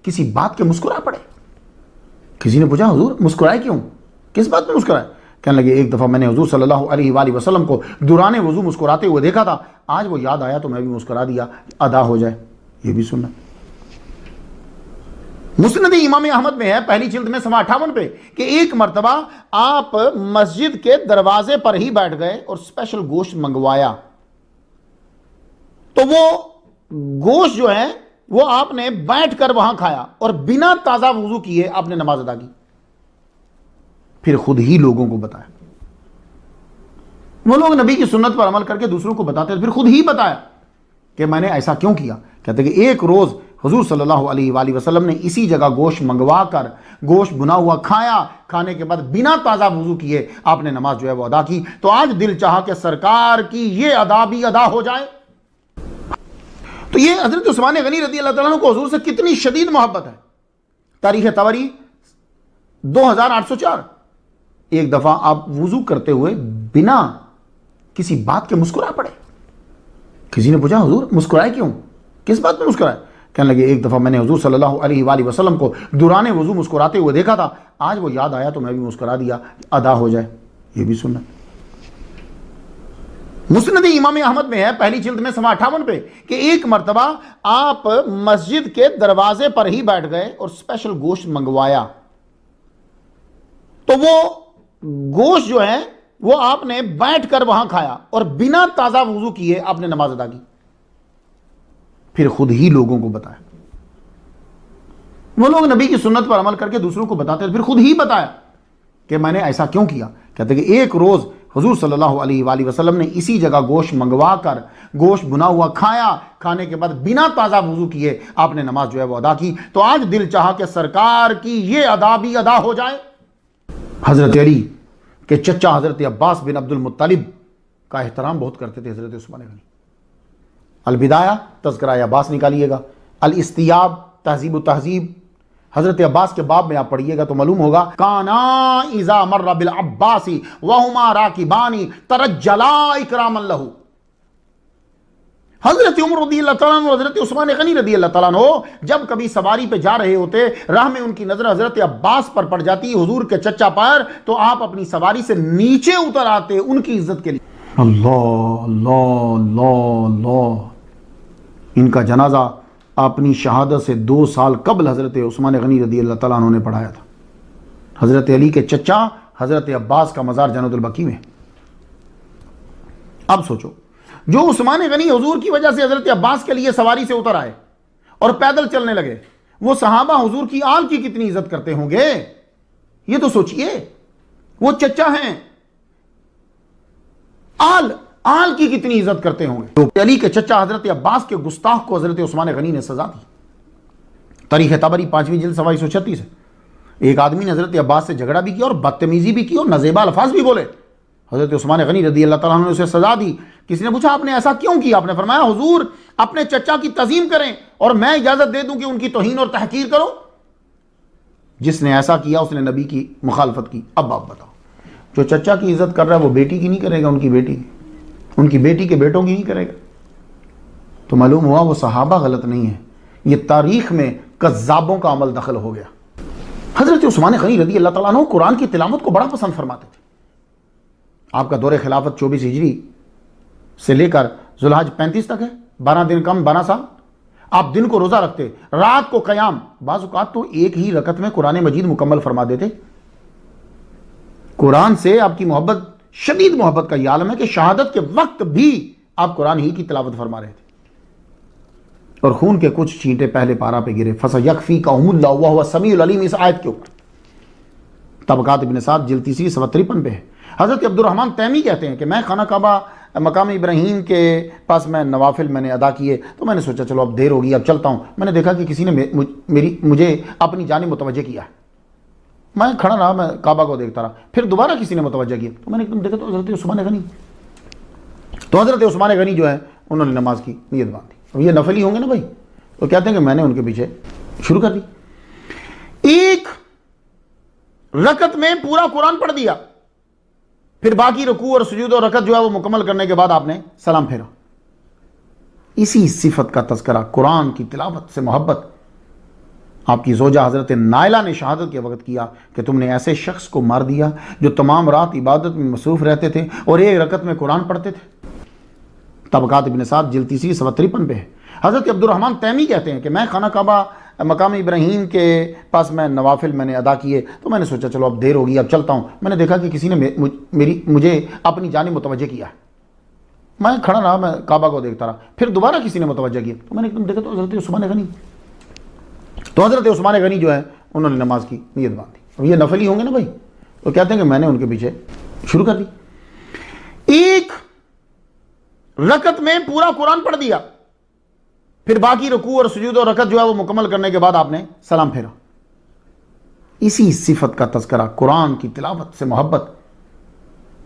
کسی بات کے مسکرا پڑے۔ کسی نے پوچھا حضور مسکرائے کیوں، کس بات پہ مسکرائے؟ کہنے لگے ایک دفعہ میں نے حضور صلی اللہ علیہ وآلہ وسلم کو دوران وضو مسکراتے ہوئے دیکھا تھا، آج وہ یاد آیا تو میں بھی مسکرا دیا، ادا ہو جائے۔ یہ بھی سننا۔ مسند امام احمد میں ہے پہلی جلد میں صفحہ 58 پہ کہ ایک مرتبہ آپ مسجد کے دروازے پر ہی بیٹھ گئے اور اسپیشل گوشت منگوایا، تو وہ گوشت جو ہے وہ آپ نے بیٹھ کر وہاں کھایا اور بنا تازہ وضو کیے آپ نے نماز ادا کی، پھر خود ہی لوگوں کو بتایا۔ وہ لوگ نبی کی سنت پر عمل کر کے دوسروں کو بتاتے، پھر خود ہی بتایا کہ میں نے ایسا کیوں کیا۔ کہتے کہ ایک روز حضور صلی اللہ علیہ وآلہ وسلم نے اسی جگہ گوشت منگوا کر گوشت بنا ہوا کھایا، کھانے کے بعد بنا تازہ وضو کیے آپ نے نماز جو ہے وہ ادا کی، تو آج دل چاہا کہ سرکار کی یہ ادا بھی ادا ہو جائے۔ تو یہ حضرت عثمان غنی رضی اللہ تعالیٰ عنہ کو حضور سے کتنی شدید محبت ہے. تاریخ طبری 2804. ایک دفعہ آپ وضو کرتے ہوئے بنا کسی بات کے مسکرا پڑے. کسی نے پوچھا حضور مسکرائے کیوں, کس بات میں مسکرائے؟ کہنے لگے ایک دفعہ میں نے حضور صلی اللہ علیہ وآلہ وسلم کو دوران وضو مسکراتے ہوئے دیکھا تھا, آج وہ یاد آیا تو میں بھی مسکرا دیا, ادا ہو جائے. یہ بھی سننا. مسند امام احمد میں ہے پہلی جلد میں صفحہ 58 پہ کہ ایک مرتبہ آپ مسجد کے دروازے پر ہی بیٹھ گئے اور اسپیشل گوشت منگوایا, تو وہ گوشت جو ہے وہ آپ نے بیٹھ کر وہاں کھایا اور بنا تازہ وضو کیے آپ نے نماز ادا کی. پھر خود ہی لوگوں کو بتایا. وہ لوگ نبی کی سنت پر عمل کر کے دوسروں کو بتاتے ہیں, پھر خود ہی بتایا کہ میں نے ایسا کیوں کیا. کہتے کہ ایک روز حضور صلی اللہ علیہ وآلہ وسلم نے اسی جگہ گوشت منگوا کر گوشت بنا ہوا کھایا, کھانے کے بعد بنا تازہ وضو کیے آپ نے نماز جو ہے وہ ادا کی. تو آج دل چاہا کہ سرکار کی یہ ادا بھی ادا ہو جائے. حضرت علی کے چچا حضرت عباس بن عبد المطلب کا احترام بہت کرتے تھے حضرت عثمان غنی. البدایہ تذکرہ عباس نکالیے گا, الاستیاب تہذیب و تہذیب حضرت عباس کے باب میں آپ پڑھیے گا تو معلوم ہوگا. کانا اذا مر بالعباس وہما راکبان ترجلا اکراما لہ. حضرت عمر رضی اللہ تعالیٰ عنہ اور حضرت عثمان غنی رضی اللہ تعالیٰ عنہ جب کبھی سواری پہ جا رہے ہوتے, راہ میں ان کی نظر حضرت عباس پر پڑ جاتی, حضور کے چچا پر, تو آپ اپنی سواری سے نیچے اتر آتے ان کی عزت کے لیے. اللہ اللہ اللہ اللہ. ان کا جنازہ اپنی شہادت سے 2 سال قبل حضرت عثمان غنی رضی اللہ تعالیٰ عنہ نے پڑھایا تھا. حضرت علی کے چچا حضرت عباس کا مزار جنت البقیع میں. اب سوچو, جو عثمان غنی حضور کی وجہ سے حضرت عباس کے لیے سواری سے اتر آئے اور پیدل چلنے لگے, وہ صحابہ حضور کی آل کی کتنی عزت کرتے ہوں گے, یہ تو سوچئے. وہ چچا ہیں, آل کی کتنی عزت کرتے ہوں گے. تو علی کے چچا حضرت عباس کے گستاخ کو حضرت عثمان غنی نے سزا دی. تاریخ طبری 5ویں جلد صفحہ 136 ہے. ایک آدمی نے حضرت عباس سے جھگڑا بھی کیا اور بدتمیزی بھی کی اور نازیبا الفاظ بھی بولے. حضرت عثمان غنی رضی اللہ تعالیٰ عنہ نے اسے سزا دی. کسی نے پوچھا آپ نے ایسا کیوں کیا؟ آپ نے فرمایا حضور اپنے چچا کی تعظیم کریں اور میں اجازت دے دوں کہ ان کی توہین اور تحقیر کرو. جس نے ایسا کیا اس نے نبی کی مخالفت کی. اب آپ بتاؤ, جو چچا کی عزت کر رہا ہے وہ بیٹی کی نہیں کرے گا, ان کی بیٹی کے بیٹوں کی نہیں کرے گا. تو معلوم ہوا وہ صحابہ غلط نہیں ہے, یہ تاریخ میں کذابوں کا عمل دخل ہو گیا. حضرت عثمان غنی رضی اللہ تعالیٰ عنہ قرآن کی تلاوت کو بڑا پسند فرماتے تھے. آپ کا دور خلافت 24 ہجری سے لے کر ذوالحج 35 تک ہے, 12 دن کم 12 سال. آپ دن کو روزہ رکھتے, رات کو قیام, بعض اوقات تو ایک ہی رکعت میں قرآن مجید مکمل فرما دیتے. قرآن سے آپ کی محبت, شدید محبت کا یہ عالم ہے کہ شہادت کے وقت بھی آپ قرآن ہی کی تلاوت فرما رہے تھے. اور خون کے کچھ چھینٹے پہلے پارا پہ گرے. فَسَيَكْفِيكَهُمُ اللَّهُ وَهُوَ السَّمِيعُ الْعَلِيمُ, اس آیت کے اوپر طبقات ابن سعد جلد 3 صفحہ 53 پہ ہے. حضرت عبد الرحمن تیمی کہتے ہیں کہ میں خانہ کعبہ مقام ابراہیم کے پاس میں نوافل میں نے ادا کیے, تو میں نے سوچا چلو اب دیر ہوگی اب چلتا ہوں. میں نے دیکھا کہ کسی نے مجھے اپنی جانب متوجہ کیا ہے. میں کھڑا رہا, میں کعبہ کو دیکھتا رہا. پھر دوبارہ کسی نے متوجہ کیا تو میں نے ایک دم دیکھا تو حضرت عثمان غنی. تو حضرت عثمان غنی جو ہے انہوں نے نماز کی نیت باندھی. اب یہ نفل ہی ہوں گے نا بھائی, تو کہتے ہیں کہ میں نے ان کے پیچھے شروع کر دی. ایک رکعت میں پورا قرآن پڑھ دیا, پھر باقی رکوع اور سجود اور رکعت جو ہے وہ مکمل کرنے کے بعد آپ نے سلام پھیرا. اسی صفت کا تذکرہ, قرآن کی تلاوت سے محبت, آپ کی زوجہ حضرت نائلہ نے شہادت کے وقت کیا کہ تم نے ایسے شخص کو مار دیا جو تمام رات عبادت میں مصروف رہتے تھے اور ایک رکعت میں قرآن پڑھتے تھے. طبقات ابن سعد جلد 3 صفحہ 53 پہ ہے. حضرت عبد الرحمن تیمی کہتے ہیں کہ میں خانہ کعبہ مقام ابراہیم کے پاس میں نوافل میں نے ادا کیے, تو میں نے سوچا چلو اب دیر ہوگی اب چلتا ہوں. میں نے دیکھا کہ کسی نے مجھے اپنی جانب متوجہ کیا ہے. میں کھڑا رہا, میں کعبہ کو دیکھتا رہا. پھر دوبارہ کسی نے متوجہ کیا تو میں نے ایک دم دیکھا تو حضرت عثمان غنی. تو حضرت عثمان غنی جو ہے انہوں نے نماز کی نیت باندھی. اب یہ نفل ہی ہوں گے نا بھائی, تو کہتے ہیں کہ میں نے ان کے پیچھے شروع کر دی. ایک رکعت میں پورا قرآن پڑھ دیا, پھر باقی رکوع اور سجود اور رکعت جو ہے وہ مکمل کرنے کے بعد آپ نے سلام پھیرا. اسی صفت کا تذکرہ, قرآن کی تلاوت سے محبت,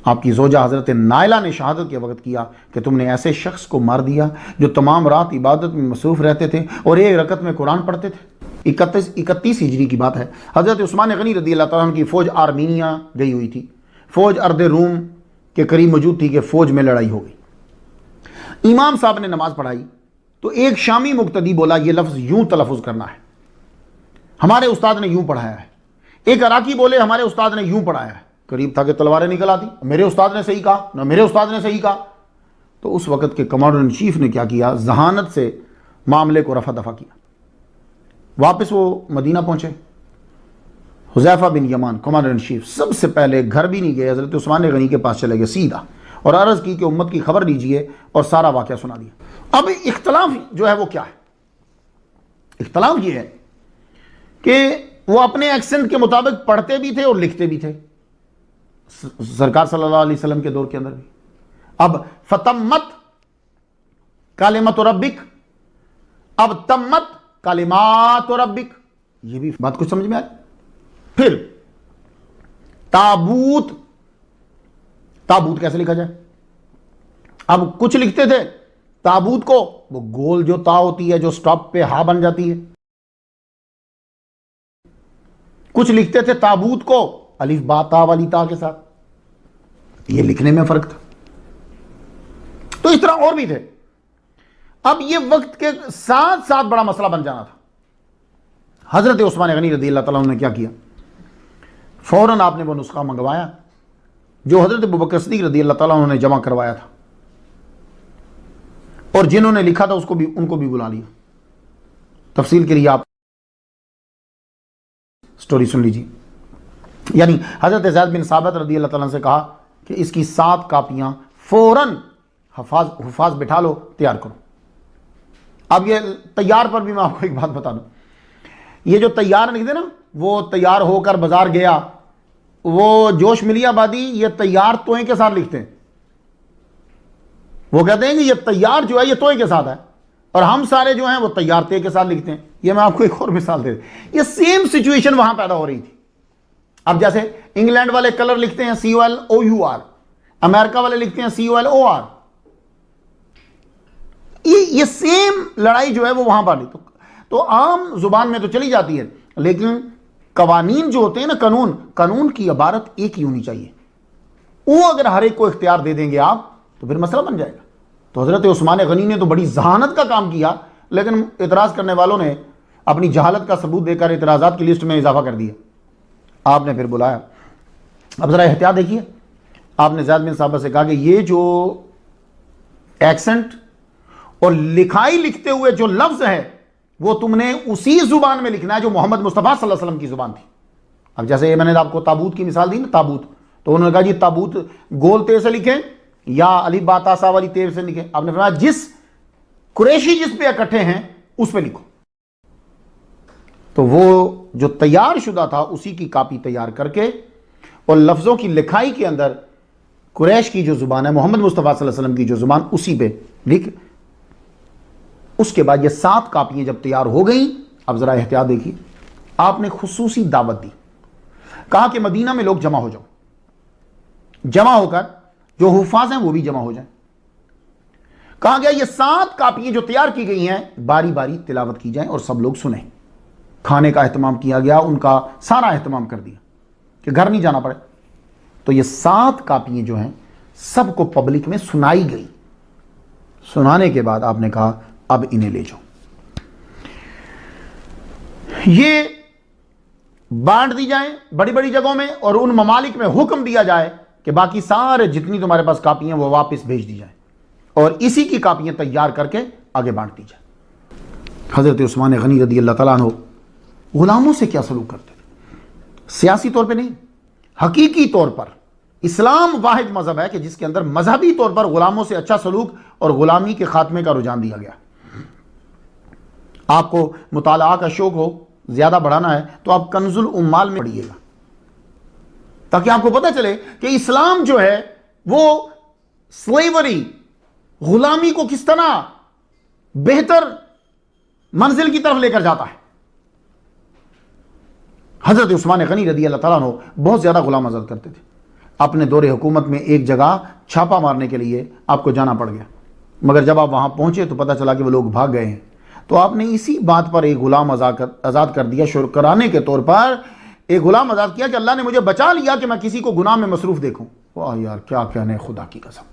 آپ کی زوجہ حضرت نائلہ نے شہادت کے وقت کیا کہ تم نے ایسے شخص کو مار دیا جو تمام رات عبادت میں مصروف رہتے تھے اور ایک رکعت میں قرآن پڑھتے تھے۔ 31 ہجری کی بات ہے۔ حضرت عثمان غنی رضی اللہ تعالیٰ عنہ کی فوج آرمینیا گئی ہوئی تھی، فوج ارد روم کے قریب موجود تھی کہ فوج میں لڑائی ہو گئی۔ امام صاحب نے نماز پڑھائی تو ایک شامی مقتدی بولا یہ لفظ یوں تلفظ کرنا ہے، ہمارے استاد نے یوں پڑھایا ہے۔ ایک عراقی بولے ہمارے استاد نے یوں پڑھایا ہے۔ قریب تھا کہ تلواریں نکل آتی، میرے استاد نے صحیح کہا، نہ میرے استاد نے صحیح کہا۔ تو اس وقت کے کمانڈر ان چیف نے کیا کیا، ذہانت سے معاملے کو رفع دفع کیا۔ واپس وہ مدینہ پہنچے، حذیفہ بن یمان کمانڈر ان چیف سب سے پہلے گھر بھی نہیں گئے، حضرت عثمان غنی کے پاس چلے گئے سیدھا، اور عرض کی کہ امت کی خبر لیجئے، اور سارا واقعہ سنا دیا۔ اب اختلاف جو ہے وہ کیا ہے؟ اختلاف یہ ہے کہ وہ اپنے ایکسنٹ کے مطابق پڑھتے بھی تھے اور لکھتے بھی تھے، سرکار صلی اللہ علیہ وسلم کے دور کے اندر بھی۔ اب فتمت کلمۃ ربک، اب تمت کلمات ربک، یہ بھی بات کچھ سمجھ میں آئی۔ پھر تابوت، تابوت کیسے لکھا جائے؟ اب کچھ لکھتے تھے تابوت کو وہ گول جو تا ہوتی ہے جو سٹاپ پہ ہا بن جاتی ہے، کچھ لکھتے تھے تابوت کو الف با تا والی تا کے ساتھ، یہ لکھنے میں فرق تھا۔ تو اس طرح اور بھی تھے۔ اب یہ وقت کے ساتھ ساتھ بڑا مسئلہ بن جانا تھا۔ حضرت عثمان غنی رضی اللہ تعالیٰ عنہ نے کیا کیا، فوراً آپ نے وہ نسخہ منگوایا جو حضرت ابوبکر صدیق رضی اللہ تعالیٰ عنہ نے جمع کروایا تھا، اور جنہوں نے لکھا تھا ان کو بھی بلا لیا۔ تفصیل کے لیے آپ سٹوری سن لیجیے۔ یعنی حضرت زید بن ثابت رضی اللہ تعالیٰ عنہ سے کہا کہ اس کی 7 کاپیاں فوراً حفاظ بٹھا لو، تیار کرو۔ اب یہ تیار پر بھی میں آپ کو ایک بات بتا دوں، یہ جو تیار لکھتے نا، وہ تیار ہو کر بازار گیا، وہ جوش ملی آبادی یہ تیار توئیں کے ساتھ لکھتے ہیں، وہ کہتے ہیں کہ یہ تیار جو ہے یہ توئیں کے ساتھ ہے، اور ہم سارے جو ہیں وہ تیار تے کے ساتھ لکھتے ہیں۔ یہ میں آپ کو ایک اور مثال دے دوں، یہ سیم سچویشن وہاں پیدا ہو رہی تھی۔ اب جیسے انگلینڈ والے کلر لکھتے ہیں COLOUR، امریکہ والے لکھتے ہیں COLOR، یہ سیم لڑائی جو ہے وہ وہاں پر تو عام زبان میں تو چلی جاتی ہے، لیکن قوانین جو ہوتے ہیں نا، قانون کی عبارت ایک ہی ہونی چاہیے، وہ اگر ہر ایک کو اختیار دے دیں گے آپ تو پھر مسئلہ بن جائے گا۔ تو حضرت عثمان غنی نے تو بڑی ذہانت کا کام کیا، لیکن اعتراض کرنے والوں نے اپنی جہالت کا ثبوت دے کر اعتراضات کی لسٹ میں اضافہ کر دیا۔ آپ نے پھر بلایا، اب ذرا احتیاط دیکھیے، آپ نے زید بن ثابت سے کہا کہ یہ جو ایکسنٹ اور لکھائی لکھتے ہوئے جو لفظ ہے وہ تم نے اسی زبان میں لکھنا ہے جو محمد مصطفیٰ صلی اللہ علیہ وسلم کی زبان تھی۔ اب جیسے میں نے آپ کو تابوت کی مثال دی نا، تابوت، تو انہوں نے کہا جی تابوت گول تے سے لکھیں یا الف با تا سا والی تے سے لکھیں؟ آپ نے فرمایا جس قریشی جس پہ اکٹھے ہیں اس پہ لکھو۔ تو وہ جو تیار شدہ تھا اسی کی کاپی تیار کر کے اور لفظوں کی لکھائی کے اندر قریش کی جو زبان ہے، محمد مصطفیٰ صلی اللہ علیہ وسلم کی جو زبان، اسی پہ لکھ۔ اس کے بعد یہ 7 کاپیاں جب تیار ہو گئیں، اب ذرا احتیاط دیکھیے، آپ نے خصوصی دعوت دی، کہا کہ مدینہ میں لوگ جمع ہو جاؤ، جمع ہو کر جو حفاظ ہیں وہ بھی جمع ہو جائیں۔ کہا گیا یہ 7 کاپیاں جو تیار کی گئی ہیں باری باری تلاوت کی جائیں اور سب لوگ سنیں۔ کھانے کا اہتمام کیا گیا، ان کا سارا اہتمام کر دیا کہ گھر نہیں جانا پڑے۔ تو یہ 7 کاپیاں جو ہیں سب کو پبلک میں سنائی گئی۔ سنانے کے بعد آپ نے کہا اب انہیں لے جاؤ، یہ بانٹ دی جائیں بڑی بڑی جگہوں میں، اور ان ممالک میں حکم دیا جائے کہ باقی سارے جتنی تمہارے پاس کاپیاں وہ واپس بھیج دی جائیں، اور اسی کی کاپیاں تیار کر کے آگے بانٹ دی جائے۔ حضرت عثمان غنی رضی اللہ تعالیٰ عنہ غلاموں سے کیا سلوک کرتے تھے؟ سیاسی طور پہ نہیں، حقیقی طور پر اسلام واحد مذہب ہے کہ جس کے اندر مذہبی طور پر غلاموں سے اچھا سلوک اور غلامی کے خاتمے کا رجحان دیا گیا۔ آپ کو مطالعہ کا شوق ہو، زیادہ بڑھانا ہے تو آپ کنز الامال میں پڑھیے گا، تاکہ آپ کو پتہ چلے کہ اسلام جو ہے وہ سلیوری، غلامی کو کس طرح بہتر منزل کی طرف لے کر جاتا ہے۔ حضرت عثمان غنی رضی اللہ تعالیٰ عنہ بہت زیادہ غلام آزاد کرتے تھے، اپنے دور حکومت میں ایک جگہ چھاپا مارنے کے لیے آپ کو جانا پڑ گیا، مگر جب آپ وہاں پہنچے تو پتہ چلا کہ وہ لوگ بھاگ گئے ہیں، تو آپ نے اسی بات پر ایک غلام آزاد کر دیا، شکرانے کے طور پر ایک غلام آزاد کیا کہ اللہ نے مجھے بچا لیا کہ میں کسی کو گناہ میں مصروف دیکھوں۔ واہ یار، کیا کہنے، خدا کی قسم۔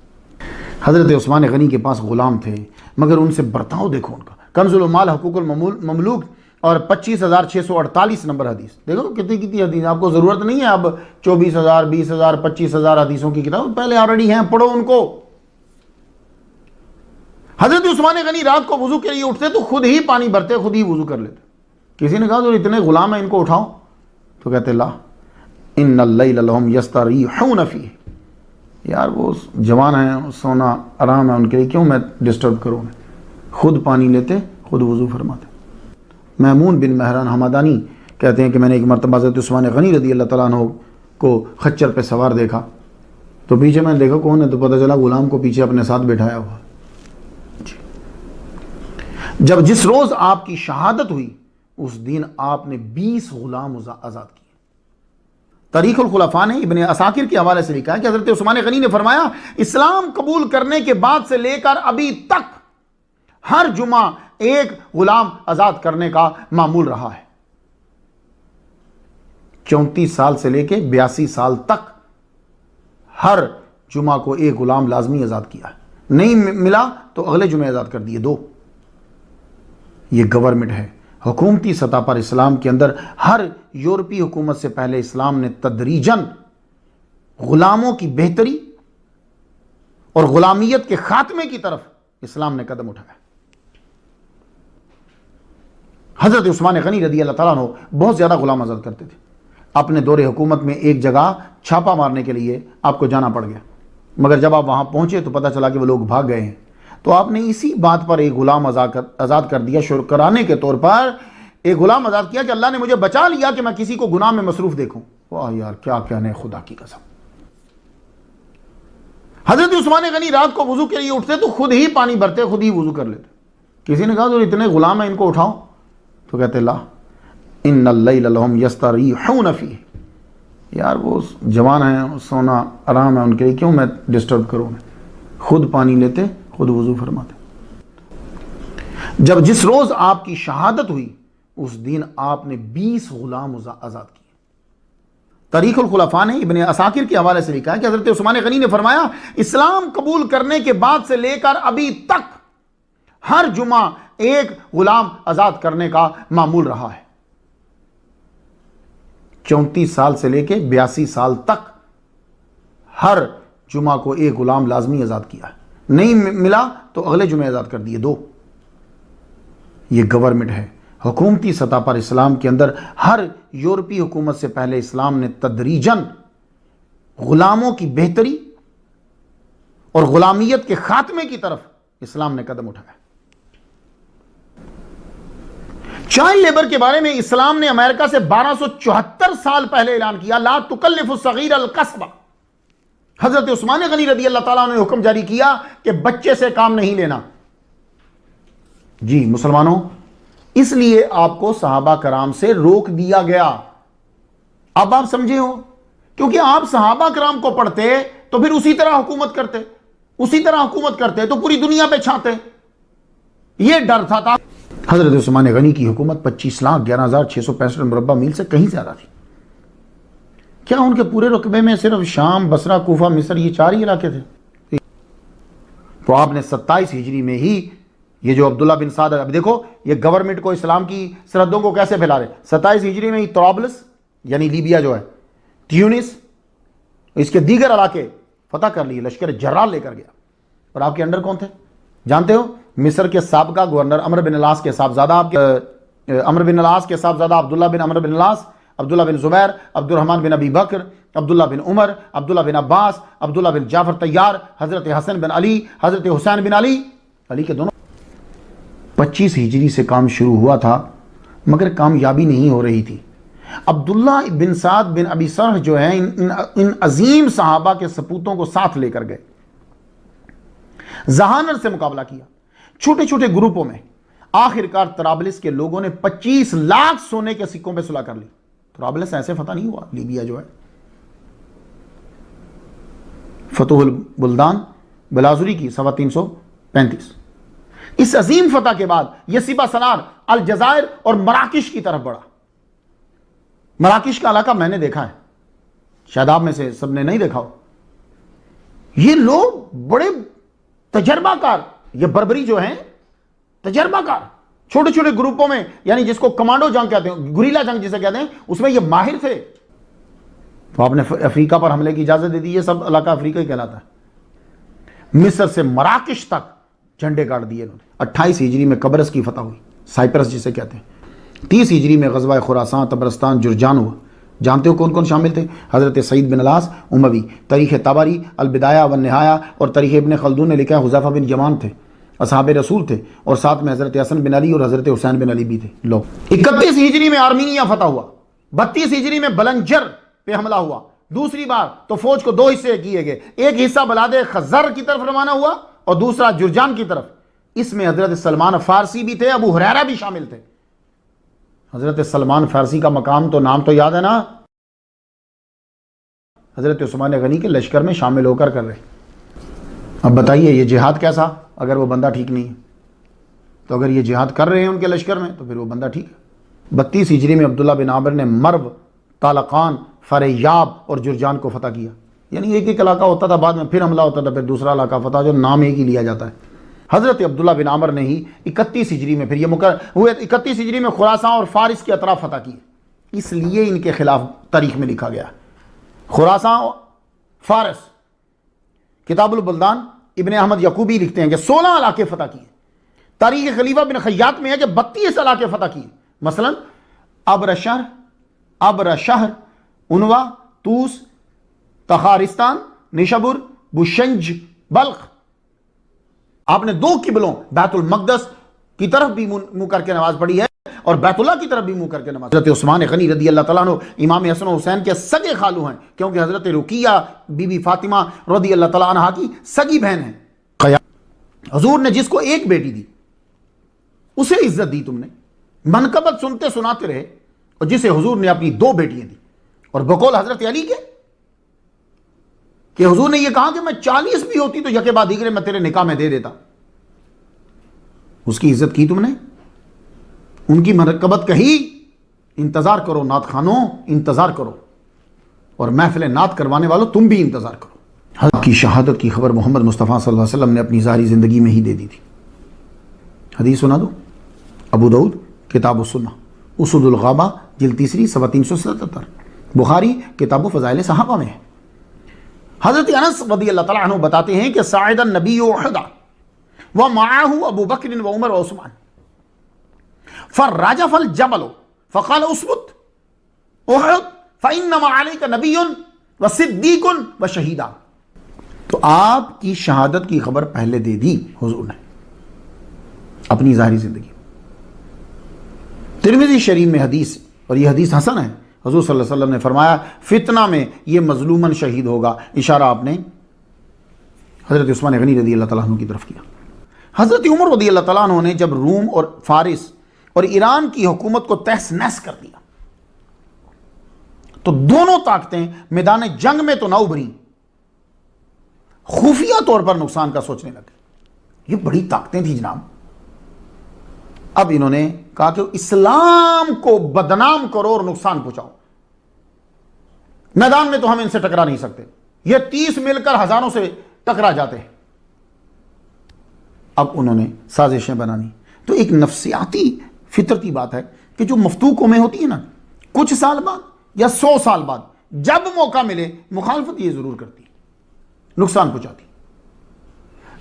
حضرت عثمان غنی کے پاس غلام تھے، مگر ان سے برتاؤ دیکھو ان کا۔ کنز المال حقوق المملوک اور 25,648 نمبر حدیث دیکھو کتنی حدیث۔ آپ کو ضرورت نہیں ہے اب 24,000 20,000 25,000 حدیثوں کی کتاب، پہلے آلریڈی ہیں، پڑھو ان کو۔ حضرت عثمان غنی رات کو وضو کے لیے اٹھتے تو خود ہی پانی بھرتے، خود ہی وضو کر لیتے۔ کسی نے کہا تو اتنے غلام ہیں ان کو اٹھاؤ، تو کہتے لا ان اللیل لہم یستریحون فیہ، یار وہ جوان ہیں، سونا آرام ہے ان کے لیے، کیوں میں ڈسٹرب کروں؟ خود پانی لیتے، خود وضو فرماتے۔ میمون بن مہران حمدانی کہتے ہیں کہ میں نے ایک مرتبہ حضرت عثمان غنی رضی اللہ تعالیٰ عنہ کو خچر پہ سوار دیکھا، تو پیچھے میں نے دیکھا کون ہے، تو پتہ چلا غلام کو پیچھے اپنے ساتھ بٹھایا ہوا۔ جب جس روز آپ کی شہادت ہوئی اس دن آپ نے 20 غلام آزاد کیے۔ تاریخ الخلفاء نے ابن عساکر کے حوالے سے لکھا ہے کہ حضرت عثمان غنی نے فرمایا، اسلام قبول کرنے کے بعد سے لے کر ابھی تک ہر جمعہ ایک غلام آزاد کرنے کا معمول رہا ہے۔ 34 سال سے لے کے 82 سال تک ہر جمعہ کو ایک غلام لازمی آزاد کیا ہے، نہیں ملا تو اگلے جمعے آزاد کر دیے 2۔ یہ گورنمنٹ ہے۔ حکومتی سطح پر اسلام کے اندر ہر یورپی حکومت سے پہلے اسلام نے تدریجاً غلاموں کی بہتری اور غلامیت کے خاتمے کی طرف اسلام نے قدم اٹھایا۔ حضرت عثمان غنی رضی اللہ تعالیٰ عنہ بہت زیادہ غلام آزاد کرتے تھے۔ اپنے دور حکومت میں ایک جگہ چھاپا مارنے کے لیے آپ کو جانا پڑ گیا، مگر جب آپ وہاں پہنچے تو پتہ چلا کہ وہ لوگ بھاگ گئے ہیں، تو آپ نے اسی بات پر ایک غلام آزاد کر دیا، شکرانے کے طور پر ایک غلام آزاد کیا کہ اللہ نے مجھے بچا لیا کہ میں کسی کو گناہ میں مصروف دیکھوں۔ واہ یار، کیا کہنے، خدا کی قسم۔ حضرت عثمان غنی رات کو وضو کے لیے اٹھتے تو خود ہی پانی بھرتے، خود ہی وضو کر لیتے۔ کسی نے کہا تو اتنے غلام ہیں ان کو اٹھاؤ، تو کہتے لا ان اللیل لہم یستریحون فیہ، یار وہ جوان ہیں، سونا آرام ہے ان کے لیے، کیوں میں ڈسٹرب کروں؟ خود پانی لیتے، خود وضو فرماتے۔ جب جس روز آپ کی شہادت ہوئی اس دن آپ نے 20 غلام آزاد کیے۔ تاریخ الخلفاء نے ابن عساکر کے حوالے سے لکھا ہے کہ حضرت عثمان غنی نے فرمایا، اسلام قبول کرنے کے بعد سے لے کر ابھی تک ہر جمعہ ایک غلام آزاد کرنے کا معمول رہا ہے۔ 34 سال سے لے کے 82 سال تک ہر جمعہ کو ایک غلام لازمی آزاد کیا ہے، نہیں ملا تو اگلے جمعے آزاد کر دیے 2۔ یہ گورنمنٹ ہے۔ حکومتی سطح پر اسلام کے اندر ہر یورپی حکومت سے پہلے اسلام نے تدریجاً غلاموں کی بہتری اور غلامیت کے خاتمے کی طرف اسلام نے قدم اٹھایا۔ چائلڈ لیبر کے بارے میں اسلام نے امریکہ سے 1274 سال پہلے اعلان کیا، لا تکلف الصغیر القصبہ۔ حضرت عثمان غنی رضی اللہ تعالیٰ نے حکم جاری کیا کہ بچے سے کام نہیں لینا۔ جی مسلمانوں، اس لیے آپ کو صحابہ کرام سے روک دیا گیا۔ اب آپ سمجھے ہو، کیونکہ آپ صحابہ کرام کو پڑھتے تو پھر اسی طرح حکومت کرتے تو پوری دنیا پہ چھاتے۔ یہ ڈر تھا۔ حضرت عثمان غنی کی حکومت 25,11,665 مربع میل سے کہیں زیادہ تھی۔ کیا ان کے پورے رقبے میں صرف شام، بصرہ، کوفہ، مصر یہ 4 ہی علاقے تھے؟ تو آپ نے 27 ہجری میں ہی یہ جو عبداللہ بن سعد، اب دیکھو یہ گورنمنٹ کو، اسلام کی سرحدوں کو کیسے پھیلا رہے۔ 27 ہجری میں ہی طرابلس یعنی لیبیا جو ہے، تیونس، اس کے دیگر علاقے فتح کر لیے، لشکر جرال لے کر گیا۔ اور آپ کے انڈر کون تھے جانتے ہو؟ مصر کے سابقہ گورنر عمرو بن العاص کے صاحبزادہ، عبداللہ بن عمرو بن العاص، عبداللہ بن زبیر، عبد الرحمن بن ابی بکر، عبداللہ بن عمر، عبداللہ بن عباس، عبداللہ بن جعفر طیار، حضرت حسن بن علی، حضرت حسین بن علی کے دونوں۔ 25 ہجری سے کام شروع ہوا تھا مگر کامیابی نہیں ہو رہی تھی۔ عبداللہ بن سعد بن ابی سرح جو ہیں ان عظیم صحابہ کے سپوتوں کو ساتھ لے کر گئے، زہانر سے مقابلہ کیا چھوٹے چھوٹے گروپوں میں۔ آخر کار طرابلس کے لوگوں نے 25 لاکھ سونے کے سکوں پہ صلح کر لی۔ طرابلس ایسے فتح نہیں ہوا، لیبیا جو ہے فتح البلدان بلازوری کی 335. اس عظیم فتح کے بعد یہ سپہ سالار الجزائر اور مراکش کی طرف بڑھا. مراکش کا علاقہ میں نے دیکھا ہے، شاید آپ میں سے سب نے نہیں دیکھا ہو. یہ لوگ بڑے تجربہ کار، یہ بربری جو ہیں تجربہ کار، چھوٹے چھوٹے گروپوں میں، یعنی جس کو کمانڈو جنگ کہتے ہیں، گریلا جنگ جسے کہتے ہیں، اس میں یہ ماہر تھے. تو آپ نے افریقہ پر حملے کی اجازت دے دی. یہ سب علاقہ افریقہ ہی کہلاتا ہے. مصر سے مراکش تک جھنڈے گاڑ دیے انہوں نے. 28 ہجری میں قبرص کی فتح ہوئی، سائپرس جسے کہتے ہیں. 30 ہجری میں غزوہ خراسان، طبرستان، جرجان ہوا. جانتے ہو کون کون شامل تھے؟ حضرت سعید بن الاس اموی، تاریخ طبری، البدایہ والنہایہ اور تاریخ ابن خلدون نے لکھا ہے حذیفہ بن یمان تھے، اصحاب رسول تھے، اور ساتھ میں حضرت حسن بن علی اور حضرت حسین بن علی بھی تھے. لو 31 ہجری میں آرمینیا فتح ہوا. 32 ہجری میں بلنجر پہ حملہ ہوا. دوسری بار تو فوج کو 2 حصے کیے گئے، ایک حصہ بلاد خزر کی طرف روانہ ہوا اور دوسرا جرجان کی طرف. اس میں حضرت سلمان فارسی بھی تھے، ابو ہریرہ بھی شامل تھے. حضرت سلمان فارسی کا مقام تو نام تو یاد ہے نا، حضرت عثمان غنی کے لشکر میں شامل ہو کر رہے. اب بتائیے یہ جہاد کیسا اگر وہ بندہ ٹھیک نہیں ہے؟ تو اگر یہ جہاد کر رہے ہیں ان کے لشکر میں تو پھر وہ بندہ ٹھیک ہے. 32 ہجری میں عبداللہ بن عامر نے مرو، طالقان، فریاب اور جرجان کو فتح کیا. یعنی ایک ایک علاقہ ہوتا تھا، بعد میں پھر حملہ ہوتا تھا، پھر دوسرا علاقہ فتح، جو نام ایک ہی لیا جاتا ہے. حضرت عبداللہ بن عامر نے ہی 31 ہجری میں پھر یہ ہوئے 31 ہجری میں خراسان اور فارس کے اطراف فتح کیے. اس لیے ان کے خلاف تاریخ میں لکھا گیا خراسان، فارس. کتاب البلدان ابن احمد یعقوبی لکھتے ہیں کہ 16 علاقے فتح کیے. تاریخ خلیفہ بن خیاط میں ہے کہ 32 علاقے فتح کیے. مثلا ابر شہر، انوا، توس، تخارستان، نشابور، بشنج، بلخ. آپ نے 2 قبلوں بیت المقدس کی طرف بھی منہ کر کے نماز پڑھی ہے اور بیت اللہ کی طرف بھی منہ کر کے نماز. حضرت عثمان غنی رضی اللہ تعالیٰ عنہ امام حسن و حسین کے سگے خالو ہیں، کیونکہ حضرت رقیہ بی بی فاطمہ رضی اللہ تعالیٰ عنہ کی سگی بہن ہیں. حضور نے جس کو ایک بیٹی دی اسے عزت دی تم نے، منقبت سنتے سناتے رہے. اور جسے حضور نے اپنی 2 بیٹیاں دی، اور بقول حضرت علی کے کہ حضور نے یہ کہا کہ میں 40 بھی ہوتی تو یکے بعد دیگرے میں تیرے نکاح میں دے دیتا. اس کی عزت کی تم نے، ان کی منقبت کہی. انتظار کرو نعت خانوں، انتظار کرو، اور محفل نعت کروانے والوں تم بھی انتظار کرو. حضرت کی شہادت کی خبر محمد مصطفیٰ صلی اللہ علیہ وسلم نے اپنی ظاہری زندگی میں ہی دے دی تھی. حدیث سنا دو، ابو داؤد کتاب السنہ، اسود الغابہ جلد 3 صفحہ 377، بخاری کتاب فضائل صحابہ میں ہے. حضرت انس رضی اللہ تعالیٰ عنہ بتاتے ہیں کہ صعد النبی احد ومعه ابو بکر وعمر وعثمان فرجف الجبل فقال اثبت احد فانما عليك نبي وصدیق وشہیدان. تو آپ کی شہادت کی خبر پہلے دے دی حضور نے اپنی ظاہری زندگی. ترمذی شریف میں حدیث، اور یہ حدیث حسن ہے، حضور صلی اللہ علیہ وسلم نے فرمایا فتنہ میں یہ مظلومن شہید ہوگا. اشارہ آپ نے حضرت عثمان غنی رضی اللہ تعالیٰ عنہ کی طرف کیا. حضرت عمر رضی اللہ تعالیٰ عنہ نے جب روم اور فارس اور ایران کی حکومت کو تہس نہس کر دیا تو دونوں طاقتیں میدان جنگ میں تو نہ ابھری، خفیہ طور پر نقصان کا سوچنے لگے. یہ بڑی طاقتیں تھیں جناب. اب انہوں نے کہا کہ اسلام کو بدنام کرو اور نقصان پہنچاؤ. میدان میں تو ہم ان سے ٹکرا نہیں سکتے، یہ 30 مل کر ہزاروں سے ٹکرا جاتے ہیں. اب انہوں نے سازشیں بنانی. تو ایک نفسیاتی فطرتی بات ہے کہ جو مفتوح قومیں ہوتی ہیں نا، کچھ سال بعد یا 100 سال بعد جب موقع ملے مخالفت یہ ضرور کرتی، نقصان پہنچاتی.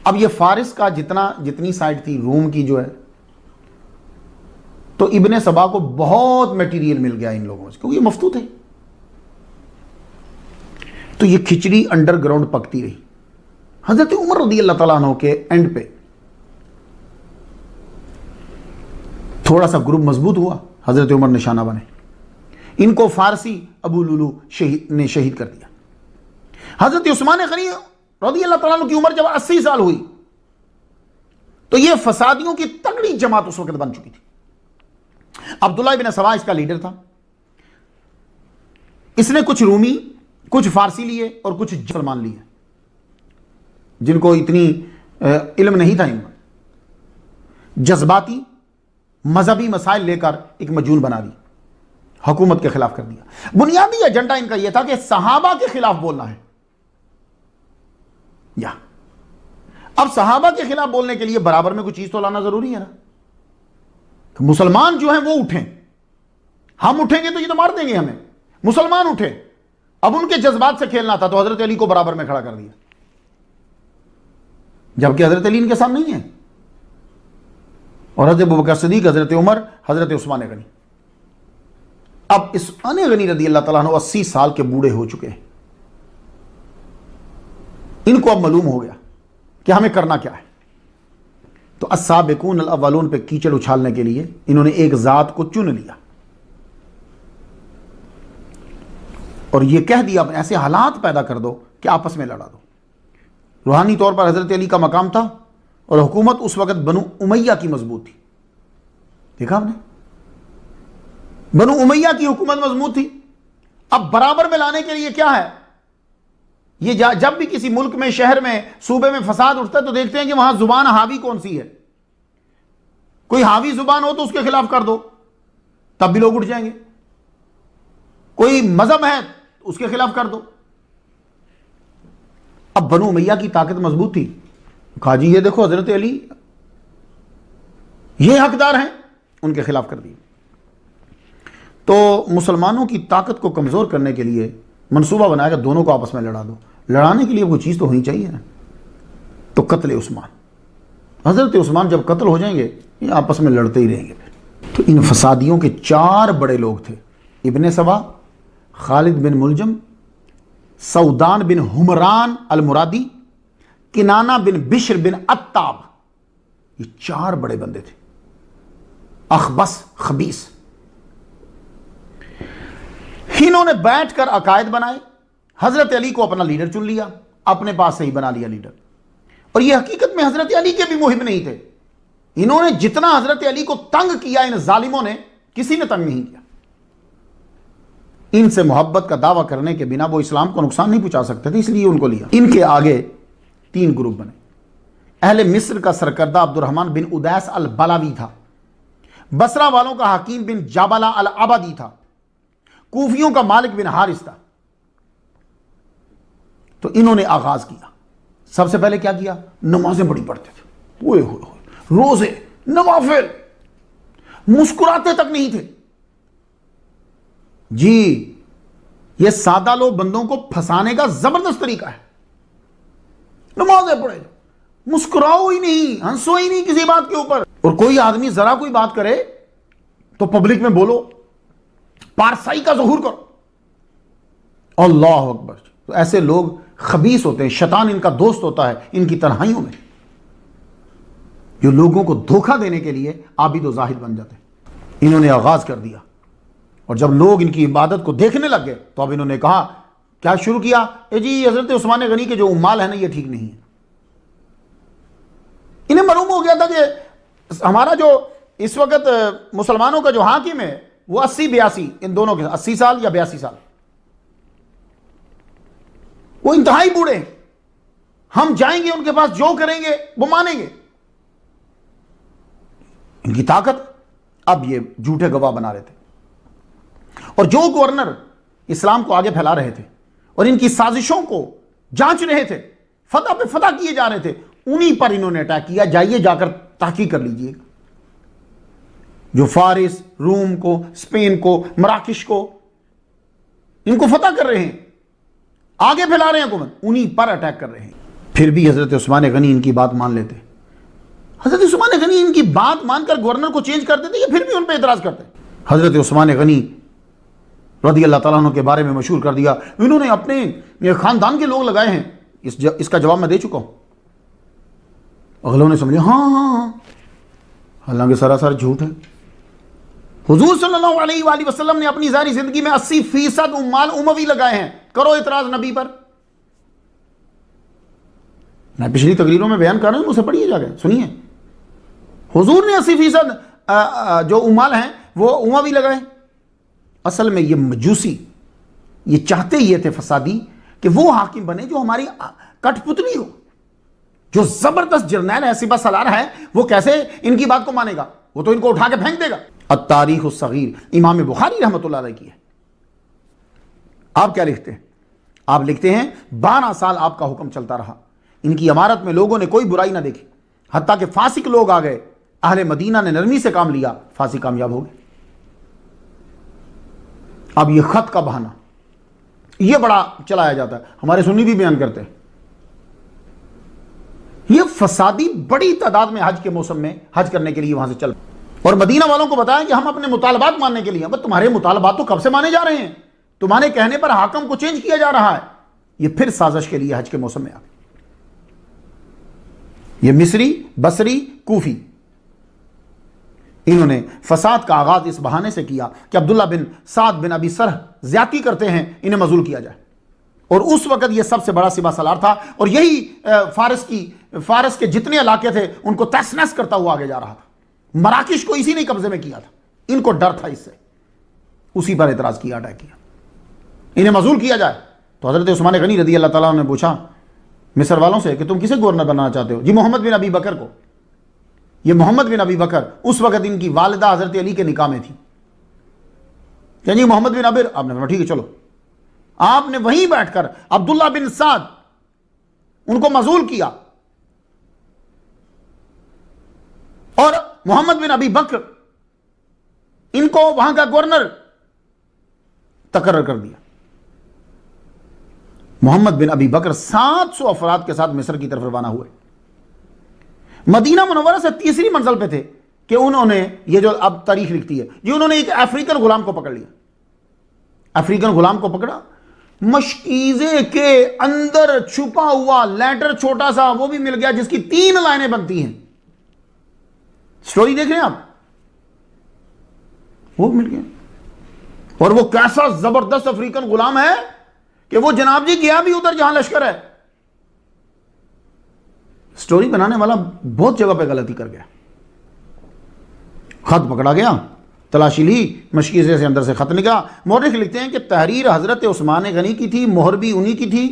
اب یہ فارس کا جتنی سائٹ تھی روم کی جو ہے، تو ابن سبا کو بہت میٹیریل مل گیا ان لوگوں سے، کیونکہ یہ مفتوح تھے. تو یہ کھچڑی انڈر گراؤنڈ پکتی رہی. حضرت عمر رضی اللہ تعالیٰ عنہ کے اینڈ پہ تھوڑا سا گروپ مضبوط ہوا، حضرت عمر نشانہ بنے. ان کو فارسی ابو لولو نے شہید کر دیا. حضرت عثمان غنی رضی اللہ تعالیٰ عنہ کی عمر جب 80 سال ہوئی تو یہ فسادیوں کی تگڑی جماعت اس وقت بن چکی تھی. عبداللہ ابن سبا اس کا لیڈر تھا. اس نے کچھ رومی، کچھ فارسی لیے اور کچھ مسلمان لیے. جن کو اتنی علم نہیں تھا، ان میں جذباتی مذہبی مسائل لے کر ایک مجون بنا دی، حکومت کے خلاف کر دیا۔ بنیادی ایجنڈا ان کا یہ تھا کہ صحابہ کے خلاف بولنا ہے۔ یا اب صحابہ کے خلاف بولنے کے لیے برابر میں کوئی چیز تو لانا ضروری ہے نا، کہ مسلمان جو ہیں وہ اٹھیں، ہم اٹھیں گے تو یہ تو مار دیں گے ہمیں، مسلمان اٹھے۔ اب ان کے جذبات سے کھیلنا تھا تو حضرت علی کو برابر میں کھڑا کر دیا، جبکہ حضرت علی ان کے سامنے نہیں ہے، اور حضرت ابوبکر صدیق، حضرت عمر، حضرت عثمان غنی۔ اب عثمان غنی رضی اللہ تعالیٰ عنہ 80 سال کے بوڑھے ہو چکے ہیں، ان کو اب معلوم ہو گیا کہ ہمیں کرنا کیا ہے۔ تو السابقون الاولون پہ کیچڑ اچھالنے کے لیے انہوں نے ایک ذات کو چن لیا اور یہ کہہ دیا ایسے حالات پیدا کر دو کہ آپس میں لڑا دو۔ روحانی طور پر حضرت علی کا مقام تھا اور حکومت اس وقت بنو امیہ کی مضبوط تھی۔ دیکھا آپ نے، بنو امیہ کی حکومت مضبوط تھی۔ اب برابر میں لانے کے لیے کیا ہے، یہ جب بھی کسی ملک میں، شہر میں، صوبے میں فساد اٹھتا ہے تو دیکھتے ہیں کہ وہاں زبان حاوی کون سی ہے، کوئی حاوی زبان ہو تو اس کے خلاف کر دو، تب بھی لوگ اٹھ جائیں گے۔ کوئی مذہب ہے اس کے خلاف کر دو۔ اب بنو امیہ کی طاقت مضبوط تھی، کہا جی یہ دیکھو حضرت علی یہ حقدار ہیں، ان کے خلاف کر دی۔ تو مسلمانوں کی طاقت کو کمزور کرنے کے لیے منصوبہ بنایا کہ دونوں کو آپس میں لڑا دو۔ لڑانے کے لیے کوئی چیز تو ہونی چاہیے نا، تو قتل عثمان، حضرت عثمان جب قتل ہو جائیں گے یہ آپس میں لڑتے ہی رہیں گے پھر۔ تو ان فسادیوں کے 4 بڑے لوگ تھے، ابن سبا، خالد بن ملجم، سودان بن حمران المرادی، کنانہ بن بشر بن عتاب، یہ 4 بڑے بندے تھے، اخبث خبیث۔ انہوں نے بیٹھ کر عقائد بنائے، حضرت علی کو اپنا لیڈر چن لیا، اپنے پاس سے ہی بنا لیا لیڈر، اور یہ حقیقت میں حضرت علی کے بھی محب نہیں تھے۔ انہوں نے جتنا حضرت علی کو تنگ کیا ان ظالموں نے، کسی نے تنگ نہیں کیا۔ ان سے محبت کا دعویٰ کرنے کے بنا وہ اسلام کو نقصان نہیں پہنچا سکتے تھے، اس لیے ان کو لیا۔ ان کے آگے 3 گروپ بنے۔ اہل مصر کا سرکردہ عبد الرحمن بن ادیس البلاوی تھا، بصرہ والوں کا حکیم بن جابلہ العبدی تھا، کوفیوں کا مالک بن حارث تھا۔ تو انہوں نے آغاز کیا، سب سے پہلے کیا کیا، نمازیں بڑی پڑھتے تھے، اوئے ہوئے روزے، نوافل، مسکراتے تک نہیں تھے۔ جی یہ سادہ لوگ بندوں کو پھنسانے کا زبردست طریقہ ہے، نمازیں پڑھے، مسکراؤ ہی نہیں، ہنسو ہی نہیں کسی بات کے اوپر، اور کوئی آدمی ذرا کوئی بات کرے تو پبلک میں بولو، پارسائی کا ظہور کرو، اللہ اکبر۔ تو ایسے لوگ خبیث ہوتے ہیں، شیطان ان کا دوست ہوتا ہے ان کی تنہائیوں میں، جو لوگوں کو دھوکہ دینے کے لیے عابد و زاہد بن جاتے ہیں۔ انہوں نے آغاز کر دیا، اور جب لوگ ان کی عبادت کو دیکھنے لگ گئے تو اب انہوں نے کہا، کیا شروع کیا، اے جی حضرت عثمان غنی کے جو امال ہیں نا یہ ٹھیک نہیں ہے۔ انہیں معلوم ہو گیا تھا کہ ہمارا جو اس وقت مسلمانوں کا جو حاکم ہے وہ 80-82 ان دونوں کے 80 سال یا 82 سال، وہ انتہائی بوڑھے ہیں، ہم جائیں گے ان کے پاس جو کریں گے وہ مانیں گے۔ ان کی طاقت، اب یہ جھوٹے گواہ بنا رہے تھے، اور جو گورنر اسلام کو آگے پھیلا رہے تھے اور ان کی سازشوں کو جانچ رہے تھے، فتح پہ فتح کیے جا رہے تھے، انہی پر انہوں نے اٹیک کیا۔ جائیے جا کر تحقیق کر لیجئے، جو فارس، روم کو، اسپین کو، مراکش کو، ان کو فتح کر رہے ہیں، آگے پھیلا رہے ہیں حکومت، انہی پر اٹیک کر رہے ہیں۔ پھر بھی حضرت عثمان غنی ان کی بات مان لیتے، حضرت عثمان غنی ان کی بات مان کر گورنر کو چینج کر دیتے، یہ پھر بھی ان پہ اعتراض کرتے۔ حضرت عثمان غنی رضی اللہ تعالیٰ عنہ کے بارے میں مشہور کر دیا، انہوں نے اپنے خاندان کے لوگ لگائے ہیں، اس کا جواب میں دے چکا ہوں۔ اگلوں نے سمجھا ہاں، حالانکہ سراسر جھوٹ ہے۔ حضور صلی اللہ علیہ وآلہ وسلم نے اپنی ظاہری زندگی میں 80% امال اموی لگائے ہیں، کرو اعتراض نبی پر۔ میں پچھلی تقریروں میں بیان کر رہا ہوں، اسے پڑھیے جا کے سنیے۔ حضور نے 80% جو امال ہیں وہ اموی لگائے۔ اصل میں یہ مجوسی، یہ چاہتے یہ تھے فسادی کہ وہ حاکم بنے جو ہماری کٹ پتلی ہو، جو زبردست جرنیل ہے، سپہ سالار ہے، وہ کیسے ان کی بات کو مانے گا؟ وہ تو ان کو اٹھا کے پھینک دے گا۔ التاریخ الصغیر امام بخاری رحمۃ اللہ علیہ کی ہے۔ آپ کیا لکھتے ہیں؟ آپ لکھتے ہیں 12 سال آپ کا حکم چلتا رہا، ان کی امارت میں لوگوں نے کوئی برائی نہ دیکھی، حتیٰ کہ فاسق لوگ آ گئے، اہل مدینہ نے نرمی سے کام لیا، فاسق کامیاب ہو گئے۔ اب یہ خط کا بہانہ یہ بڑا چلایا جاتا ہے، ہمارے سنی بھی بیان کرتے ہیں۔ یہ فسادی بڑی تعداد میں حج کے موسم میں حج کرنے کے لیے وہاں سے چل، اور مدینہ والوں کو بتایا کہ ہم اپنے مطالبات ماننے کے لیے، بس تمہارے مطالبات تو کب سے مانے جا رہے ہیں، تمہارے کہنے پر حاکم کو چینج کیا جا رہا ہے۔ یہ پھر سازش کے لیے حج کے موسم میں آ گئے۔ یہ مصری، بصری، کوفی، انہوں نے فساد کا آغاز اس بہانے سے کیا کہ عبداللہ بن سعد بن ابی سرح زیادتی کرتے ہیں، انہیں معزول کیا جائے۔ اور اس وقت یہ سب سے بڑا سپہ سالار تھا، اور یہی فارس کے جتنے علاقے تھے ان کو تہس نہس کرتا ہوا آگے جا رہا تھا۔ مراکش کو اسی نے قبضے میں کیا تھا، ان کو ڈر تھا اس سے، اسی پر اعتراض کیا، اٹیک کیا، انہیں معزول کیا جائے۔ تو حضرت عثمان غنی رضی اللہ تعالیٰ نے پوچھا مصر والوں سے کہ تم کسے گورنر بنانا چاہتے ہو؟ جی محمد بن ابی بکر کو۔ یہ محمد بن ابی بکر اس وقت ان کی والدہ حضرت علی کے نکاح میں تھی۔ کہ جی محمد بن ابر، آپ نے کہا ٹھیک ہے چلو۔ آپ نے وہیں بیٹھ کر عبداللہ بن سعد ان کو معزول کیا، اور محمد بن ابی بکر ان کو وہاں کا گورنر تقرر کر دیا۔ محمد بن ابی بکر 700 افراد کے ساتھ مصر کی طرف روانہ ہوئے۔ مدینہ منورہ سے تیسری منزل پہ تھے کہ انہوں نے، یہ جو اب تاریخ لکھتی ہے جی، انہوں نے ایک افریقن غلام کو پکڑ لیا۔ افریقن غلام کو پکڑا، مشکیزے کے اندر چھپا ہوا لیٹر چھوٹا سا وہ بھی مل گیا جس کی 3 لائنیں بنتی ہیں۔ سٹوری دیکھ رہے ہیں آپ؟ وہ مل گیا، اور وہ کیسا زبردست افریقن غلام ہے کہ وہ جناب جی گیا بھی ادھر جہاں لشکر ہے۔ سٹوری بنانے والا بہت جگہ پہ غلطی کر گیا۔ خط پکڑا گیا، تلاشی لی، مشکیزے سے اندر سے خط نکلا۔ مورخ لکھتے ہیں کہ تحریر حضرت عثمان غنی کی تھی، مہر بھی انہی کی تھی،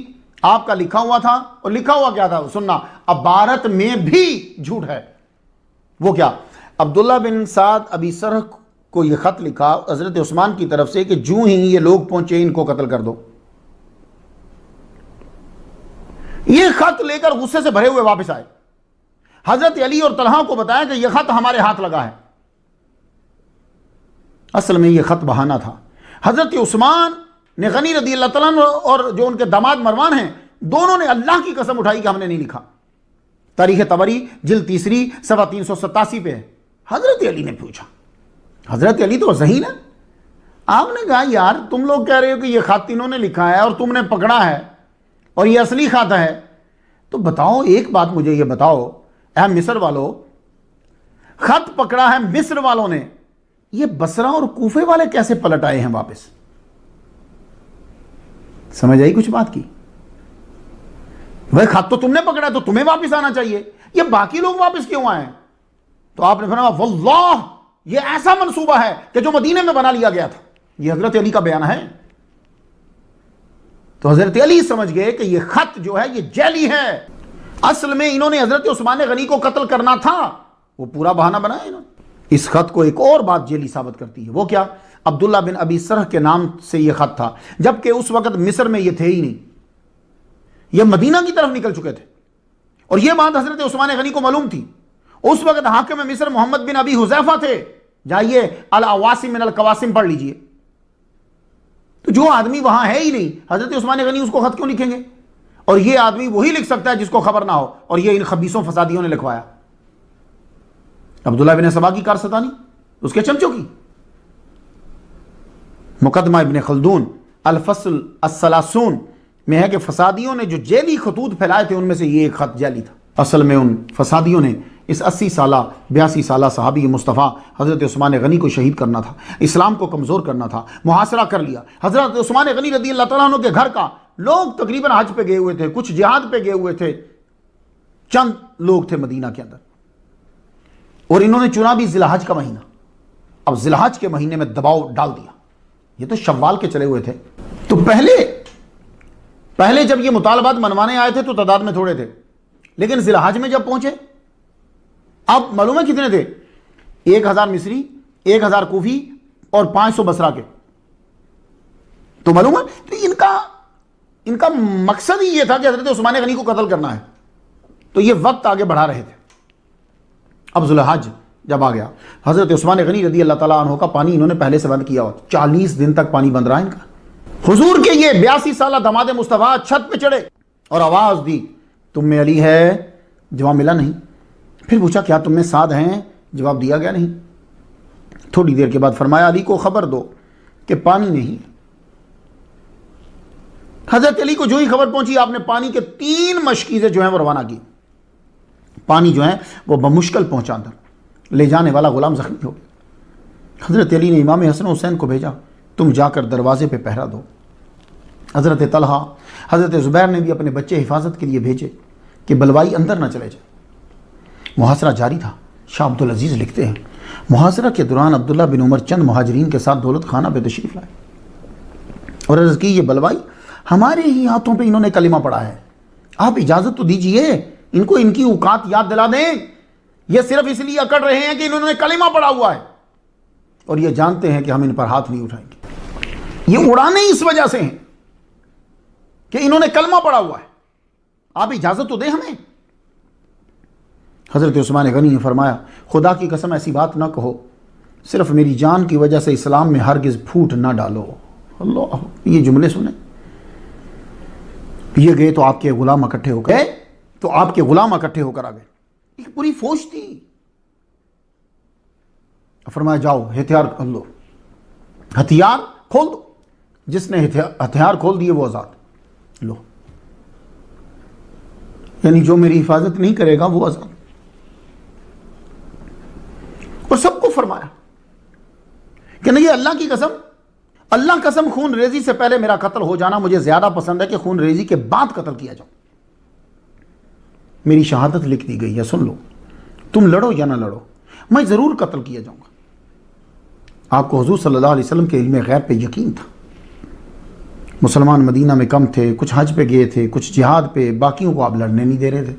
آپ کا لکھا ہوا تھا، اور لکھا ہوا کیا تھا سننا، عبارت میں بھی جھوٹ ہے۔ وہ کیا؟ عبداللہ بن سعد ابی سرح کو یہ خط لکھا حضرت عثمان کی طرف سے کہ جو ہی یہ لوگ پہنچے ان کو قتل کر دو۔ یہ خط لے کر غصے سے بھرے ہوئے واپس آئے، حضرت علی اور طلحہ کو بتایا کہ یہ خط ہمارے ہاتھ لگا ہے۔ اصل میں یہ خط بہانہ تھا۔ حضرت عثمان نے غنی رضی اللہ تعالیٰ عنہ اور جو ان کے داماد مروان ہیں، دونوں نے اللہ کی قسم اٹھائی کہ ہم نے نہیں لکھا۔ تاریخ طبری جلد 3 صفحہ 387 پہ ہے۔ حضرت علی نے پوچھا، حضرت علی تو ذہین ہے، آپ نے کہا یار تم لوگ کہہ رہے ہو کہ یہ خط انہوں نے لکھا ہے اور تم نے پکڑا ہے اور یہ اصلی خط ہے، تو بتاؤ ایک بات مجھے یہ بتاؤ اے مصر والو، خط پکڑا ہے مصر والوں نے، یہ بصرہ اور کوفے والے کیسے پلٹ آئے ہیں واپس؟ سمجھ آئی کچھ بات کی؟ وہ خط تو تم نے پکڑا تو تمہیں واپس آنا چاہیے، یہ باقی لوگ واپس کیوں آئے ہیں؟ تو آپ نے فرمایا واللہ یہ ایسا منصوبہ ہے کہ جو مدینے میں بنا لیا گیا تھا۔ یہ حضرت علی کا بیان ہے۔ تو حضرت علی سمجھ گئے کہ یہ خط جو ہے یہ جعلی ہے، اصل میں انہوں نے حضرت عثمان غنی کو قتل کرنا تھا، وہ پورا بہانہ بنایا انہوں نے۔ اس خط کو ایک اور بات جعلی ثابت کرتی ہے، وہ کیا؟ عبداللہ بن ابی سرح کے نام سے یہ خط تھا، جبکہ اس وقت مصر میں یہ تھے ہی نہیں، یہ مدینہ کی طرف نکل چکے تھے، اور یہ بات حضرت عثمان غنی کو معلوم تھی۔ اس وقت حاکم مصر محمد بن ابی حذیفہ تھے، جائیے العواسم من القواسم پڑھ لیجئے۔ تو جو آدمی وہاں ہے ہی نہیں، حضرت عثمان غنی اس کو خط کیوں لکھیں گے؟ اور یہ آدمی وہی لکھ سکتا ہے جس کو خبر نہ ہو، اور یہ ان خبیثوں فسادیوں نے لکھوایا۔ عبداللہ بن سبا کی کارستانی، اس کے چمچوں کی۔ مقدمہ ابن خلدون الفصل الثلاثون میں ہے کہ فسادیوں نے جو جعلی خطوط پھیلائے تھے ان میں سے یہ ایک خط جعلی تھا۔ اصل میں ان فسادیوں نے اس 80 سالہ 82 سالہ صحابی مصطفیٰ حضرت عثمان غنی کو شہید کرنا تھا، اسلام کو کمزور کرنا تھا، محاصرہ کر لیا۔ حضرت عثمان غنی رضی اللہ تعالیٰ عنہ کے گھر کا لوگ تقریباً حج پہ گئے ہوئے تھے، کچھ جہاد پہ گئے ہوئے تھے، چند لوگ تھے مدینہ کے اندر، اور انہوں نے چنا بھی ذی الحج کا مہینہ۔ اب ذی الحج کے مہینے میں دباؤ ڈال دیا، یہ تو شوال کے چلے ہوئے تھے۔ تو پہلے جب یہ مطالبات منوانے آئے تھے تو تعداد میں تھوڑے تھے، لیکن ذی الحج میں جب پہنچے، اب معلوم ہے کتنے تھے؟ 1000 مصری، 1000 کوفی اور 500 بصرہ کے. تو معلوم ہے تو ان کا مقصد ہی یہ تھا کہ حضرت عثمان غنی کو قتل کرنا ہے. تو یہ وقت آگے بڑھا رہے تھے. اب ذی الحج جب آ گیا، حضرت عثمان غنی رضی اللہ تعالیٰ عنہ کا پانی انہوں نے پہلے سے بند کیا ہوا، 40 دن تک پانی بند رہا ان کا. حضور کے یہ 82 سالہ داماد مصطفیٰ چھت پہ چڑھے اور آواز دی، تم میں علی ہے؟ جواب ملا نہیں. پھر پوچھا کیا تم میں سعد ہیں؟ جواب دیا گیا نہیں. تھوڑی دیر کے بعد فرمایا علی کو خبر دو کہ پانی نہیں. حضرت علی کو جو ہی خبر پہنچی، آپ نے پانی کے 3 مشکیزیں جو ہیں وہ روانہ کی. پانی جو ہے وہ بمشکل پہنچا اندر، لے جانے والا غلام زخمی ہو گیا. حضرت علی نے امام حسن حسین کو بھیجا، تم جا کر دروازے پہ پہرا دو. حضرت طلحہ، حضرت زبیر نے بھی اپنے بچے حفاظت کے لیے بھیجے کہ بلوائی اندر نہ چلے جائے. محاصرہ جاری تھا. شاہ عبدالعزیز لکھتے ہیں محاصرہ کے دوران عبداللہ بن عمر چند مہاجرین کے ساتھ دولت خانہ پہ تشریف لائے اور عرض کی یہ بلوائی ہمارے ہی ہاتھوں پہ انہوں نے کلمہ پڑھا ہے، آپ اجازت تو دیجئے ان کو ان کی اوقات یاد دلا دیں. یہ صرف اس لیے اکڑ رہے ہیں کہ انہوں نے کلمہ پڑھا ہوا ہے اور یہ جانتے ہیں کہ ہم ان پر ہاتھ نہیں اٹھائیں گے. یہ اڑانے اس وجہ سے ہیں کہ انہوں نے کلمہ پڑھا ہوا ہے، آپ اجازت تو دیں ہمیں. حضرت عثمان غنی نے فرمایا خدا کی قسم ایسی بات نہ کہو، صرف میری جان کی وجہ سے اسلام میں ہرگز پھوٹ نہ ڈالو. اللہ، یہ جملے سنیں. یہ گئے تو آپ کے غلام اکٹھے ہو گئے، تو آپ کے غلام اکٹھے ہو کر آ گئے. ایک پوری فوج تھی. فرمایا جاؤ ہتھیار کھول دو، ہتھیار کھول دو. جس نے ہتھیار کھول دیے وہ آزاد. لو، یعنی جو میری حفاظت نہیں کرے گا وہ آزاد. اور سب کو فرمایا کہ نہیں، اللہ کی قسم، اللہ قسم خون ریزی سے پہلے میرا قتل ہو جانا مجھے زیادہ پسند ہے کہ خون ریزی کے بعد قتل کیا جاؤ. میری شہادت لکھ دی گئی ہے، سن لو. تم لڑو یا نہ لڑو، میں ضرور قتل کیا جاؤں گا. آپ کو حضور صلی اللہ علیہ وسلم کے علم غیب پہ یقین تھا. مسلمان مدینہ میں کم تھے، کچھ حج پہ گئے تھے، کچھ جہاد پہ، باقیوں کو آپ لڑنے نہیں دے رہے تھے.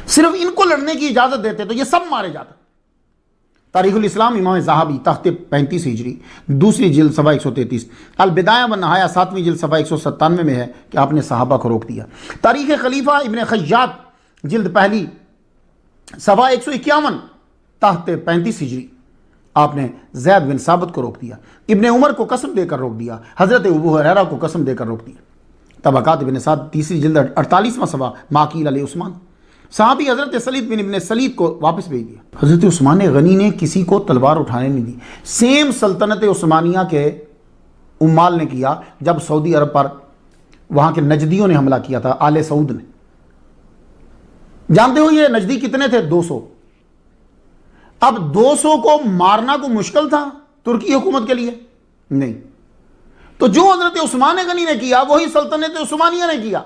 صرف ان کو لڑنے کی اجازت دیتے تو یہ سب مارے جاتے. تاریخ الاسلام امام زہابی تخت 35 ہجری، دوسری جلد صفحہ 133، البدایہ والنہایہ 7ویں جلد صفحہ 197 میں ہے کہ آپ نے صحابہ کو روک دیا. تاریخ خلیفہ ابن خیاط جلد پہلی صفحہ 151 تحت 35 ہجری، آپ نے زید بن ثابت کو روک دیا. ابن عمر کو قسم دے کر روک دیا. حضرت ابو ہریرہ کو قسم دے کر روک دیا. طبقات ابن سعد تیسری جلد 48واں صفحہ، ماقیل علی عثمان. صحابی حضرت سلید بن ابن سلید کو واپس بھیج دیا. حضرت عثمان غنی نے کسی کو تلوار اٹھانے نہیں دی. سیم سلطنت عثمانیہ کے امال نے کیا جب سعودی عرب پر وہاں کے نجدیوں نے حملہ کیا تھا، آل سعود نے. جانتے ہو یہ نجدی کتنے تھے؟ 200. اب 200 کو مارنا کو مشکل تھا ترکی حکومت کے لیے؟ نہیں. تو جو حضرت عثمان غنی نے کیا وہی سلطنت عثمانیہ نے کیا.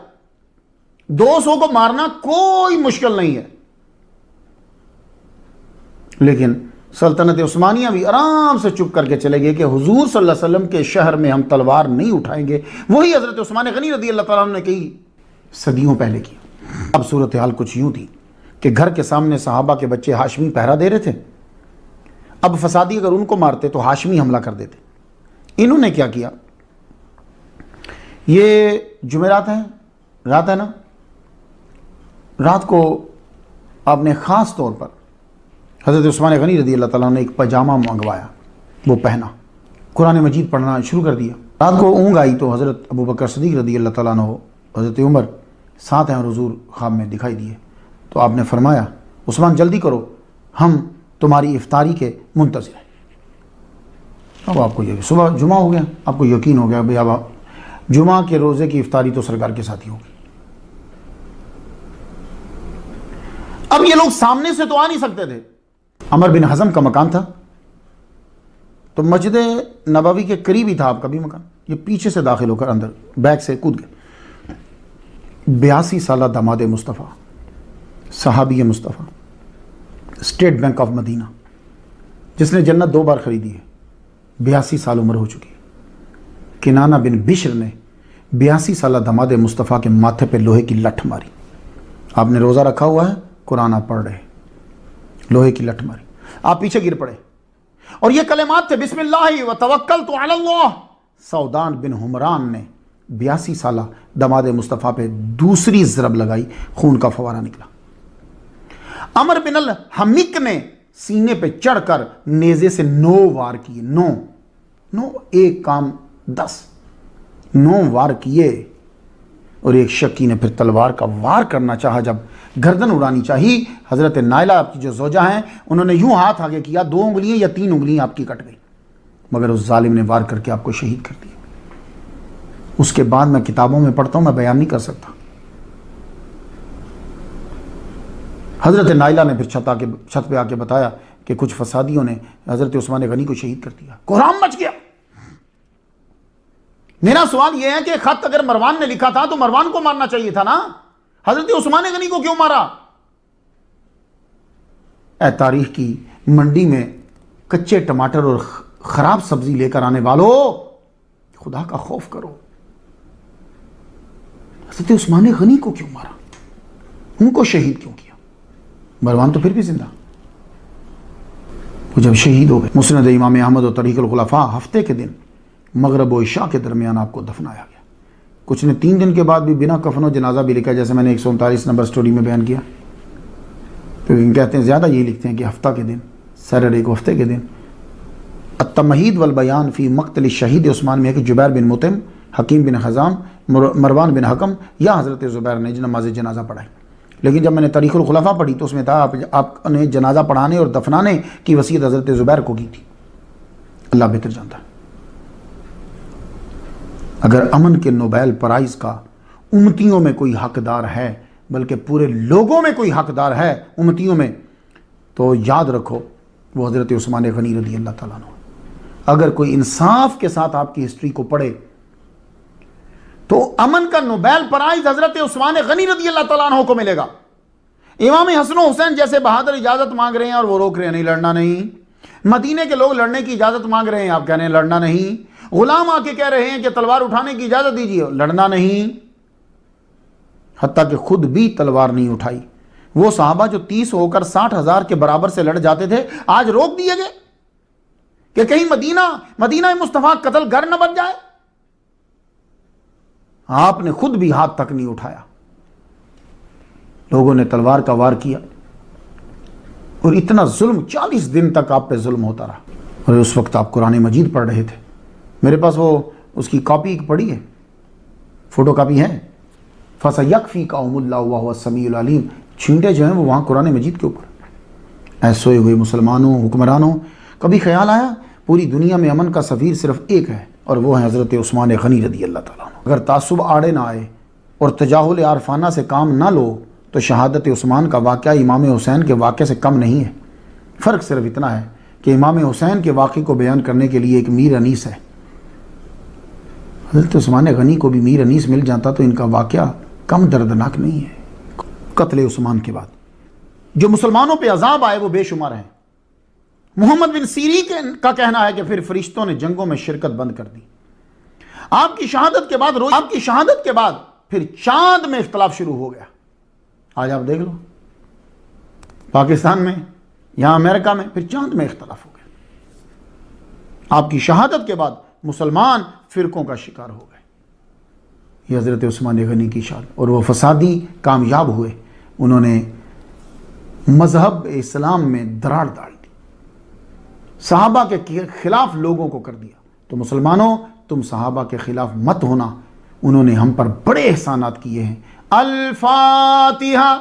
200 کو مارنا کوئی مشکل نہیں ہے. لیکن سلطنت عثمانیہ بھی آرام سے چپ کر کے چلے گئے کہ حضور صلی اللہ علیہ وسلم کے شہر میں ہم تلوار نہیں اٹھائیں گے. وہی حضرت عثمان غنی رضی اللہ تعالیٰ عنہ نے کہی صدیوں پہلے کی. اب صورتحال کچھ یوں تھی کہ گھر کے سامنے صحابہ کے بچے ہاشمی پہرا دے رہے تھے. اب فسادی اگر ان کو مارتے تو ہاشمی حملہ کر دیتے. انہوں نے کیا کیا؟ یہ جمعرات ہے، رات ہے نا، رات کو آپ نے خاص طور پر حضرت عثمان غنی رضی اللہ تعالیٰ نے ایک پاجامہ منگوایا، وہ پہنا، قرآن مجید پڑھنا شروع کر دیا. رات کو اونگ آئی تو حضرت ابو بکر صدیق رضی اللہ تعالیٰ عنہ، حضرت عمر ساتھ ہیں اور حضور خواب میں دکھائی دیے. تو آپ نے فرمایا عثمان جلدی کرو، ہم تمہاری افطاری کے منتظر ہیں. اب آپ کو یہ صبح جمعہ ہو گیا، آپ کو یقین ہو گیا بھئی اب جمعہ کے روزے کی افطاری تو سرکار کے ساتھ ہی ہوگی. اب یہ لوگ سامنے سے تو آ نہیں سکتے تھے. عمر بن حزم کا مکان تھا تو مسجد نبوی کے قریب ہی تھا آپ کا بھی مکان. یہ پیچھے سے داخل ہو کر اندر بیک سے کود گئے. 82 سالہ داماد مصطفیٰ، صحابی مصطفیٰ، اسٹیٹ بینک آف مدینہ، جس نے جنت 2 بار خریدی ہے، 82 سال عمر ہو چکی ہے. کنانہ بن بشر نے 82 سالہ داماد مصطفیٰ کے ماتھے پہ لوہے کی لٹھ ماری. آپ نے روزہ رکھا ہوا ہے، قرآن آپ پڑھ رہے، لوہے کی لٹ ماری، آپ پیچھے گر پڑے، اور یہ کلمات تھے بسم اللہ وتوکلت علی اللہ. سودان بن حمران نے 82 سالہ دماد مصطفیٰ پہ دوسری ضرب لگائی، خون کا فوارہ نکلا. عمر بن الحمق نے سینے پہ چڑھ کر نیزے سے 9 وار کیے، 9 ایک کام 10 9 وار کیے. اور ایک شکی نے پھر تلوار کا وار کرنا چاہا، جب گردن اڑانی چاہی، حضرت نائلہ آپ کی جو زوجہ ہیں انہوں نے یوں ہاتھ آگے کیا، 2 انگلیاں یا 3 انگلیاں آپ کی کٹ گئی، مگر اس ظالم نے وار کر کے آپ کو شہید کر دیا. اس کے بعد میں کتابوں میں پڑھتا ہوں، میں بیان نہیں کر سکتا. حضرت نائلہ نے پھر چھت پہ آ کے بتایا کہ کچھ فسادیوں نے حضرت عثمان غنی کو شہید کر دیا، کوہرام مچ گیا. میرا سوال یہ ہے کہ خط اگر مروان نے لکھا تھا تو مروان کو مارنا چاہیے تھا نا، حضرت عثمان غنی کو کیوں مارا؟ اے تاریخ کی منڈی میں کچے ٹماٹر اور خراب سبزی لے کر آنے والو، خدا کا خوف کرو. حضرت عثمان غنی کو کیوں مارا؟ ان کو شہید کیوں کیا؟ مروان تو پھر بھی زندہ. وہ جب شہید ہو گئے، مسند امام احمد و طریق الخلفاء، ہفتے کے دن مغرب و عشاء کے درمیان آپ کو دفنایا گیا. کچھ نے 3 دن کے بعد بھی بنا کفن و جنازہ بھی لکھا، جیسے میں نے 139 نمبر سٹوری میں بیان کیا. تو کہتے ہیں زیادہ یہی لکھتے ہیں کہ ہفتہ کے دن، سیٹرڈے کو ہفتے کے دن. التمہید والبیان فی مقتل شہید عثمان میں ہے کہ جبیر بن مطعم، حکیم بن حزام، مروان بن حکم یا حضرت زبیر نے نماز جنازہ پڑھائی. لیکن جب میں نے تاریخ الخلفاء پڑھی تو اس میں تھا آپ نے جنازہ پڑھانے اور دفنانے کی وصیت حضرت زبیر کو کی تھی. اللہ بہتر جانتا ہے. اگر امن کے نوبیل پرائز کا امتیوں میں کوئی حقدار ہے، بلکہ پورے لوگوں میں کوئی حقدار ہے امتیوں میں، تو یاد رکھو وہ حضرت عثمان غنی رضی اللہ تعالیٰ عنہ. اگر کوئی انصاف کے ساتھ آپ کی ہسٹری کو پڑھے تو امن کا نوبیل پرائز حضرت عثمان غنی رضی اللہ تعالیٰ عنہ کو ملے گا. امام حسن و حسین جیسے بہادر اجازت مانگ رہے ہیں اور وہ روک رہے ہیں، نہیں لڑنا نہیں. مدینے کے لوگ لڑنے کی اجازت مانگ رہے ہیں، آپ کہہ رہے ہیں لڑنا نہیں. غلام آ کے کہہ رہے ہیں کہ تلوار اٹھانے کی اجازت دیجیے، لڑنا نہیں. حتیٰ کہ خود بھی تلوار نہیں اٹھائی. وہ صحابہ جو 30 ہو کر 60,000 کے برابر سے لڑ جاتے تھے، آج روک دیے گئے کہ کہیں مدینہ مصطفیٰ قتل گھر نہ بن جائے. آپ نے خود بھی ہاتھ تک نہیں اٹھایا. لوگوں نے تلوار کا وار کیا اور اتنا ظلم 40 دن تک آپ پہ ظلم ہوتا رہا. اور اس وقت آپ قرآن مجید پڑھ رہے تھے. میرے پاس وہ اس کی کاپی پڑھی ہے، فوٹو کاپی ہے. فَسَيَكْفِيكَهُمُ اللَّهُ وَهُوَ السَّمِيعُ الْعَلِيمُ. چھینٹے جو ہیں وہ وہاں قرآن مجید کے اوپر. اے سوئے ہوئے مسلمانوں، حکمرانوں، کبھی خیال آیا پوری دنیا میں امن کا سفیر صرف ایک ہے اور وہ ہے حضرت عثمان غنی رضی اللہ تعالیٰ عنہ. اگر تعصب آڑے نہ آئے اور تجاہل عارفانہ سے کام نہ لو تو شہادت عثمان کا واقعہ امام حسین کے واقعے سے کم نہیں ہے. فرق صرف اتنا ہے کہ امام حسین کے واقعے کو بیان کرنے کے لیے ایک میر انیس ہے. حضرت عثمان غنی کو بھی میر انیس مل جاتا تو ان کا واقعہ کم دردناک نہیں ہے. قتل عثمان کے بعد جو مسلمانوں پہ عذاب آئے وہ بے شمار ہیں. محمد بن سیری کا کہنا ہے کہ پھر فرشتوں نے جنگوں میں شرکت بند کر دی. آپ کی شہادت کے بعد پھر چاند میں اختلاف شروع ہو گیا. آج آپ دیکھ لو پاکستان میں، یہاں امریکہ میں، پھر چاند میں اختلاف ہو گیا. آپ کی شہادت کے بعد مسلمان فرقوں کا شکار ہو گئے. یہ حضرت عثمان غنی کی شان. اور وہ فسادی کامیاب ہوئے، انہوں نے مذہب اسلام میں دراڑ ڈال دی، صحابہ کے خلاف لوگوں کو کر دیا. تو مسلمانوں تم صحابہ کے خلاف مت ہونا. انہوں نے ہم پر بڑے احسانات کیے ہیں. الفاتحہ.